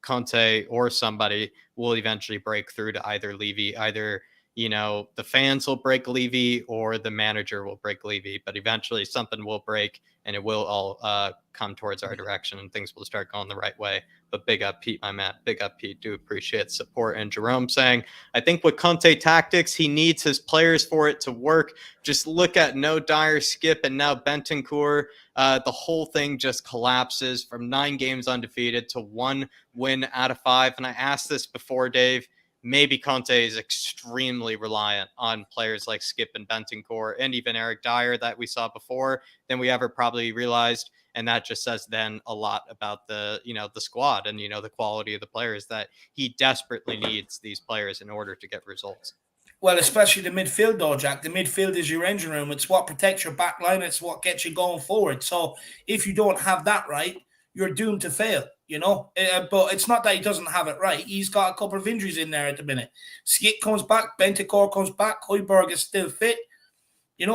Conte or somebody will eventually break through to either Levy, the fans will break Levy or the manager will break Levy, but eventually something will break and it will all come towards our direction and things will start going the right way. But big up, Pete, my man. Big up, Pete. Do appreciate support. And Jerome saying, I think with Conte tactics, he needs his players for it to work. Just look at no Dyer, Skip, and now Bentancur. The whole thing just collapses from 9 games undefeated to 1 win out of 5. And I asked this before, Dave. Maybe Conte is extremely reliant on players like Skip and Bentancur and even Eric Dyer that we saw before than we ever probably realized. And that just says then a lot about the squad and, the quality of the players, that he desperately needs these players in order to get results. Well, especially the midfield, though, Jack. The midfield is your engine room. It's what protects your back line. It's what gets you going forward. So if you don't have that right, you're doomed to fail, But it's not that he doesn't have it right. He's got a couple of injuries in there at the minute. Skip comes back. Bentancur comes back. Højbjerg is still fit. We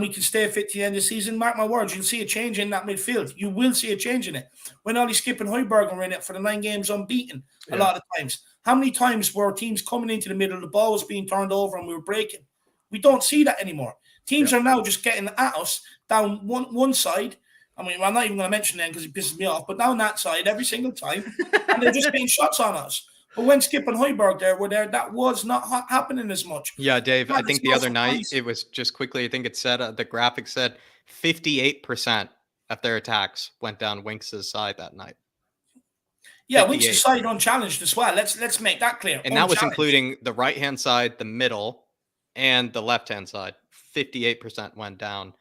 can stay fit to the end of the season. Mark my words, you'll see a change in that midfield. You will see a change in it. When Ollie Skip and Højbjerg are in it for the 9 games unbeaten, a lot of times. How many times were teams coming into the middle, the ball was being turned over and we were breaking? We don't see that anymore. Teams are now just getting at us down one side. I mean, I'm not even going to mention them because it pisses me off, but down that side every single time, and they're just getting shots on us. But when Skip and Højbjerg were there, that was not happening as much. Yeah, Dave, I think the other night, it was just quickly, I think it said, the graphic said 58% of their attacks went down Winks' side that night. Yeah, Winks' side unchallenged as well. Let's make that clear. And that was including the right-hand side, the middle, and the left-hand side. 58% went down.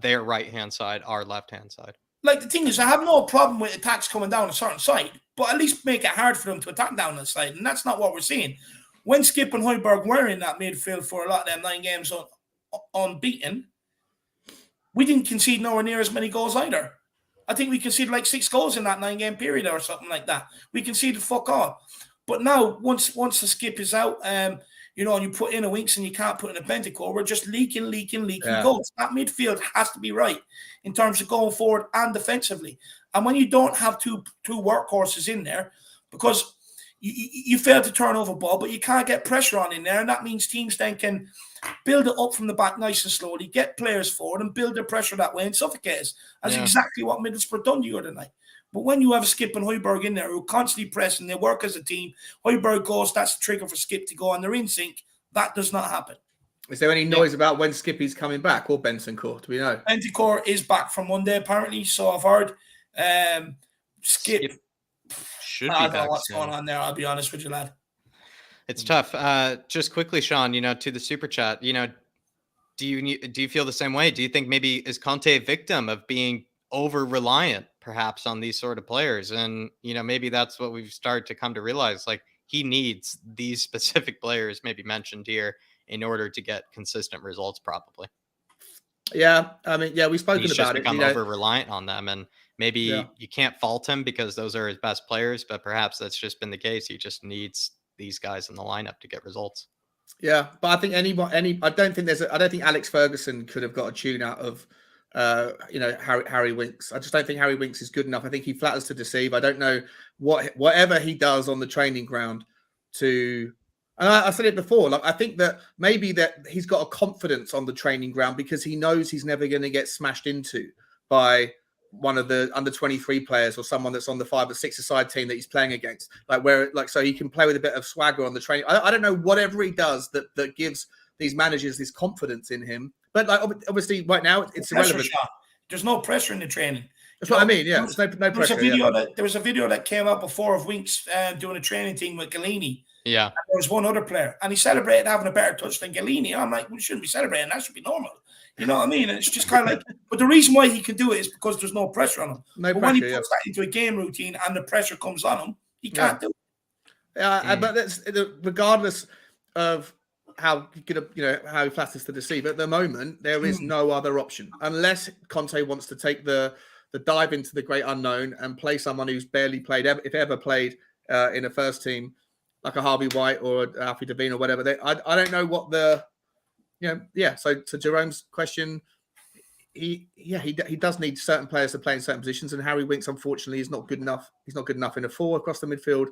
Their right-hand side, our left-hand side. Like, the thing is, I have no problem with attacks coming down a certain side, but at least make it hard for them to attack down that side, and that's not what we're seeing. When Skip and Højbjerg were in that midfield for a lot of them 9 games unbeaten, we didn't concede nowhere near as many goals either. I think we conceded like 6 goals in that 9-game period or something like that. We conceded fuck all. But now, once the Skip is out, you know, and you put in a Winks and you can't put in a Bentancur, we're just leaking Yeah. goals. That midfield has to be right in terms of going forward and defensively. And when you don't have two workhorses in there, because you fail to turn over ball, but you can't get pressure on in there, and that means teams then can build it up from the back nice and slowly, get players forward and build their pressure that way and suffocate us. That's exactly what Middlesbrough done the other night. But when you have Skip and Højbjerg in there who constantly press and they work as a team, Højbjerg goes, that's the trigger for Skip to go, and they're in sync. That does not happen. Is there any noise about when Skippy's coming back or Bentancur? Do we know? Bentancur is back from Monday, apparently, so I've heard. Skip should be I don't back know what's soon. going on there, I'll be honest with you, lad. It's tough. Just quickly, Sean, you know, to the super chat, you know, do you feel the same way? Do you think maybe is Conte a victim of being over reliant perhaps on these sort of players? And, you know, maybe that's what we've started to come to realize, like he needs these specific players maybe mentioned here in order to get consistent results, probably. Yeah. I mean, yeah, we've spoken He's about just it. become over reliant on them. And maybe you can't fault him because those are his best players, but perhaps that's just been the case. He just needs these guys in the lineup to get results. Yeah, but I think I don't think Alex Ferguson could have got a tune out of Harry Winks. I just don't think Harry Winks is good enough. I think he flatters to deceive. I don't know whatever he does on the training ground to. And I said it before. Like I think that maybe that he's got a confidence on the training ground because he knows he's never going to get smashed into by one of the under 23 players or someone that's on the 5 or 6-a-side team that he's playing against. So he can play with a bit of swagger on the training. I don't know whatever he does that gives these managers this confidence in him. But like obviously right now it's irrelevant. There's no pressure in the training. That's what I mean. Yeah, there's no pressure. There was a video that came out before of Winks doing a training thing with Galini. Yeah. And there was one other player, and he celebrated having a better touch than Galini. I'm like, we shouldn't be celebrating. That should be normal. You know what I mean? And it's just kind of like, but the reason why he can do it is because there's no pressure on him. When he puts that into a game routine and the pressure comes on him, he can't do it. Yeah, but that's regardless of how how he flatters to deceive. At the moment, there is no other option unless Conte wants to take the dive into the great unknown and play someone who's barely played, if ever played in a first team, like a Harvey White or Alfie Devine or whatever. I don't know what the. So to Jerome's question, he does need certain players to play in certain positions, and Harry Winks unfortunately is not good enough. He's not good enough in a 4 across the midfield.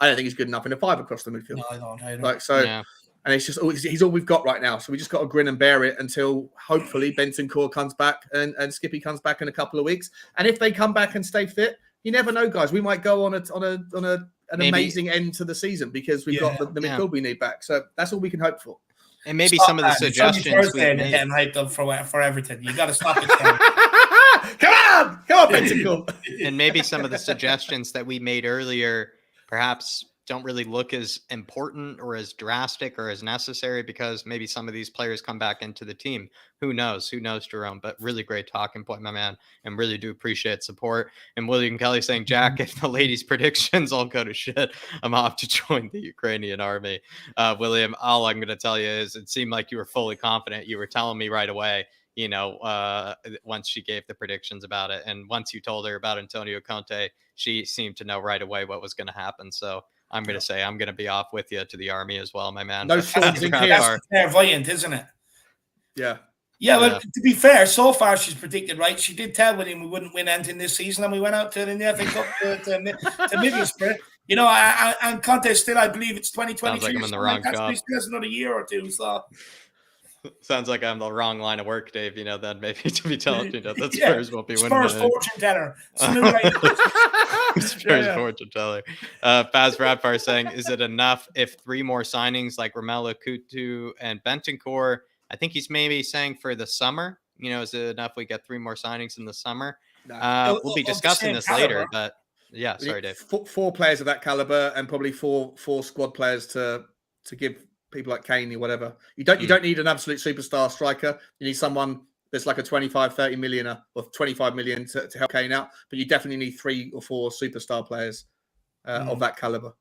I don't think he's good enough in a 5 across the midfield. No, I don't. And it's just he's all we've got right now. So we just got to grin and bear it until hopefully Bentancur comes back and Skippy comes back in a couple of weeks. And if they come back and stay fit, you never know, guys. We might go on an amazing end to the season because we've got the midfield we need back. So that's all we can hope for. And maybe some of the suggestions we've made. Getting hyped up for everything. You got to stop it. Come on, Bentancur. And maybe some of the suggestions that we made earlier perhaps don't really look as important or as drastic or as necessary because maybe some of these players come back into the team. Who knows, Jerome? But really great talking point, my man, and really do appreciate support. And William Kelly saying, Jack, if the ladies' predictions all go to shit, I'm off to join the Ukrainian army. William, all I'm going to tell you is it seemed like you were fully confident. You were telling me right away, once she gave the predictions about it. And once you told her about Antonio Conte, she seemed to know right away what was going to happen. So I'm going to say I'm going to be off with you to the army as well, my man. No storms in That's clairvoyant, isn't it? Yeah. Yeah, well, to be fair, so far she's predicted right. She did tell William we wouldn't win anything this season, and we went out to the FA Cup to Middlesbrough. And Conte still, I believe it's 2023. Sounds like I'm in the wrong job. He still has another year or two, so... Sounds like I'm the wrong line of work, Dave. Then maybe to be telling you that the Spurs won't be winning. Spurs fortune teller. Spurs fortune teller. Faz Radfar saying, is it enough if 3 more signings like Romelu, Kutu, and Bentancur? I think he's maybe saying for the summer. Is it enough we get 3 more signings in the summer? We'll be discussing this later, but yeah, sorry, Dave. 4 players of that caliber and probably four squad players to give people like Kane or whatever. You don't need an absolute superstar striker. You need someone that's like a 25, 30 million or 25 million to help Kane out. But you definitely need 3 or 4 superstar players of that caliber.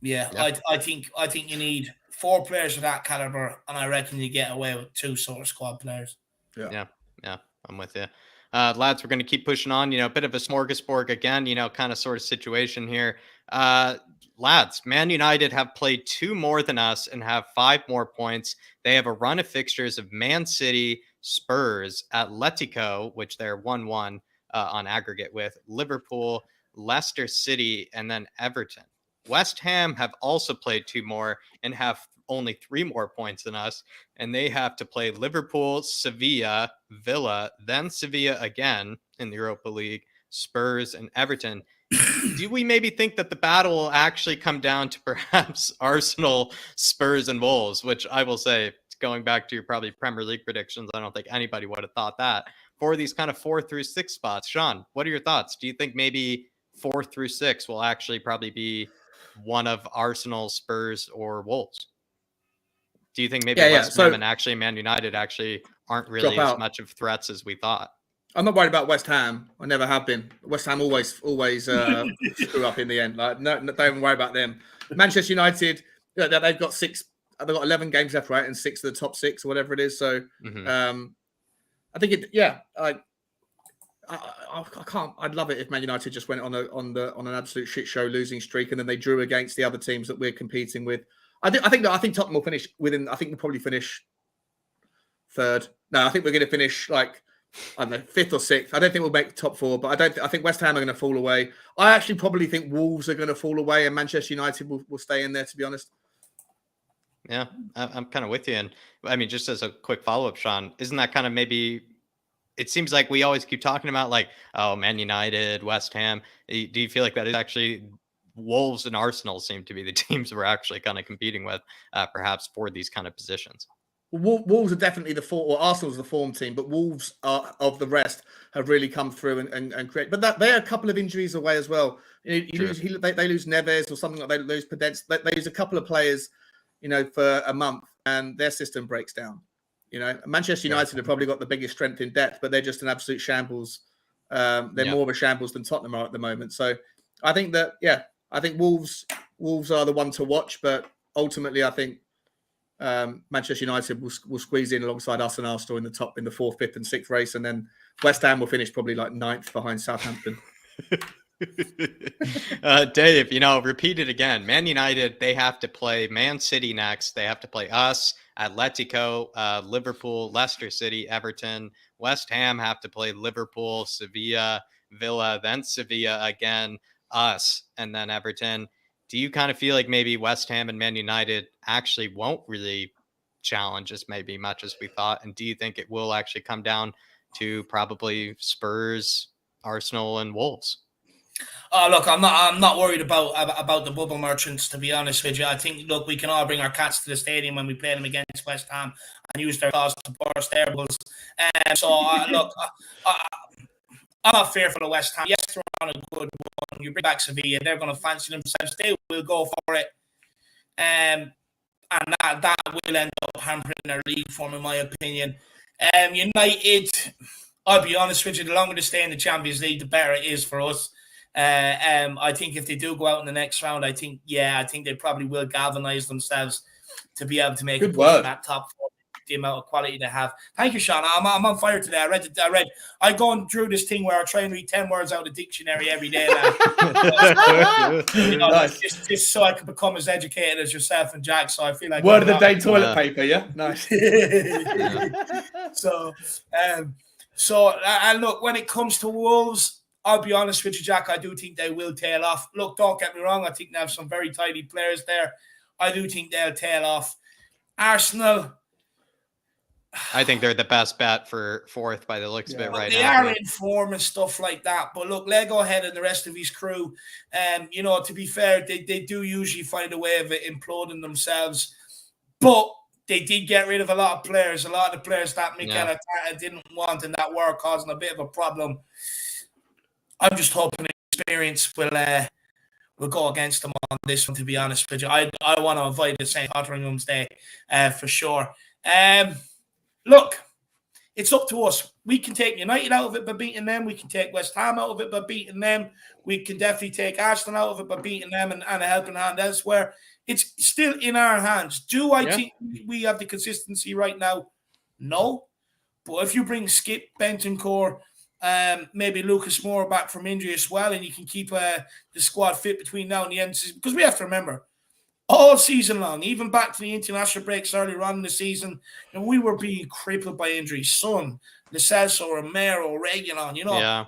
Yeah. I think you need 4 players of that caliber, and I reckon you get away with 2 sort of squad players. Yeah. I'm with you. Lads, we're going to keep pushing on. A bit of a smorgasbord again, kind of sort of situation here. lads, Man United have played 2 more than us and have 5 more points. They have a run of fixtures of Man City, Spurs, Atletico, which they're 1-1 on aggregate with, Liverpool, Leicester City, and then Everton. West Ham have also played 2 more and have only 3 more points than us, and they have to play Liverpool, Sevilla, Villa, then Sevilla again in the Europa League, Spurs, and Everton. Do we maybe think that the battle will actually come down to perhaps Arsenal, Spurs, and Wolves, which I will say, going back to your probably Premier League predictions, I don't think anybody would have thought that, for these kind of 4 through 6 spots. Sean, what are your thoughts? Do you think maybe 4 through 6 will actually probably be one of Arsenal, Spurs, or Wolves? Do you think maybe West Ham and actually Man United actually aren't really as much of threats as we thought? I'm not worried about West Ham. I never have been. West Ham always screw up in the end. Like, no, don't even worry about them. Manchester United, they've got 6. They've got 11 games left, right, and 6 of the top 6 or whatever it is. So, I think it. Yeah, I can't. I'd love it if Man United just went on an absolute shit show losing streak, and then they drew against the other teams that we're competing with. I think Tottenham will finish within. I think we'll probably finish 3rd. No, I think we're going to finish like, I don't know, 5th or 6th. I don't think we'll make the top 4, but I think West Ham are going to fall away. I actually probably think Wolves are going to fall away, and Manchester United will stay in there, to be honest. Yeah, I'm kind of with you. And I mean, just as a quick follow-up, Sean, isn't that kind of maybe, it seems like we always keep talking about like, oh, Man United, West Ham. Do you feel like that is actually Wolves and Arsenal seem to be the teams we're actually kind of competing with, perhaps for these kind of positions? Wolves are definitely the form, or Arsenal's the form team, but Wolves of the rest have really come through and create. But they're a couple of injuries away as well. They lose Neves or something like that. They lose Podence. They lose a couple of players, for a month, and their system breaks down. Manchester United have probably got the biggest strength in depth, but they're just an absolute shambles. They're more of a shambles than Tottenham are at the moment. So I think that, I think Wolves are the one to watch, but ultimately I think Manchester United will squeeze in alongside us and Arsenal in the 4th, 5th, and 6th race, and then West Ham will finish probably like 9th behind Southampton. Dave, repeat it again. Man United, they have to play Man City next. They have to play us, Atletico, Liverpool, Leicester City, Everton. West Ham have to play Liverpool, Sevilla, Villa, then Sevilla again, us, and then Everton. Do you kind of feel like maybe West Ham and Man United actually won't really challenge us maybe much as we thought? And do you think it will actually come down to probably Spurs, Arsenal, and Wolves? Look, I'm not worried about the bubble merchants, to be honest with you. I think, look, we can all bring our cats to the stadium when we play them against West Ham and use their claws to burst their bubbles. Look, I'm not fearful of West Ham. Yes, they're on a good one. You bring back Sevilla, they're going to fancy themselves. They will go for it. And that will end up hampering their league form, in my opinion. United, I'll be honest with you, the longer they stay in the Champions League, the better it is for us. I think if they do go out in the next round, I think they probably will galvanize themselves to be able to make it that top 4. The amount of quality they have. Thank you, Sean. I'm on fire today. I gone through this thing where I try and read 10 words out of the dictionary every day now. Just so I can become as educated as yourself and Jack. So I feel like word of the day toilet paper, yeah? Nice. Look, when it comes to Wolves, I'll be honest with you, Jack, I do think they will tail off. Look, don't get me wrong, I think they have some very tidy players there. I do think they'll tail off. Arsenal, I think they're the best bet for 4th by the looks of it right now. They are in form and stuff like that. But look, Lego ahead and the rest of his crew, to be fair, they do usually find a way of imploding themselves. But they did get rid of a lot of players. A lot of the players that Mikel Arteta didn't want and that were causing a bit of a problem. I'm just hoping experience will go against them on this one, to be honest with you. I want to avoid the St. Otteringham's Day for sure. Look, it's up to us. We can take United out of it by beating them. We can take West Ham out of it by beating them. We can definitely take Arsenal out of it by beating them and a helping hand elsewhere. It's still in our hands. Do I think we have the consistency right now? No. But if you bring Skip, Bentancur, Maybe Lucas Moura back from injury as well, and you can keep the squad fit between now and the end of the season. Because we have to remember, all season long, even back to the international breaks earlier on in the season, and we were being crippled by injuries. Son, Lo Celso, Romero, Reguilon,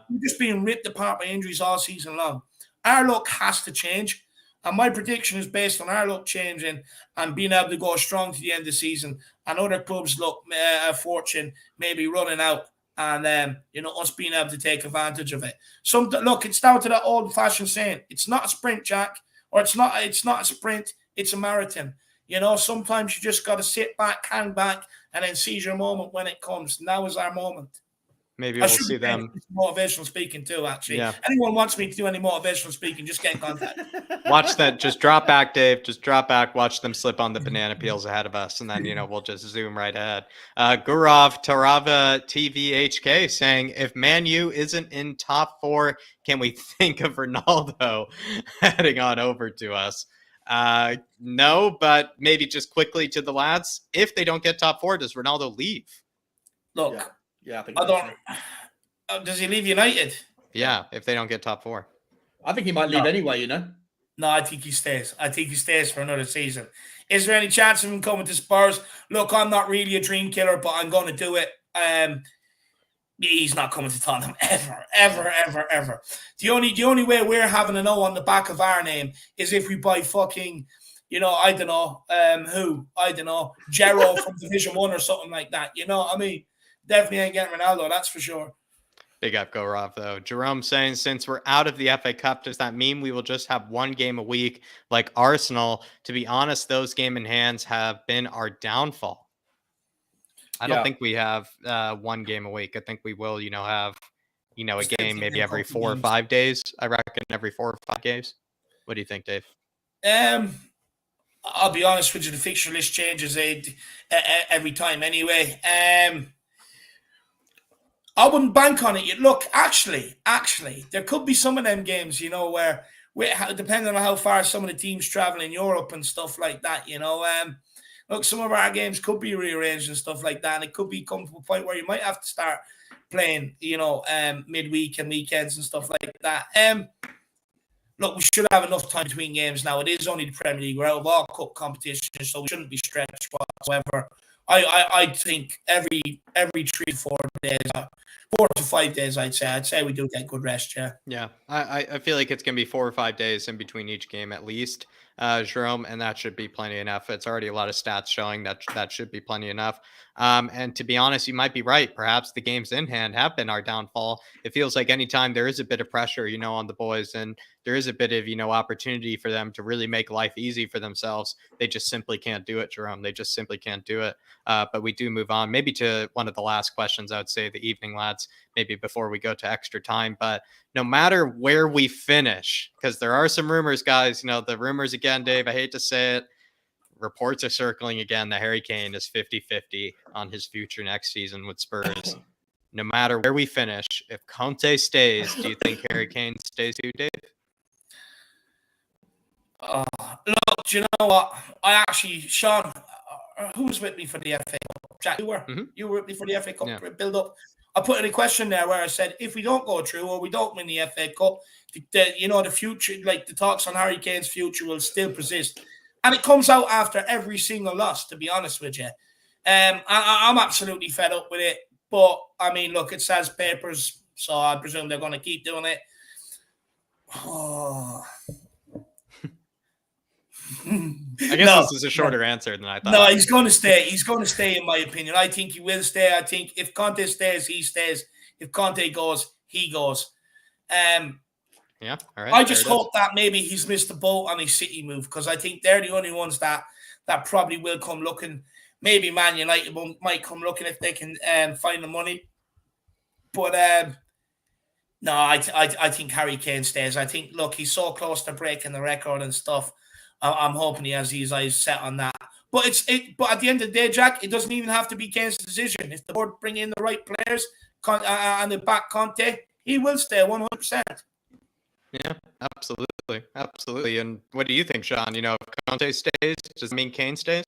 we're just being ripped apart by injuries all season long. Our luck has to change. And my prediction is based on our luck changing and being able to go strong to the end of the season, and other clubs' luck, fortune maybe running out, and us being able to take advantage of it. Look, it's down to that old-fashioned saying: it's not a sprint, Jack, or it's not a sprint. It's a marathon. Sometimes you just got to sit back, hang back, and then seize your moment when it comes. Now is our moment. Maybe we'll see them. Motivational speaking too, actually. Yeah. Anyone wants me to do any motivational speaking, just get in contact. Watch that. Just drop back, Dave. Just drop back. Watch them slip on the banana peels ahead of us, and then we'll just zoom right ahead. Gurav Tarava TVHK saying, if Man U isn't in top 4, can we think of Ronaldo heading on over to us? No, but maybe just quickly to the lads. If they don't get top 4, does Ronaldo leave? Look. Yeah, I think I don't. Does he leave United? Yeah, if they don't get top 4. I think he might leave anyway, No, I think he stays. I think he stays for another season. Is there any chance of him coming to Spurs? Look, I'm not really a dream killer, but I'm going to do it. He's not coming to Tottenham ever. The only way we're having a no on the back of our name is if we buy fucking, I don't know, Gero from Division 1 or something like that. You know what I mean? Definitely ain't getting Ronaldo, that's for sure. Big up, go Rob, though. Jerome saying, since we're out of the FA Cup, does that mean we will just have one game a week like Arsenal? To be honest, those game in hands have been our downfall. I don't think we have one game a week. I think we will, have, a game maybe every 4 or 5 days. I reckon every 4 or 5 games. What do you think, Dave? I'll be honest with you, the fixture list changes every time anyway. I wouldn't bank on it. Look, actually, there could be some of them games, where depending on how far some of the teams travel in Europe and stuff like that, look, some of our games could be rearranged and stuff like that, and it could be come to a point where you might have to start playing, midweek and weekends and stuff like that. Look, we should have enough time between games now. It is only the Premier League. We're out of all cup competition, so we shouldn't be stretched whatsoever. I think every 3 to 4 days, 4 to 5 days, I'd say we do get good rest. Yeah. I feel like it's gonna be 4 or 5 days in between each game at least, Jerome, and that should be plenty enough. It's already a lot of stats showing that should be plenty enough. And to be honest, you might be right. Perhaps the games in hand have been our downfall. It feels like anytime there is a bit of pressure, on the boys, and there is a bit of, opportunity for them to really make life easy for themselves, they just simply can't do it, Jerome. They just simply can't do it. But we do move on maybe to one of the last questions, I would say, the evening, lads, maybe before we go to extra time. But no matter where we finish, because there are some rumors, guys, the rumors again, Dave, I hate to say it, reports are circling again that Harry Kane is 50-50 on his future next season with Spurs. No matter where we finish, if Conte stays, do you think Harry Kane stays too, Dave? Look, do you know what? Sean, who was with me for the FA Cup? Jack, you were. Mm-hmm. You were with me for the FA Cup build up. I put in a question there where I said, if we don't go through or we don't win the FA Cup, the future, like the talks on Harry Kane's future will still persist. And it comes out after every single loss, to be honest with you. I'm absolutely fed up with it. But, look, it says papers, so I presume they're going to keep doing it. Oh. I guess this is a shorter answer than I thought. No, he's going to stay. He's going to stay, in my opinion. I think he will stay. I think if Conte stays, he stays. If Conte goes, he goes. Yeah, all right. I just hope that maybe he's missed the boat on his City move, because I think they're the only ones that probably will come looking. Maybe Man United might come looking if they can find the money. But no, I think Harry Kane stays. I think, look, he's so close to breaking the record and stuff. I'm hoping he has his eyes set on that. But But at the end of the day, Jack, it doesn't even have to be Kane's decision. If the board bring in the right players and they back Conte, he will stay 100%. Yeah, absolutely. And what do you think, Sean? If Conte stays, does it mean Kane stays?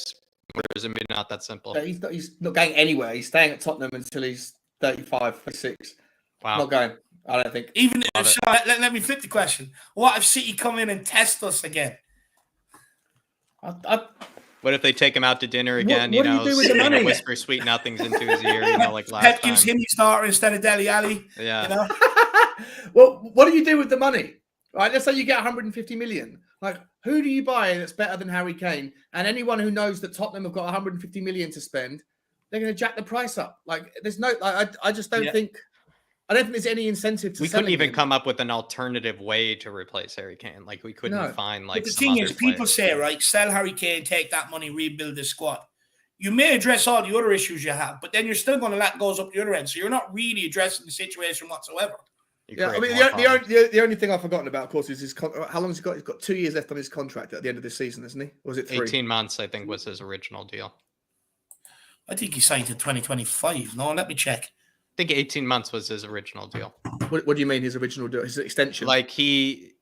Or is it maybe not that simple? He's not going anywhere. He's staying at Tottenham until he's 35, 36. Wow. Not going. I don't think. Even if, Sean, let me flip the question. What if City come in and test us again? What if they take him out to dinner again? What do you do with the money? Whisper sweet nothings into his ear, like last Pep time. gives him his starter instead of Dele Alli. Yeah. Well, what do you do with the money? Right, let's say you get 150 million. Like, who do you buy that's better than Harry Kane? And anyone who knows that Tottenham have got 150 million to spend, they're going to jack the price up. Like, there's no. I just don't think. I don't think there's any incentive to. We couldn't even come up with an alternative way to replace Harry Kane. Like, we couldn't find like. But the some thing other is, people player. say, right, sell Harry Kane, take that money, rebuild the squad. You may address all the other issues you have, but then you're still going to let goes up the other end. So you're not really addressing the situation whatsoever. Yeah, I mean, the only thing I've forgotten about, of course, is his how long has he got? He's got 2 years left on his contract at the end of this season, isn't he? Or was it 3? 18 months, I think, was his original deal. I think he signed to 2025. No, let me check. I think 18 months was his original deal. What do you mean his original deal? His extension? The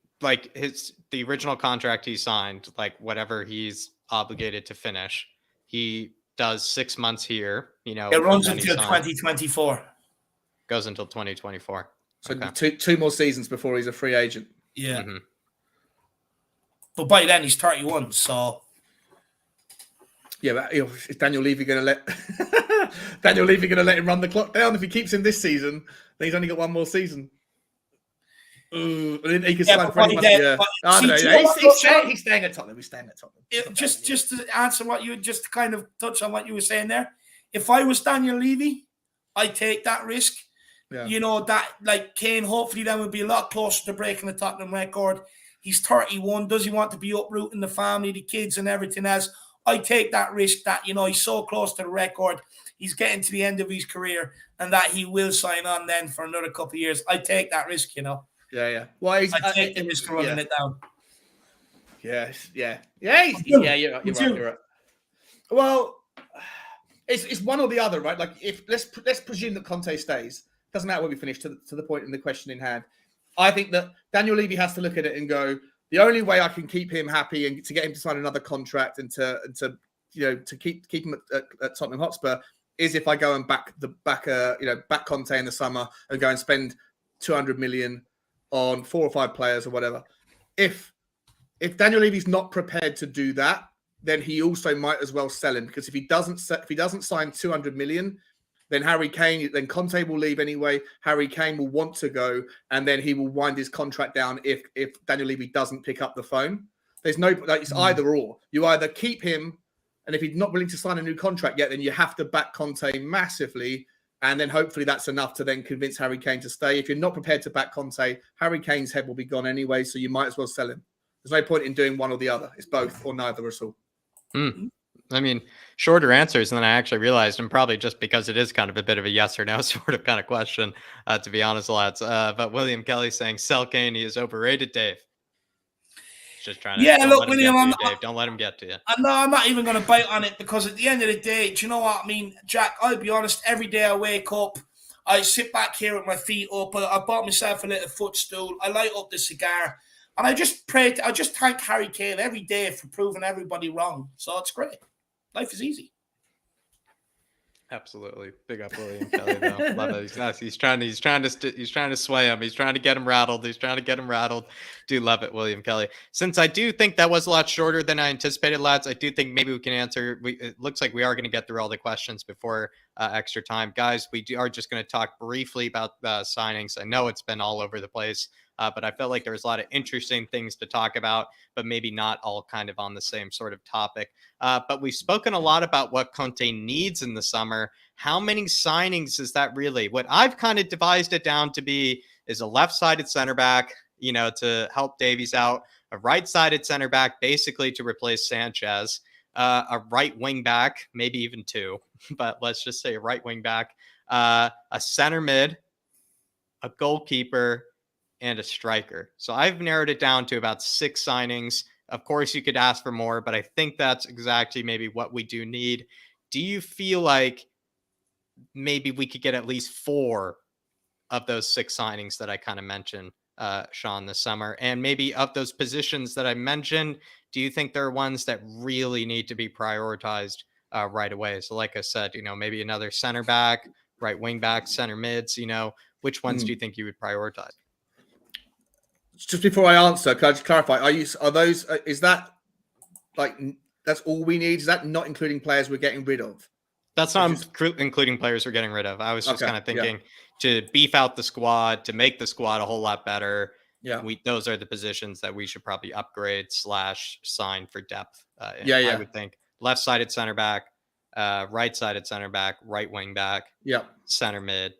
original contract he signed, like whatever he's obligated to finish, he does 6 months here. It runs until 2024. Goes until 2024. So two more seasons before he's a free agent. Yeah. Mm-hmm. But by then he's 31, so. Yeah, but is Daniel Levy going to let him run the clock down? If he keeps him this season, then he's only got one more season. He can sign for any money. I don't know. He's staying at Tottenham. Just to answer just to kind of touch on what you were saying there. If I was Daniel Levy, I'd take that risk. Yeah. That like Kane hopefully then would be a lot closer to breaking the Tottenham record. He's 31. Does he want to be uprooting the family, the kids and everything else? I take that risk that, he's so close to the record. He's getting to the end of his career and that he will sign on then for another couple of years. I take that risk, Yeah. Well, I take the risk of running it down. Yes. Yeah. You're right. Well, it's one or the other, right? Like if let's presume that Conte stays. Doesn't matter where we finish to the point in the question in hand. I think that Daniel Levy has to look at it and go, the only way I can keep him happy and to get him to sign another contract and to keep him at Tottenham Hotspur is if I go and back Conte in the summer and go and spend 200 million on 4 or 5 players or whatever. If Daniel Levy's not prepared to do that, then he also might as well sell him, because if he doesn't sign 200 million, then then Conte will leave anyway. Harry Kane will want to go, and then he will wind his contract down if Daniel Levy doesn't pick up the phone. There's it's either or. You either keep him, and if he's not willing to sign a new contract yet, then you have to back Conte massively, and then hopefully that's enough to then convince Harry Kane to stay. If you're not prepared to back Conte, Harry Kane's head will be gone anyway, so you might as well sell him. There's no point in doing one or the other. It's both or neither at all. I mean, shorter answers, and then I actually realized, and probably just because it is kind of a bit of a yes or no sort of kind of question, to be honest, lads. But William Kelly saying, sell Kane, he is overrated, Dave. Just trying to look, William, Dave. Don't let him get to you. No, I'm not even going to bite on it, because at the end of the day, do you know what I mean, Jack? I'll be honest, every day I wake up, I sit back here with my feet up, I bought myself a little footstool, I light up the cigar, and I just thank Harry Kane every day for proving everybody wrong. So it's great. Life is easy. Absolutely. Big up William Kelly, though. Love it. He's nice. He's trying to sway him. He's trying to get him rattled. Do love it, William Kelly. Since I do think that was a lot shorter than I anticipated, lads, I do think maybe we can answer. It looks like we are going to get through all the questions before extra time. Guys, we are just going to talk briefly about signings. I know it's been all over the place, but I felt like there was a lot of interesting things to talk about, but maybe not all kind of on the same sort of topic. But we've spoken a lot about what Conte needs in the summer. How many signings is that really? What I've kind of devised it down to be is a left-sided center back, to help Davies out, a right-sided center back, basically to replace Sanchez, a right wing back, maybe even 2, but let's just say a right wing back, a center mid, a goalkeeper, and a striker. So I've narrowed it down to about 6 signings. Of course, you could ask for more, but I think that's exactly maybe what we do need. Do you feel like maybe we could get at least 4 of those 6 signings that I kind of mentioned, Sean, this summer? And maybe of those positions that I mentioned, do you think there are ones that really need to be prioritized right away? So like I said, maybe another center back, right wing backs, center mids, which ones do you think you would prioritize? Just before I answer, can I just clarify? Is that like that's all we need? Is that not including players we're getting rid of? That's not including players we're getting rid of. I was just kind of thinking to beef out the squad, to make the squad a whole lot better. Yeah, those are the positions that we should probably upgrade / sign for depth. I would think left-sided center back, right-sided center back, right wing back, center mid,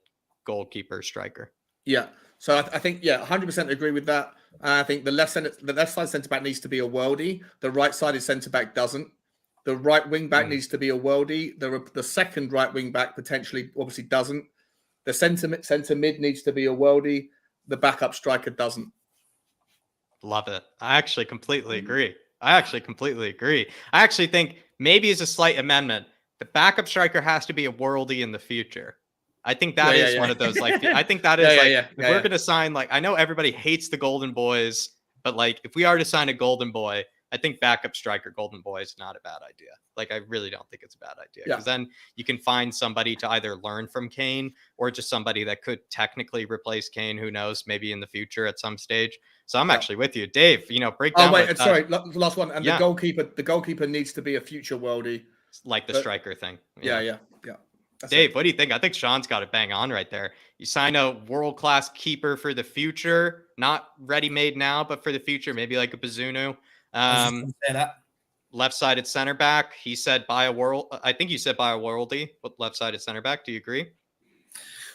goalkeeper, striker. Yeah. So I think 100% agree with that. I think the left side centre back needs to be a worldie. The right sided centre back doesn't. The right wing back needs to be a worldie. The second right wing back potentially obviously doesn't. The centre mid needs to be a worldie. The backup striker doesn't. Love it. I actually completely agree. I actually think maybe as a slight amendment, the backup striker has to be a worldie in the future. I think that is one of those, I think that is if we're going to sign, I know everybody hates the golden boys, but if we are to sign a golden boy, I think backup striker golden boy is not a bad idea. I really don't think it's a bad idea, because then you can find somebody to either learn from Kane or just somebody that could technically replace Kane. Who knows, maybe in the future at some stage. So I'm actually with you, Dave. Break down. Oh wait, sorry, last one. And the goalkeeper needs to be a future worldie, like the striker thing. Yeah. Dave, what do you think? I think Sean's got it bang on right there. You sign a world-class keeper for the future, not ready-made now, but for the future, maybe like a Bazunu. Left-sided center back. He said I think you said buy a worldie with left-sided center back. Do you agree?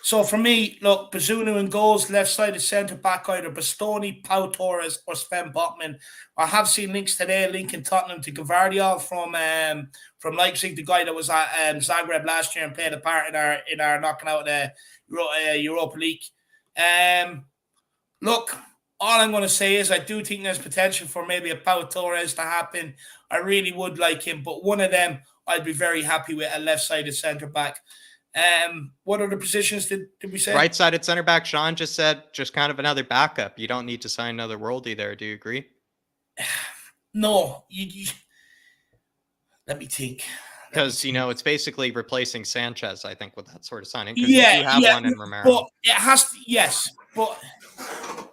So for me, look, Bazunu and goals, left-sided centre back, either Bastoni, Pau Torres, or Sven Botman. I have seen links today linking Tottenham to Gvardiol from Leipzig, the guy that was at Zagreb last year and played a part in our knocking out the Europa League. Look, all I'm going to say is I do think there's potential for maybe a Pau Torres to happen. I really would like him, but one of them I'd be very happy with, a left-sided centre back. What other positions did we say? Right-sided center back, Sean just said, just kind of another backup. You don't need to sign another worldie there. Do you agree? No. Let me think. Because, it's basically replacing Sanchez, I think, with that sort of signing. Because you have one in Romero. But it has to, yes. But,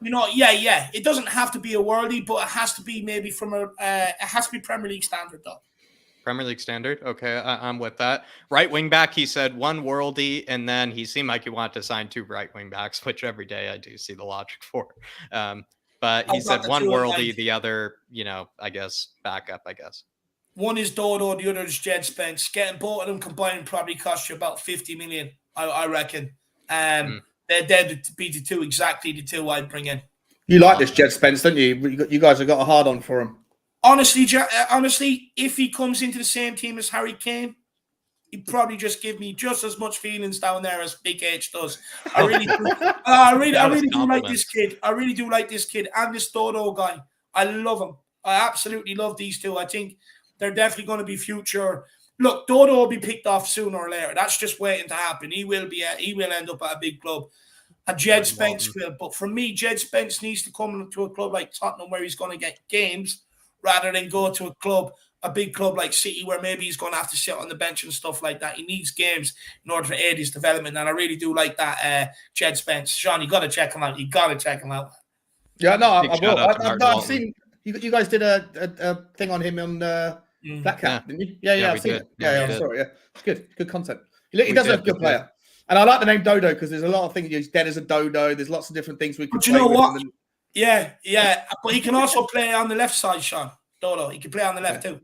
it doesn't have to be a worldie, but it has to be maybe it has to be Premier League standard, though. Premier League standard. Okay, I'm with that. Right wing back, he said one worldie, and then he seemed like he wanted to sign 2 right wing backs, which every day I do see the logic for. But he said one worldie, the other, I guess, backup, I guess. One is Dodo, the other is Jed Spence. Getting both of them combined probably cost you about 50 million, I reckon. They'd be exactly the two I'd bring in. You like this Jed Spence, don't you? You guys have got a hard on for him. Honestly, if he comes into the same team as Harry Kane, he'd probably just give me just as much feelings down there as Big H does. I really do like this kid. I really do like this kid and this Dodo guy. I love him. I absolutely love these two. I think they're definitely going to be future. Look, Dodo will be picked off sooner or later. That's just waiting to happen. He will end up at a big club. And Jed Spence will. But for me, Jed Spence needs to come to a club like Tottenham where he's going to get games, rather than go to a big club like City where maybe he's going to have to sit on the bench and stuff like that. He needs games in order to aid his development, and I really do like that Jed Spence. Sean, you got to check him out. Yeah, no, I will. I've seen you guys did a thing on him on Black Cat, didn't you? Yeah, I've seen it. Yeah, sorry. Yeah, it's good content. He does have a good player, and I like the name Dodo because there's a lot of things. He's dead as a dodo. There's lots of different things we can. But you know what? Yeah. But he can also play on the left side, Sean. Dodo. He can play on the left too.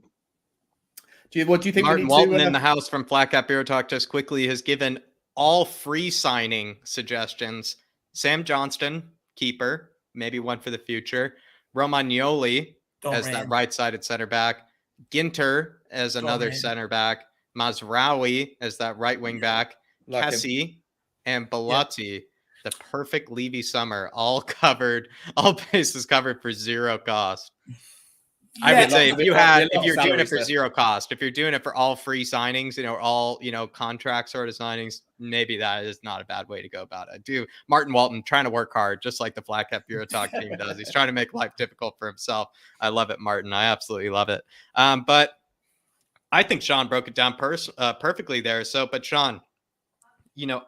What do you think? Martin Walton in the house from flatcapeurotalk just quickly has given all free signing suggestions. Sam Johnston, keeper, maybe one for the future. Romagnoli as that right-sided center back. Ginter as another center back. Mazraoui as that right wing back. Kessie and Bellotti. The perfect Levy summer, all bases covered for zero cost. Yeah, I would say if you're doing it for zero cost, if you're doing it for all free signings, all contract sort of signings, maybe that is not a bad way to go about it. Martin Walton trying to work hard, just like the flatcapeurotalk team does. He's trying to make life difficult for himself. I love it, Martin. I absolutely love it. But I think Sean broke it down perfectly there. But Sean,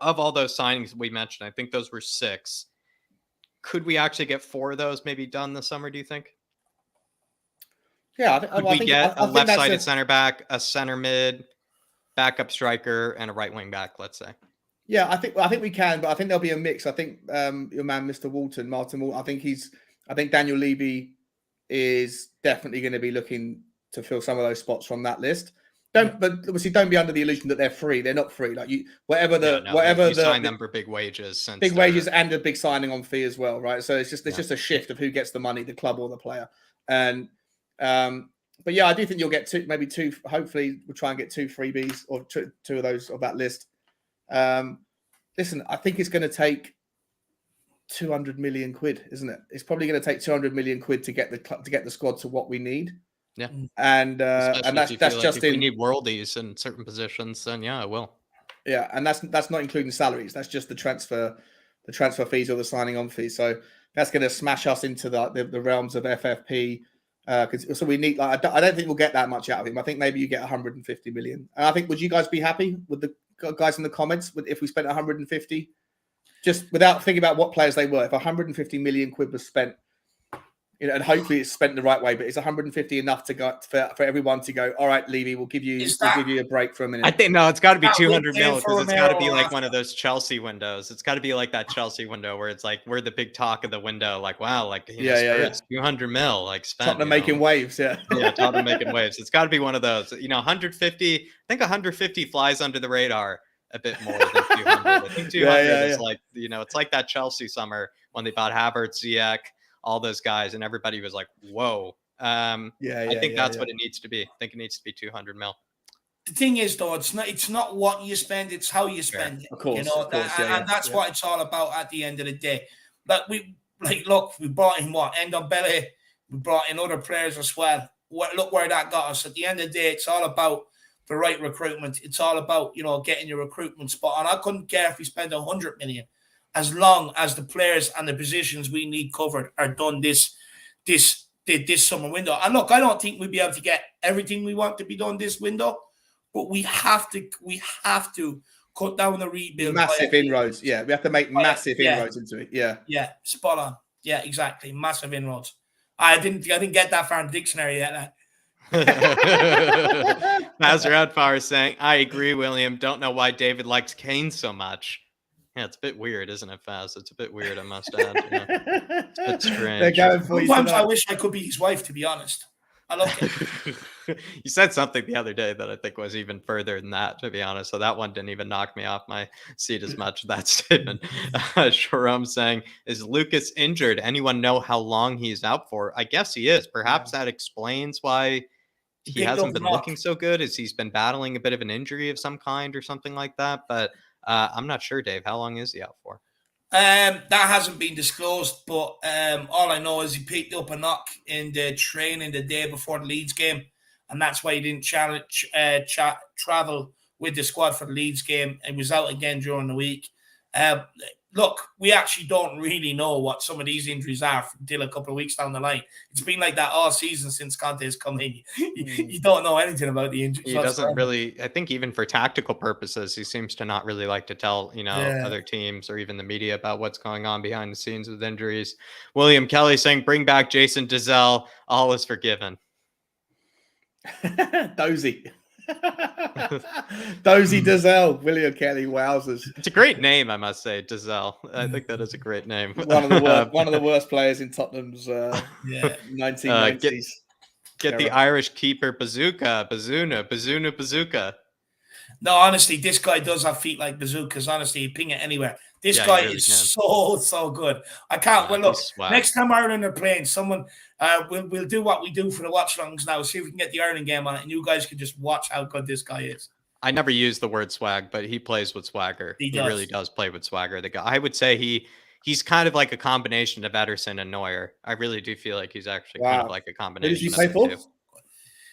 of all those signings we mentioned, I think those were 6. Could we actually get 4 of those maybe done this summer, do you think? Yeah, Could we get a I think left-sided center back, a center mid, backup striker, and a right wing back, let's say? Yeah, I think we can, but I think there'll be a mix. I think your man, Mr. Martin Walton, I think Daniel Levy is definitely going to be looking to fill some of those spots from that list. But obviously don't be under the illusion that they're free. They're not free. Like you sign them for big wages, and a big signing on fee as well, right? So it's just a shift of who gets the money, the club or the player. And but yeah, I do think you'll get maybe two. Hopefully, we'll try and get 2 freebies or two of those of that list. Listen, I think it's going to take 200 million quid, isn't it? It's probably going to take 200 million quid to get the squad to what we need. Yeah, and that's just if we need worldies in certain positions, then yeah, I will. Yeah, and that's not including salaries. That's just the transfer fees or the signing on fees. So that's going to smash us into the realms of FFP. So we need. I don't think we'll get that much out of him. I think maybe you get 150 million. And I think, would you guys be happy with the guys in the comments if we spent 150, just without thinking about what players they were? If 150 million quid was spent, and hopefully it's spent the right way, but it's 150 enough to go for everyone to go, all right, Levy, we'll give you a break for a minute. I think no, it's got to be 200 mil because it's got to be like one of those Chelsea windows. It's got to be like that Chelsea window where it's like we're the big talk of the window. Like wow, like Spurs, 200 mil, like spent. Tottenham making waves, yeah. Yeah, Tottenham making waves. It's got to be one of those. 150. I think 150 flies under the radar a bit more than 200. I think 200 is like it's like that Chelsea summer when they bought Havertz, Ziyech, all those guys, and everybody was like, "Whoa!" I think that's what it needs to be. I think it needs to be 200 mil. The thing is, though, it's not what you spend; it's how you spend it. Of course, and that's what it's all about at the end of the day. But we brought in Ndombele, we brought in other players as well. Look where that got us. At the end of the day, it's all about the right recruitment. It's all about getting your recruitment spot on. I couldn't care if we spend 100 million. As long as the players and the positions we need covered are done this summer window. And look, I don't think we'll be able to get everything we want to be done this window, but we have to cut down the rebuild. Massive inroads. Yeah, we have to make massive inroads into it. Yeah. Yeah, spot on. Yeah, exactly. Massive inroads. I didn't get that far in the dictionary yet. Mazarad is saying, I agree, William. Don't know why David likes Kane so much. Yeah, it's a bit weird, isn't it, Faz? It's a bit weird, I must add. It's a bit strange. Sometimes I wish I could be his wife, to be honest. I love it. You said something the other day that I think was even further than that, to be honest. So that one didn't even knock me off my seat as much, that statement. Sharam saying, is Lucas injured? Anyone know how long he's out for? I guess he is. Perhaps that explains why he hasn't been looking so good, as he's been battling a bit of an injury of some kind or something like that. But I'm not sure, Dave. How long is he out for? That hasn't been disclosed, but all I know is he picked up a knock in the training the day before the Leeds game, and that's why he didn't travel with the squad for the Leeds game. He was out again during the week. Look, we actually don't really know what some of these injuries are until a couple of weeks down the line. It's been like that all season since Conte has come in. You don't know anything about the injuries. He doesn't really, I think even for tactical purposes, he seems to not really like to tell, other teams or even the media about what's going on behind the scenes with injuries. William Kelly saying, bring back Jason Dizelle. All is forgiven. Dozy. Dozy Dizelle, William Kelly, wowzers. It's a great name, I must say, Dizelle. I think that is a great name. One of the worst players in Tottenham's 1990s. Get the Irish keeper Bazooka. No, honestly, this guy does have feet like bazookas. Honestly, he ping it anywhere. This guy really is so good. I can't. Well, look, next time Ireland are playing, someone we'll do what we do for the watch longs now. See if we can get the Ireland game on it, and you guys can just watch how good this guy is. I never use the word swag, but he plays with swagger. He really does play with swagger. The guy, I would say he's kind of like a combination of Ederson and Neuer. I really do feel like he's actually kind of like a combination. Who does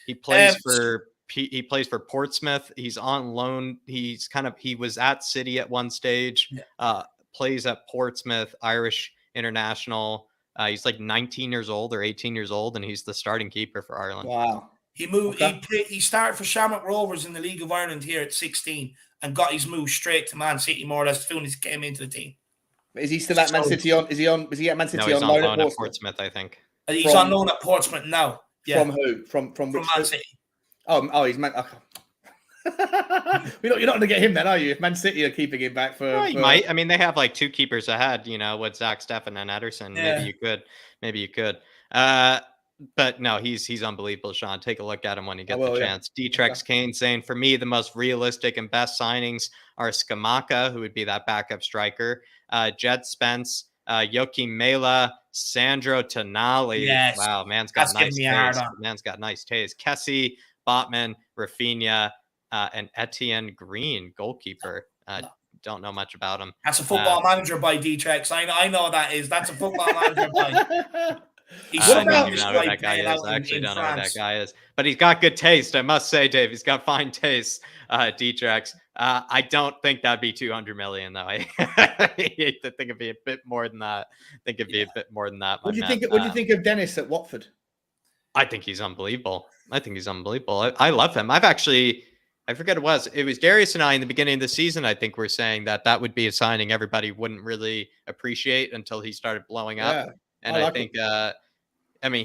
he play for? He plays for Portsmouth. He's on loan. He was at City at one stage. Plays at Portsmouth, Irish international. He's like 19 years old or 18 years old, and he's the starting keeper for Ireland. Wow. He moved. Okay. He started for Shamrock Rovers in the League of Ireland here at 16 and got his move straight to Man City more or less as soon as he came into the team. Is he still at Man City on? Is he at Man City No, he's on on loan loan at at Portsmouth? I think. He's on loan at Portsmouth now. Yeah. From who? From which? Man City. Oh, he's Man. Okay. You're not going to get him then, are you? If Man City are keeping him back for, You might. I mean, they have like 2 keepers ahead, with Zach Steffen and Ederson. Yeah. Maybe you could. But no, he's unbelievable, Sean. Take a look at him when you get the chance. Dtrex Kane saying, for me, the most realistic and best signings are Skamaka, who would be that backup striker, Jed Spence, Joachim Mela, Sandro Tonali. Yes. Wow, man's got nice taste. Kessie, Botman, Rafinha, and Etienne Green, goalkeeper. Don't know much about him. That's a football manager by Dtrex. I know that is. That's a football manager by. I don't even know who that guy is. I actually don't know who that guy is. But he's got good taste, I must say, Dave. He's got fine taste, Dtrex. I don't think that'd be 200 million, though. I think it'd be a bit more than that. What do you think of Dennis at Watford? I think he's unbelievable. I love him. I forget it was Darius and I in the beginning of the season. I think we're saying that would be a signing everybody wouldn't really appreciate until he started blowing up. Yeah, and I think,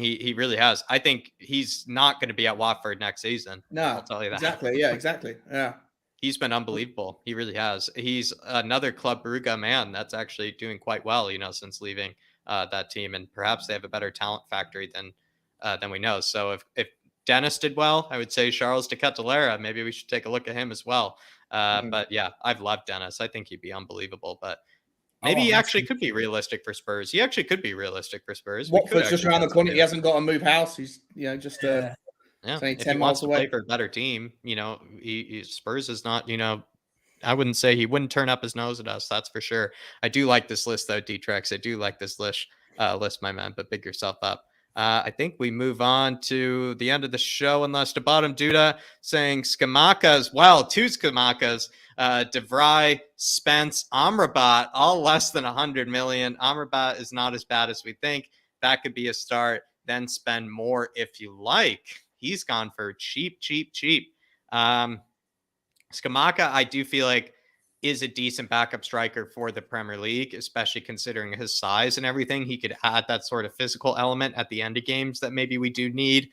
he really has. I think he's not going to be at Watford next season. No, I'll tell you that. Exactly. Yeah, exactly. Yeah. He's been unbelievable. He really has. He's another Club Brugge man that's actually doing quite well, since leaving that team. And perhaps they have a better talent factory than we know. So if Dennis did well, I would say Charles de Ketelaere. Maybe we should take a look at him as well. But yeah, I've loved Dennis. I think he'd be unbelievable. But maybe he actually could be realistic for Spurs. Watford's just around the corner. He hasn't got to move house. He's just if 10 miles away. Play for a better team, Spurs is not. I wouldn't say he wouldn't turn up his nose at us. That's for sure. I do like this list though, Dtrex. I do like this list, my man. But big yourself up. I think we move on to the end of the show, unless the bottom Duda saying Skamaka as well. 2 Skamakas, De Vrij, Spence, Amrabat, all less than 100 million. Amrabat is not as bad as we think. That could be a start. Then spend more if you like. He's gone for cheap. Skamaka, I do feel like is a decent backup striker for the Premier League, especially considering his size and everything. He could add that sort of physical element at the end of games that maybe we do need,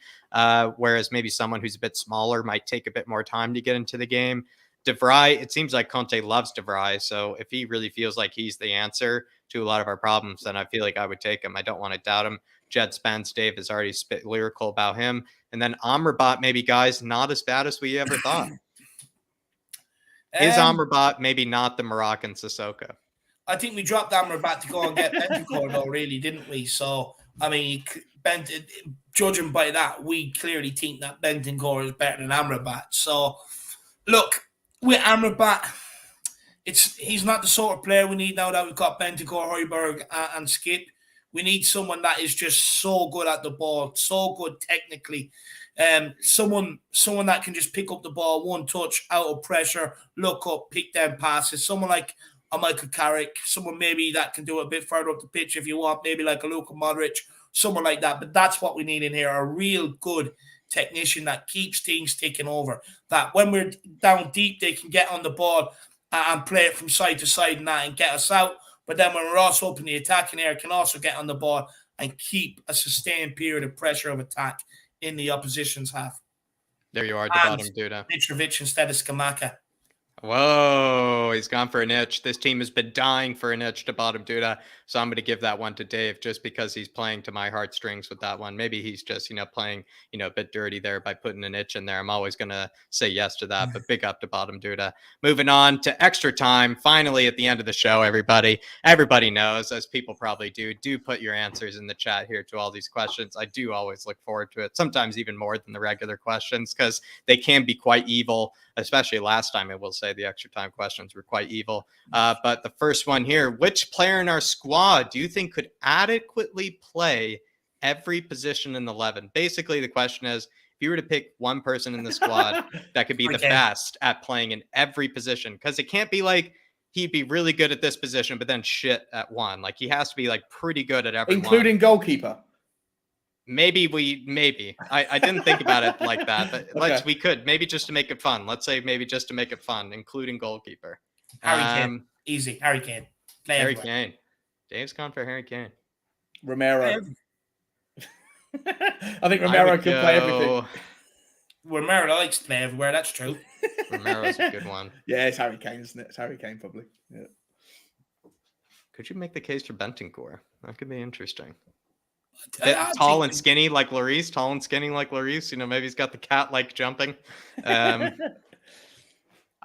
whereas maybe someone who's a bit smaller might take a bit more time to get into the game. De Vrij, it seems like Conte loves De Vrij, so if he really feels like he's the answer to a lot of our problems, then I feel like I would take him. I don't want to doubt him. Jed Spence, Dave has already spit lyrical about him. And then Amrabat, maybe, guys, not as bad as we ever thought. Is Amrabat maybe not the Moroccan Sissoko? I think we dropped Amrabat to go and get Bentancur, though, really, didn't we? So, I mean, judging by that, we clearly think that Bentancur is better than Amrabat. So, look, with Amrabat, he's not the sort of player we need now that we've got Bentancur, Højbjerg, and Skip. We need someone that is just so good at the ball, so good technically. Someone that can just pick up the ball, one touch, out of pressure, look up, pick them passes. Someone like a Michael Carrick, someone maybe that can do it a bit further up the pitch if you want, maybe like a Luka Modric, someone like that. But that's what we need in here, a real good technician that keeps things ticking over. That when we're down deep, they can get on the ball and play it from side to side and get us out. But then when we're also up in the attacking area, can also get on the ball and keep a sustained period of pressure of attack in the opposition's half. There you are, the bottom Duda. Mitrovic instead of Skamaka. Whoa, he's gone for an itch. This team has been dying for an itch to bottom Duda. So I'm going to give that one to Dave just because he's playing to my heartstrings with that one. Maybe he's just, playing, a bit dirty there by putting an itch in there. I'm always going to say yes to that, but big up to bottom Duda. Moving on to extra time. Finally, at the end of the show, everybody knows, as people probably do put your answers in the chat here to all these questions. I do always look forward to it, sometimes even more than the regular questions because they can be quite evil, especially last time. I will say the extra time questions were quite evil. But the first one here, which player in our squad do you think could adequately play every position in the 11? Basically, the question is, if you were to pick one person in the squad that could be the best at playing in every position, because it can't be like he'd be really good at this position, but then shit at one. Like he has to be like pretty good at every including goalkeeper. maybe. I didn't think about it like that, but Okay. we could maybe just to make it fun. Let's say maybe just to make it fun, including goalkeeper. Harry Kane. Easy. Harry Kane. Play Harry everywhere. Kane. Dave's gone for Harry Kane. Romero. I think I Romero would can play everything. go- Romero likes to play everywhere. That's true. Romero's a good one. Yeah, it's Harry Kane, isn't it? It's Harry Kane, probably. Yeah. Could you make the case for Bentancur? That could be interesting. I Tall think- and skinny like Lloris. Tall and skinny like Lloris. You know, maybe he's got the cat-like jumping.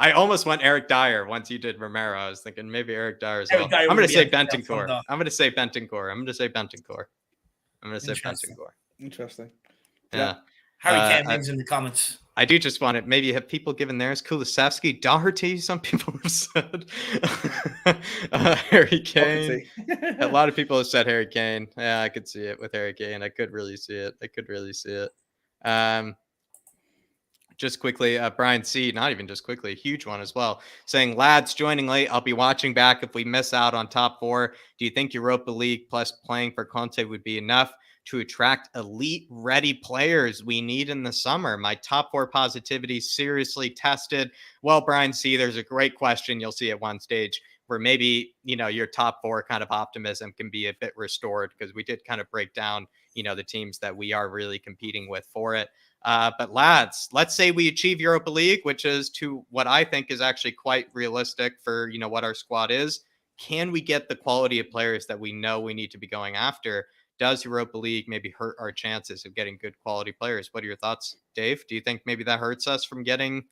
I almost went Eric Dyer once you did Romero. I was thinking maybe Eric Dyer as well. Eric Dyer I'm would going to be say a tough one, Bentancur. though. I'm going to say Bentancur. I'm going to say Bentancur. I'm going to say Interesting. Bentancur. Interesting. Yeah. Harry Kane wins in the comments. I do just want to maybe have people given theirs. Kulusevski, Doherty, some people have said. Harry Kane. A lot of people have said Harry Kane. Yeah, I could see it with Harry Kane. I could really see it. Just quickly, Brian C, not even just quickly, a huge one as well, saying, lads, joining late. I'll be watching back if we miss out on top 4. Do you think Europa League plus playing for Conte would be enough to attract elite ready players we need in the summer? My top 4 positivity seriously tested. Well, Brian C, there's a great question. You'll see at one stage where maybe, your top 4 kind of optimism can be a bit restored, because we did kind of break down, the teams that we are really competing with for it. But lads, let's say we achieve Europa League, which is to what I think is actually quite realistic for, what our squad is. Can we get the quality of players that we know we need to be going after? Does Europa League maybe hurt our chances of getting good quality players? What are your thoughts, Dave? Do you think maybe that hurts us from getting,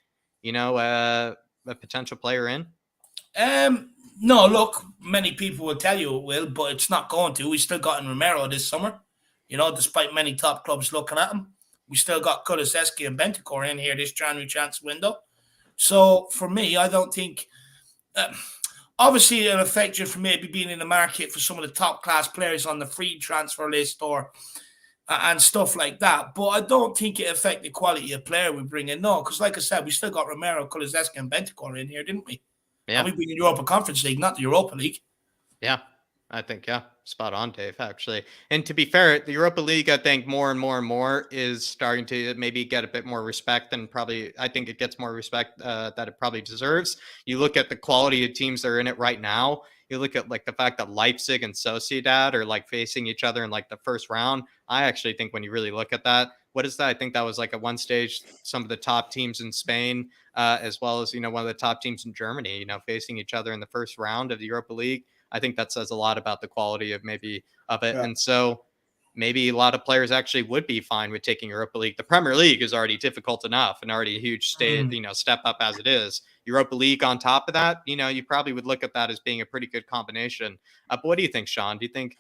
a potential player in? No, look, many people will tell you it will, but it's not going to. We still got in Romero this summer, despite many top clubs looking at him. We still got Kulusevski and Bentancur in here this January transfer window. So for me, I don't think. Obviously, it'll affect you for maybe being in the market for some of the top class players on the free transfer list or and stuff like that. But I don't think it affect the quality of player we bring in. No, because like I said, we still got Romero, Kulusevski, and Bentancur in here, didn't we? Yeah. And we bring in Europa Conference League, not the Europa League. Yeah. I think, spot on, Dave, actually. And to be fair, the Europa League, I think more and more is starting to maybe get a bit more respect, and I think it gets more respect that it probably deserves. You look at the quality of teams that are in it right now. You look at like the fact that Leipzig and Sociedad are like facing each other in like the first round. I actually think when you really look at that, what is that? I think that was like at one stage, some of the top teams in Spain, as well as, one of the top teams in Germany, facing each other in the first round of the Europa League. I think that says a lot about the quality of it. Yeah. And so maybe a lot of players actually would be fine with taking Europa League. The Premier League is already difficult enough and already a huge step up as it is. Europa League on top of that, you probably would look at that as being a pretty good combination. But what do you think, Sean? Do you think,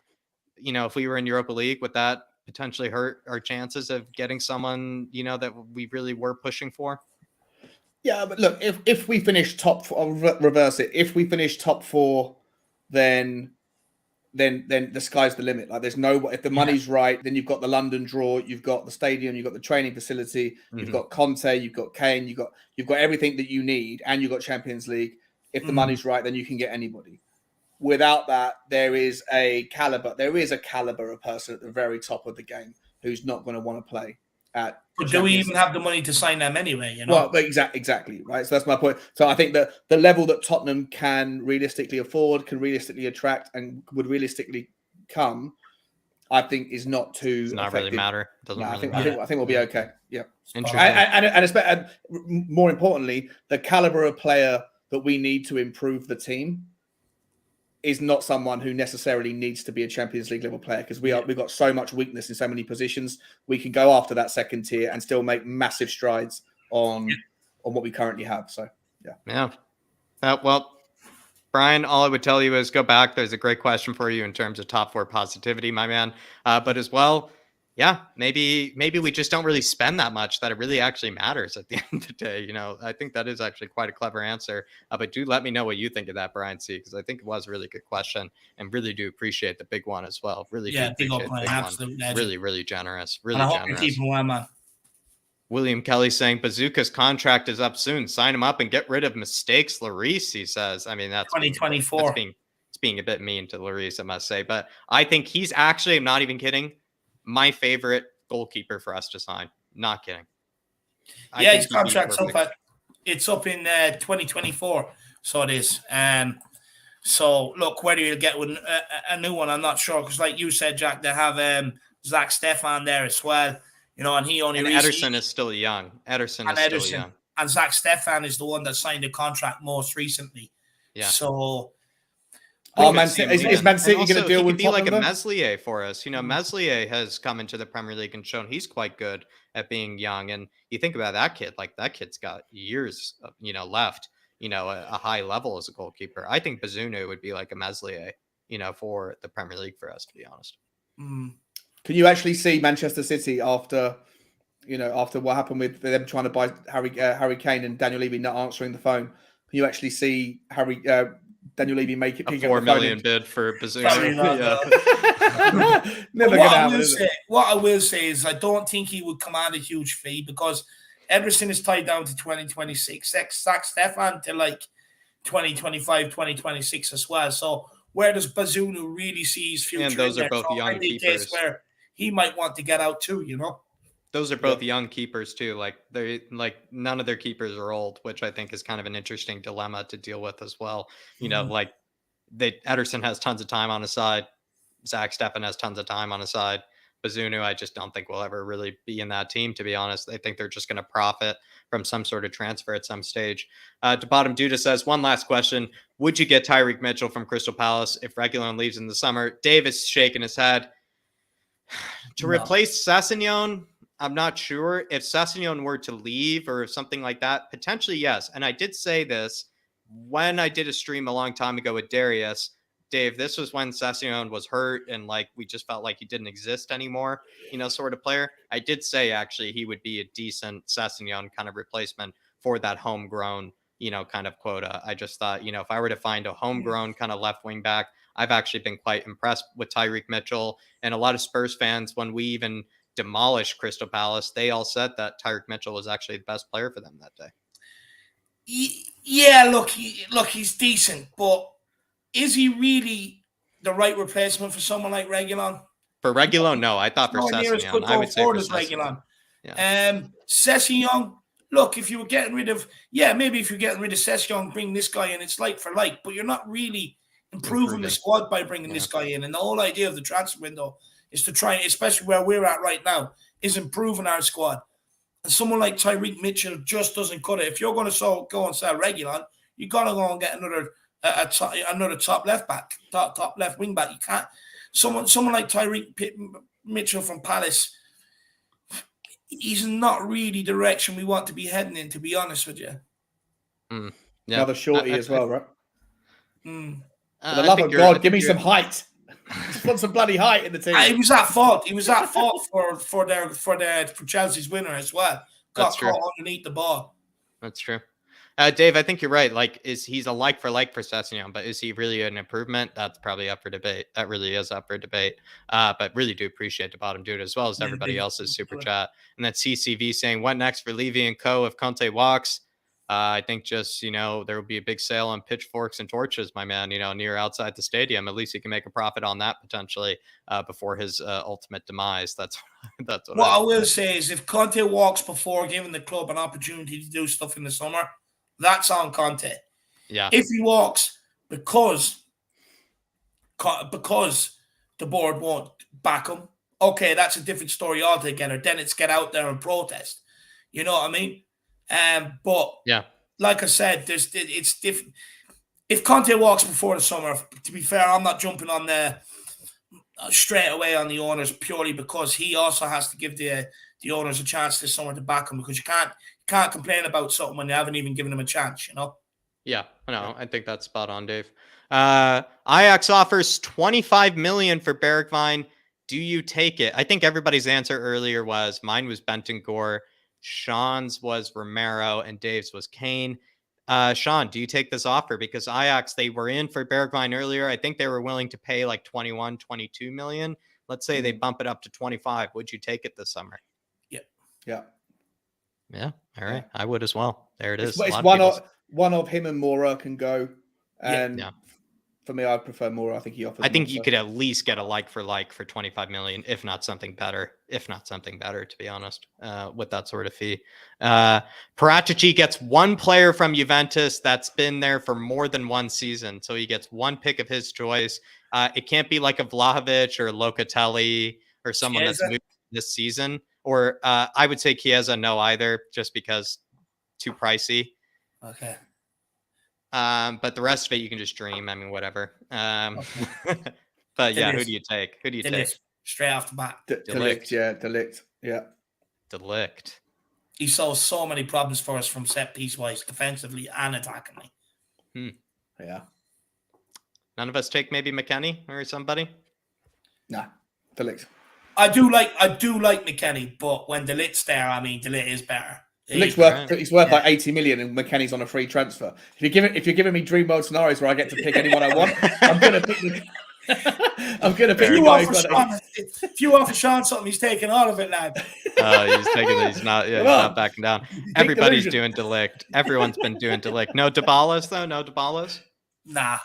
if we were in Europa League, would that potentially hurt our chances of getting someone, that we really were pushing for? Yeah, but look, if we finish top 4, I'll reverse it. If we finish top 4, then the sky's the limit. Like there's no, if the money's right, then you've got the London draw, you've got the stadium, you've got the training facility, you've got Conte, you've got Kane, you've got everything that you need, and you've got Champions League. If the money's right, then you can get anybody. Without that, there is a caliber of person at the very top of the game who's not going to want to play at. But do we even have the money to sign them anyway? Well, exactly, right. So that's my point. So I think that the level that Tottenham can realistically afford, can realistically attract, and would realistically come, I think is not too. Does not really matter. Doesn't really matter. I think we'll be okay. Yeah. Interesting. And more importantly, the caliber of player that we need to improve the team is not someone who necessarily needs to be a Champions League level player, because we've got so much weakness in so many positions. We can go after that second tier and still make massive strides on what we currently have. So yeah. Well, Brian, all I would tell you is go back. There's a great question for you in terms of top 4 positivity, my man. But as well, maybe we just don't really spend that much that it really actually matters at the end of the day. I think that is actually quite a clever answer. But do let me know what you think of that, Brian C, because I think it was a really good question, and really do appreciate the big one as well. Really, big old plan, absolutely. Really, really generous. Really and I generous. Hope you keep him well, man. William Kelly saying Bazooka's contract is up soon. Sign him up and get rid of mistakes, Lloris, he says. I mean, that's 2024. It's being a bit mean to Lloris, I must say. But I think he's actually, I'm not even kidding, my favorite goalkeeper for us to sign. Not kidding. Yeah, his contract's up. It's up in 2024, so it is. So look, whether you get with a new one, I'm not sure, because like you said, Jack, they have Zach Stefan there as well. And he only Ederson is still young. Still young. And Zach Stefan is the one that signed the contract most recently. Yeah. So. Is Man City going to deal with be like a Meslier for us? Meslier has come into the Premier League and shown he's quite good at being young. And you think about that kid, like that kid's got years, left. A high level as a goalkeeper. I think Bazunu would be like a Meslier, for the Premier League for us, to be honest. Can you actually see Manchester City after what happened with them trying to buy Harry Kane and Daniel Levy not answering the phone? Can you actually see Daniel Levy make it a $4 million bid for Bazunu? Never gonna happen. What I will say is I don't think he would command a huge fee, because Ederson is tied down to 2026. Zach Stefan to like 2025, 2026 as well. So where does Bazunu really see his future? And those are both young keepers. Where he might want to get out too, Those are both young keepers too. Like none of their keepers are old, which I think is kind of an interesting dilemma to deal with as well. Ederson has tons of time on his side. Zach Stefan has tons of time on his side. Bazunu, I just don't think will ever really be in that team, to be honest. I think they're just going to profit from some sort of transfer at some stage. To bottom, Duda says, one last question. Would you get Tyreek Mitchell from Crystal Palace if Reguilon leaves in the summer? Dave is shaking his head. To replace Sessegnon, I'm not sure. If Sessegnon were to leave or something like that, potentially yes. And I did say this when I did a stream a long time ago with Darius. Dave, this was when Sessegnon was hurt and we just felt like he didn't exist anymore, sort of player. I did say actually he would be a decent Sessegnon kind of replacement for that homegrown, kind of quota. I just thought, if I were to find a homegrown kind of left wing back, I've actually been quite impressed with Tyreek Mitchell. And a lot of Spurs fans, when we even demolished Crystal Palace, they all said that Tyreek Mitchell was actually the best player for them that day. Yeah, look, he's decent, but is he really the right replacement for someone like Reguilon? For Reguilon, no. I thought for Sessegnon, I would say for Sessegnon. Sessegnon, look, if you were getting rid of, maybe if you're getting rid of Sessegnon, bring this guy in, it's like for like, but you're not really improving the squad by bringing this guy in. And the whole idea of the transfer window is to try, especially where we're at right now, is improving our squad. And someone like Tyreek Mitchell just doesn't cut it. If you're going to go and sell Reguilon, you got to go and get another top left back, top left wing back. You can't. Someone like Tyreek Mitchell from Palace, he's not really the direction we want to be heading in, to be honest with you. Yeah. Another shorty as well, right? For the love of God, give me some height. Just want some bloody height in the team. He was at fault. He was at fault for Chelsea's winner as well. Got caught underneath the ball. That's true. Dave, I think you're right. He's a like for Sessegnon, but is he really an improvement? That's probably up for debate. That really is up for debate. But really do appreciate the bottom dude as well as everybody else's super chat. And then CCV saying, what next for Levy and Co. if Conte walks? I think just, there will be a big sale on pitchforks and torches, my man, near outside the stadium. At least he can make a profit on that potentially before his ultimate demise. That's what I will say is if Conte walks before giving the club an opportunity to do stuff in the summer, that's on Conte. Yeah. If he walks because the board won't back him, okay, that's a different story altogether. Then it's get out there and protest. You know what I mean? But yeah, like I said, it's different. If Conte walks before the summer, to be fair, I'm not jumping on the straight away on the owners purely because he also has to give the owners a chance this summer to back him, because you can't complain about something when you haven't even given him a chance, Yeah, no, I think that's spot on, Dave. Ajax offers $25 million for Bergwijn. Do you take it? I think everybody's answer earlier was mine was Bentancur, Sean's was Romero, and Dave's was Kane. Sean, do you take this offer? Because Ajax, they were in for Bergwijn earlier. I think they were willing to pay like 21, 22 million. Let's say they bump it up to 25. Would you take it this summer? Yeah. All right. I would as well. There it is. It's one of him and Mora can go. And For me, I prefer more. I think he offers. I think more, you so. could at least get a like for 25 million, if not something better, to be honest, with that sort of fee. Paratici gets one player from Juventus that's been there for more than one season. So he gets one pick of his choice. It can't be like a Vlahovic or Locatelli or someone that's moved this season. Or I would say Chiesa, no either, just because too pricey. Okay. But the rest of it, you can just dream. I mean, whatever. But yeah, who do you take? Who do you take? Straight off the bat. Delict, yeah, Delict, yeah. Delict. He solves so many problems for us from set piece wise, defensively and attackingly. Yeah. None of us take maybe McKennie or somebody. Nah, Delict. I do like McKennie, but when Delict's there, I mean, Delict is better. He's worth like 80 million, and McKennie's on a free transfer. If you're giving me dream world scenarios where I get to pick anyone I want, I'm gonna pick the guy. If you offer Sean something, he's taking all of it, lad. He's taking it. He's not backing down. Everybody's doing Delict. Everyone's been doing Delict. No Dybalas though. No Dybalas. Nah.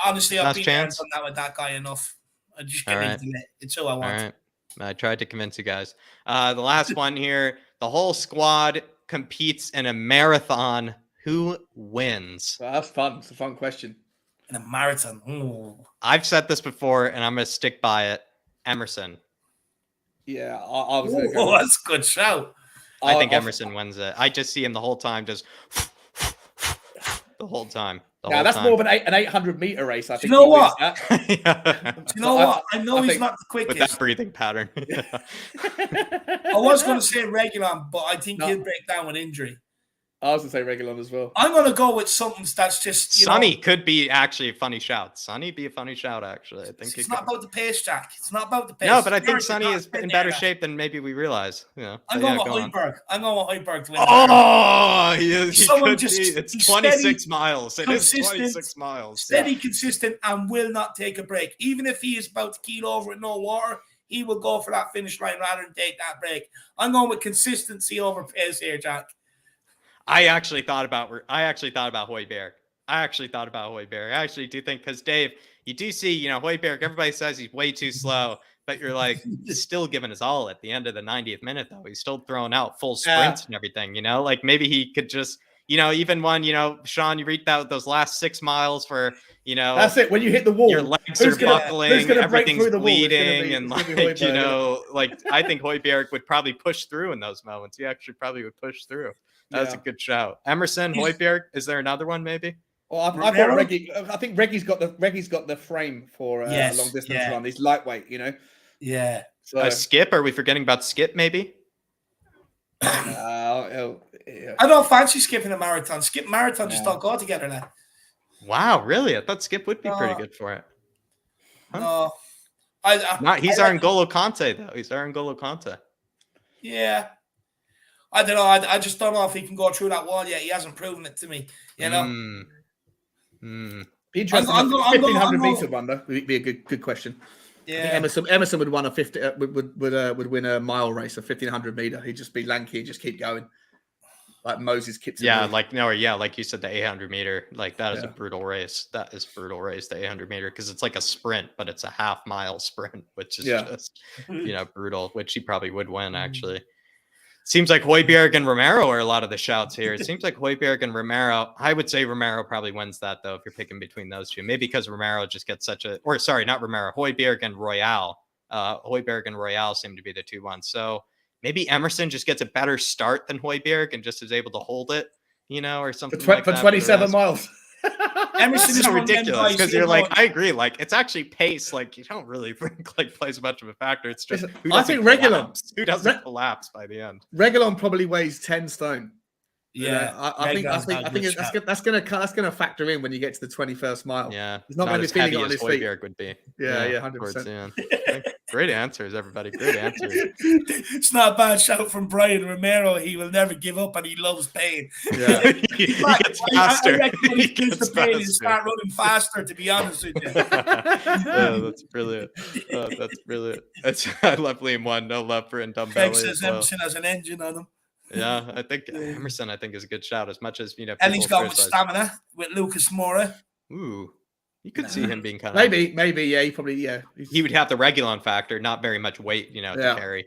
Honestly, I've been chance. done that with that guy enough. I just get into it. It's who I want. All right. I tried to convince you guys. The last one here. The whole squad competes in a marathon. Who wins? Well, that's fun. It's a fun question. In a marathon. Ooh. I've said this before, and I'm going to stick by it. Emerson. Yeah, I was going to go. That's a good shout. I think Emerson wins it. I just see him the whole time, just the whole time. Now that's more of an 800-meter race. I think. You know what? Yeah. You know what? I know he's not the quickest. With that breathing pattern. I was going to say Regulon, but I think he'll break down with injury. I was going to say Regulon as well. I'm going to go with something that's just Sonny could be actually a funny shout. Sonny be a funny shout, actually. I think it's not about the pace, Jack. It's not about the pace. No, but I think Sonny is in better shape than maybe we realize. I'm going with Højbjerg. I'm going with Højbjerg to win. Oh, he could be. It's 26 miles. It is 26 miles. Steady, consistent, and will not take a break. Even if he is about to keel over with no water, he will go for that finish line rather than take that break. I'm going with consistency over pace here, Jack. I actually thought about Højbjerg. I actually do think, because Dave, you do see, Højbjerg, everybody says he's way too slow, but you're like, he's still giving his all at the end of the 90th minute, though. He's still throwing out full sprints and everything, like maybe he could just, even when, Sean, you read out those last 6 miles for, that's it. When you hit the wall, your legs are buckling, everything's bleeding, and I think Højbjerg would probably push through in those moments. He actually probably would push through. That's a good shout. Emerson, Højbjerg. Is there another one maybe? Well, I thought Reggie. I think Reggie's got the frame for a long distance run. He's lightweight, Yeah. So Skip. Are we forgetting about Skip? Maybe. I don't fancy skipping a marathon. Skip marathon just don't go together now. Wow, really? I thought Skip would be pretty good for it. Huh? No, he's our N'Golo Conte though. He's our N'Golo Conte. Yeah. I don't know. I just don't know if he can go through that wall yet. He hasn't proven it to me. Be interesting. 1,500 meter one though would be a good question. Yeah. I think Emerson would win would win a mile race, a 1,500 meter. He'd just be lanky and just keep going, like Moses Kipton. Yeah, like you said, the 800 meter, like that is a brutal race. That is brutal race, the 800 meter, because it's like a sprint, but it's a half-mile sprint, which is just brutal. Which he probably would win actually. Seems like Højbjerg and Romero are a lot of the shouts here. It seems like Højbjerg and Romero. I would say Romero probably wins that, though, if you're picking between those two. Maybe because Romero just gets not Romero, Højbjerg and Royale. Højbjerg and Royale seem to be the two ones. So maybe Emerson just gets a better start than Højbjerg and just is able to hold it, or something like that. For 27 miles. Emerson is so ridiculous because you're like, I agree. Like, it's actually pace. Like, you don't really think plays much of a factor. It's just I think Regulon doesn't collapse by the end. Regulon probably weighs 10 stone. Yeah, I think that's gonna factor in when you get to the 21st mile. Yeah, he's not going to be feeling it on his feet. Would be. Yeah, 100%. Great answers, everybody. Great answers. It's not a bad shout from Brian Romero. He will never give up, and he loves pain. Yeah, he gets faster. I reckon he feels the pain and start running faster. To be honest with you. That's brilliant. That's brilliant. I love Liam 1. No love for Ndombele. Craig says Emerson has an engine on him. Yeah, I think Emerson, is a good shout. As much as and he's gone with stamina with Lucas Moura. Ooh, You could see him being kind of maybe, yeah. He probably, yeah. He would have the Regulon factor, not very much weight, to carry.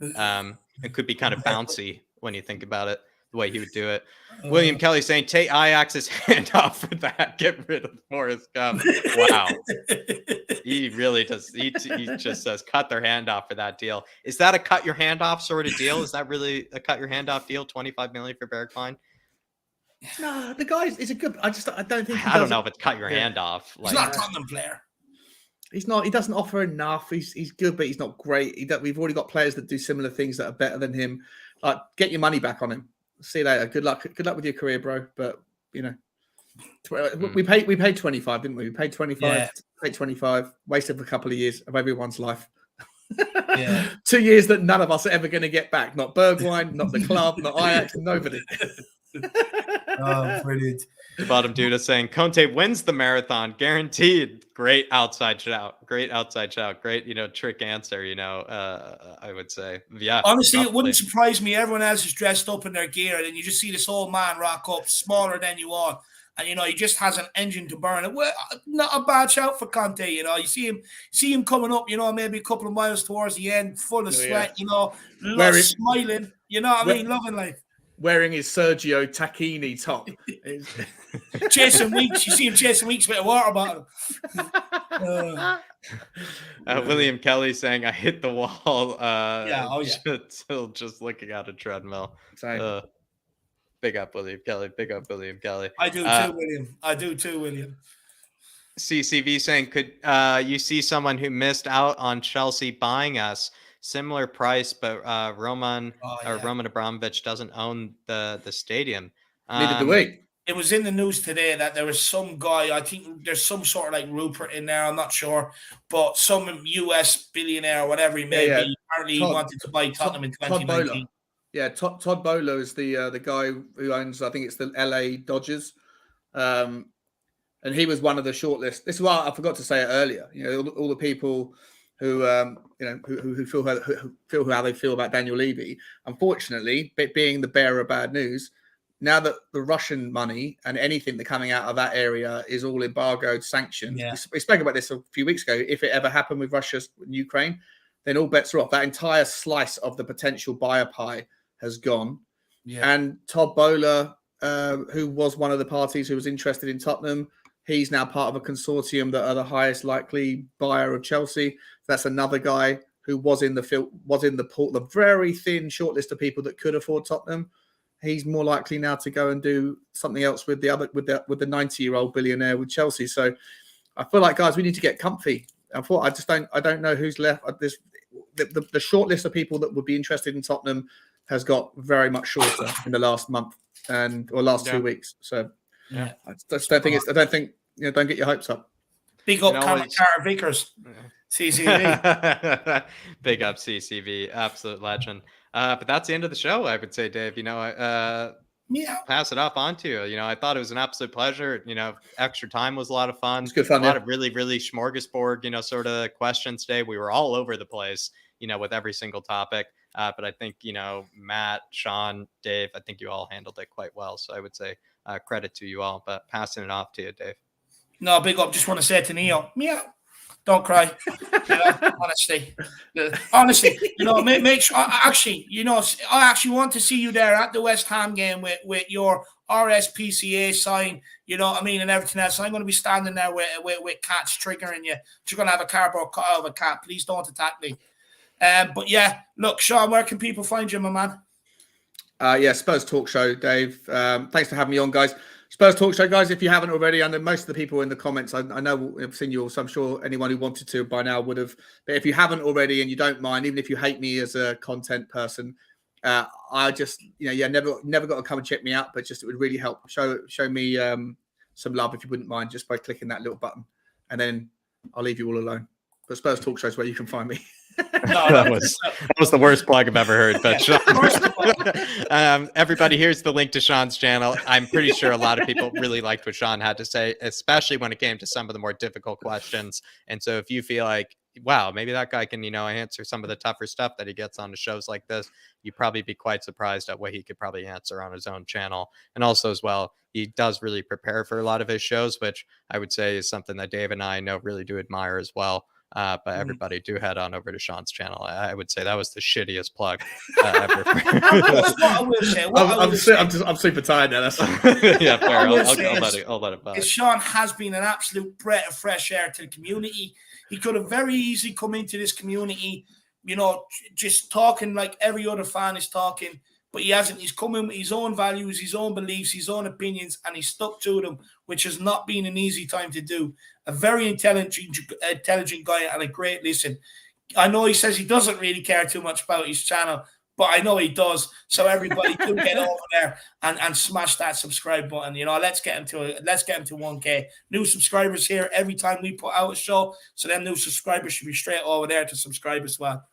It could be kind of bouncy when you think about it, the way he would do it. William Kelly saying, take Ajax's hand off for that. Get rid of Forrest Gump. Wow. He really does. He just says, cut their hand off for that deal. Is that a cut your hand off sort of deal? Is that really a cut your hand off deal? 25 million for Bergwijn? No, the guy is a good. I don't think. I don't know if it's cut your hand off. He's not a Tottenham player. He's not. He doesn't offer enough. He's good, but he's not great. We've already got players that do similar things that are better than him. Like, get your money back on him. See you later. Good luck. Good luck with your career, bro. But we paid 25, didn't we? We paid 25. Yeah. Paid 25. Wasted a couple of years of everyone's life. Yeah. 2 years that none of us are ever going to get back. Not Bergwijn, not the club, not Ajax, nobody. Oh, brilliant. The bottom dude is saying Conte wins the marathon, guaranteed. Great outside shout. Great outside shout. Great, trick answer, I would say. Yeah. Honestly, it wouldn't surprise me. Everyone else is dressed up in their gear, and then you just see this old man rock up, smaller than you are. And he just has an engine to burn it. Well, not a bad shout for Conte. You see him coming up. Maybe a couple of miles towards the end, full of sweat. Smiling. Loving life. Wearing his Sergio Tacchini top. Chasing Weeks. You see him chasing Weeks with a water bottle. William Kelly saying, I hit the wall. Still just looking at a treadmill. Big up, William Kelly. Big up, William Kelly. I do too, William. CCV saying, could you see someone who missed out on Chelsea buying us? Similar price, but Roman Abramovich doesn't own the stadium. Neither do we. It was in the news today that there was some guy, I think there's some sort of like Rupert in there, I'm not sure, but some US billionaire or whatever he may be, apparently he wanted to buy Tottenham in 2019. Todd Bowler is the guy who owns, I think it's the LA Dodgers. And he was one of the shortlist. This is why I forgot to say it earlier. All the people who feel how they feel about Daniel Levy. Unfortunately, being the bearer of bad news, now that the Russian money and anything that coming out of that area is all embargoed, sanctioned. Yeah. We spoke about this a few weeks ago. If it ever happened with Russia and Ukraine, then all bets are off. That entire slice of the potential buyer pie has gone. Yeah. And Todd Bowler, who was one of the parties who was interested in Tottenham, he's now part of a consortium that are the highest likely buyer of Chelsea. That's another guy who was in the very thin shortlist of people that could afford Tottenham. He's more likely now to go and do something else with the 90-year-old billionaire with Chelsea. So I feel like, guys, we need to get comfy. I don't know who's left. The short list of people that would be interested in Tottenham has got very much shorter in the last month or last 2 weeks. So I just don't think don't get your hopes up. Big up Carter Vickers. CCV. Big up CCV. Absolute legend. But that's the end of the show, I would say, Dave. Pass it off on to you. I thought it was an absolute pleasure. Extra time was a lot of fun. It's good fun. A lot of really, really smorgasbord, sort of questions today. We were all over the place, with every single topic. But I think, Matt, Sean, Dave, I think you all handled it quite well. So I would say credit to you all. But passing it off to you, Dave. No, big up. Just want to say to Neo, meow. Don't cry. Honestly, make sure. I actually want to see you there at the West Ham game with your RSPCA sign. And everything else. So I'm going to be standing there with cats triggering you. You're going to have a cardboard cut out of a cat. Please don't attack me. But yeah, look, Sean, where can people find you, my man? Spurs Talk Show, Dave. Thanks for having me on, guys. Spurs Talk Show, guys, if you haven't already, I know most of the people in the comments, I know I've seen you all, so I'm sure anyone who wanted to by now would have. But if you haven't already and you don't mind, even if you hate me as a content person, I just, never got to come and check me out, but just it would really help. Show me some love if you wouldn't mind, just by clicking that little button. And then I'll leave you all alone. But Spurs Talk Show is where you can find me. That was the worst plug I've ever heard. But Sean, everybody, here's the link to Sean's channel. I'm pretty sure a lot of people really liked what Sean had to say, especially when it came to some of the more difficult questions. And so if you feel like wow, maybe that guy can, answer some of the tougher stuff that he gets on the shows like this. You'd probably be quite surprised at what he could probably answer on his own channel. And also as well, he does really prepare for a lot of his shows, which I would say is something that Dave and I know really do admire as well. But everybody do head on over to Sean's channel. I would say that was the shittiest plug ever. I'm super tired now. That's yeah, fair. I'll let it pass. Sean has been an absolute breath of fresh air to the community. He could have very easily come into this community, just talking like every other fan is talking, but he hasn't. He's come in with his own values, his own beliefs, his own opinions, and he's stuck to them, which has not been an easy time to do. A very intelligent guy and a great listen. I know he says he doesn't really care too much about his channel, but I know he does. So everybody do get over there and smash that subscribe button. Let's get him to 1K. New subscribers here every time we put out a show. So then new subscribers should be straight over there to subscribe as well.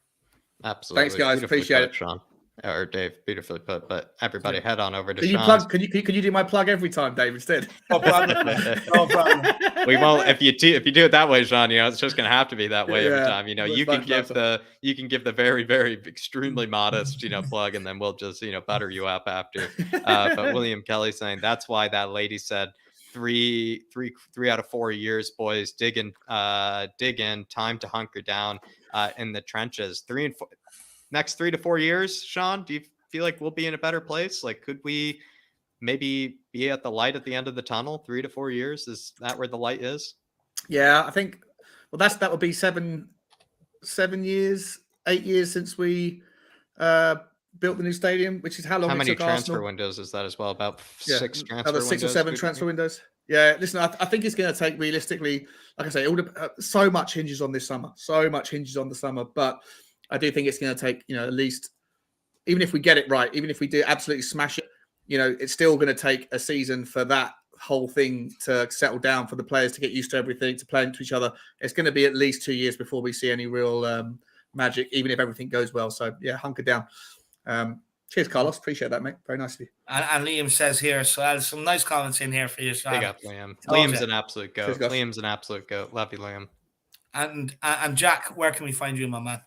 Absolutely. Thanks, guys. Appreciate it, Sean. Or Dave, beautifully put. But everybody head on over to Can Sean's. Can you do my plug every time, Dave, instead? No problem. No problem. We won't if you do it that way, Sean. It's just going to have to be that way every time. You can give the very, very extremely modest plug, and then we'll just butter you up after. But William Kelly saying that's why that lady said 3 out of 4 years, boys, dig in, time to hunker down in the trenches. Next 3 to 4 years, Sean, do you feel like we'll be in a better place? Like, could we maybe be at the light at the end of the tunnel? 3 to 4 years, is that where the light is? Yeah, I think. Well, that would be 7 years, 8 years since we built the new stadium, which is how long. How it many took transfer Arsenal. windows is that as well? About 6 transfer windows. 6 or 7 transfer windows. Yeah, listen, I think it's going to take realistically, like I say, so much hinges on this summer. So much hinges on the summer, but I do think it's going to take, at least, even if we get it right, even if we do absolutely smash it, it's still going to take a season for that whole thing to settle down, for the players to get used to everything, to play into each other. It's going to be at least 2 years before we see any real magic, even if everything goes well. So, yeah, hunker down. Cheers, Carlos. Appreciate that, mate. Very nice of you. And Liam says here, so some nice comments in here for you, Sean. Big up, Liam. Liam's an absolute goat. Cheers, Liam's an absolute goat. Love you, Liam. And Jack, where can we find you, my man?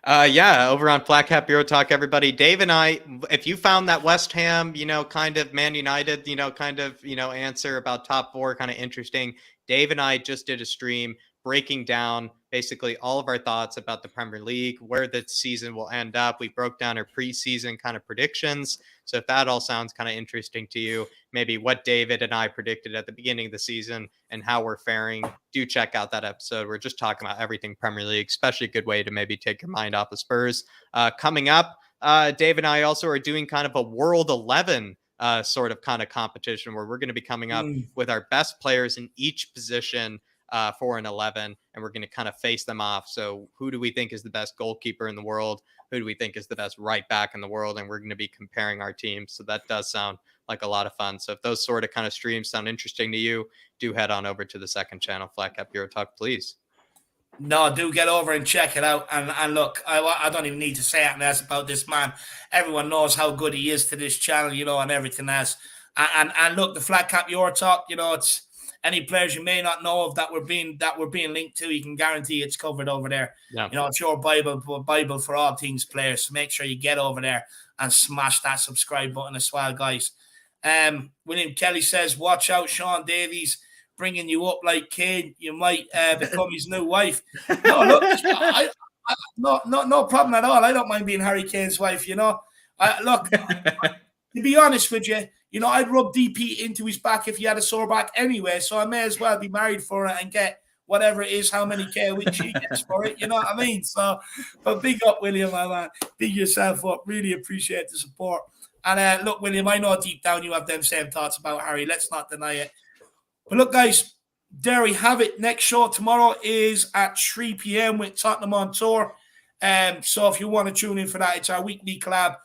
Over on Flat Cap Bureau Talk, everybody. Dave and I, if you found that West Ham, kind of Man United, answer about top 4 kind of interesting, Dave and I just did a stream breaking down basically all of our thoughts about the Premier League, where the season will end up. We broke down our preseason kind of predictions. So if that all sounds kind of interesting to you, maybe what David and I predicted at the beginning of the season and how we're faring, do check out that episode. We're just talking about everything Premier League, especially a good way to maybe take your mind off of Spurs. Coming up, Dave and I also are doing kind of a World 11 sort of kind of competition where we're going to be coming up with our best players in each position for an 11, and we're going to kind of face them off. So who do we think is the best goalkeeper in the world? Who do we think is the best right back in the world? And we're going to be comparing our teams. So that does sound like a lot of fun. So if those sort of kind of streams sound interesting to you, do head on over to the second channel, Flat Cap Bureau Talk, please. No, do get over and check it out. And look, I don't even need to say anything else about this man. Everyone knows how good he is to this channel, and everything else. And look, the Flat Cap Bureau Talk, it's any players you may not know of that we're being linked to, you can guarantee it's covered over there. Yeah. It's your Bible for all things players. So make sure you get over there and smash that subscribe button as well, guys. William Kelly says, watch out, Sean Davies bringing you up like Kane. You might become his new wife. No, look, no problem at all. I don't mind being Harry Kane's wife, Look, to be honest with you, I'd rub DP into his back if he had a sore back anyway, so I may as well be married for it and get whatever it is, how many K a week she gets for it, you know what I mean? So, but big up, William, my man. Big yourself up. Really appreciate the support. And look, William, I know deep down you have them same thoughts about Harry. Let's not deny it. But look, guys, there we have it. Next show tomorrow is at 3 p.m. with Tottenham on tour. So if you want to tune in for that, it's our weekly collab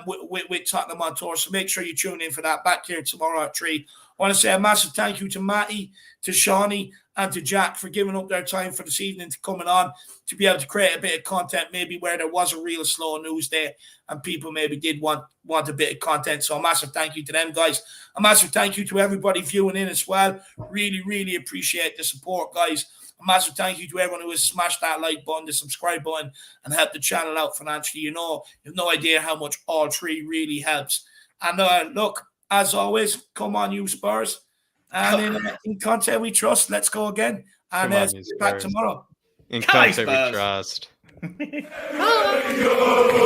with Tottenham on tour. So make sure you tune in for that. Back here tomorrow at 3 I want to say a massive thank you to Matty, to Shawnee, and to Jack for giving up their time for this evening to coming on to be able to create a bit of content, maybe where there was a real slow news day and people maybe did want a bit of content. So a massive thank you to them guys. A massive thank you to everybody viewing in as well. Really, really appreciate the support, guys. A massive thank you to everyone who has smashed that like button, the subscribe button, and helped the channel out financially. You have no idea how much all three really helps. And look, as always, come on, you Spurs. And in Conte we trust. Let's go again. And see you back tomorrow. In Conte we trust. There we go.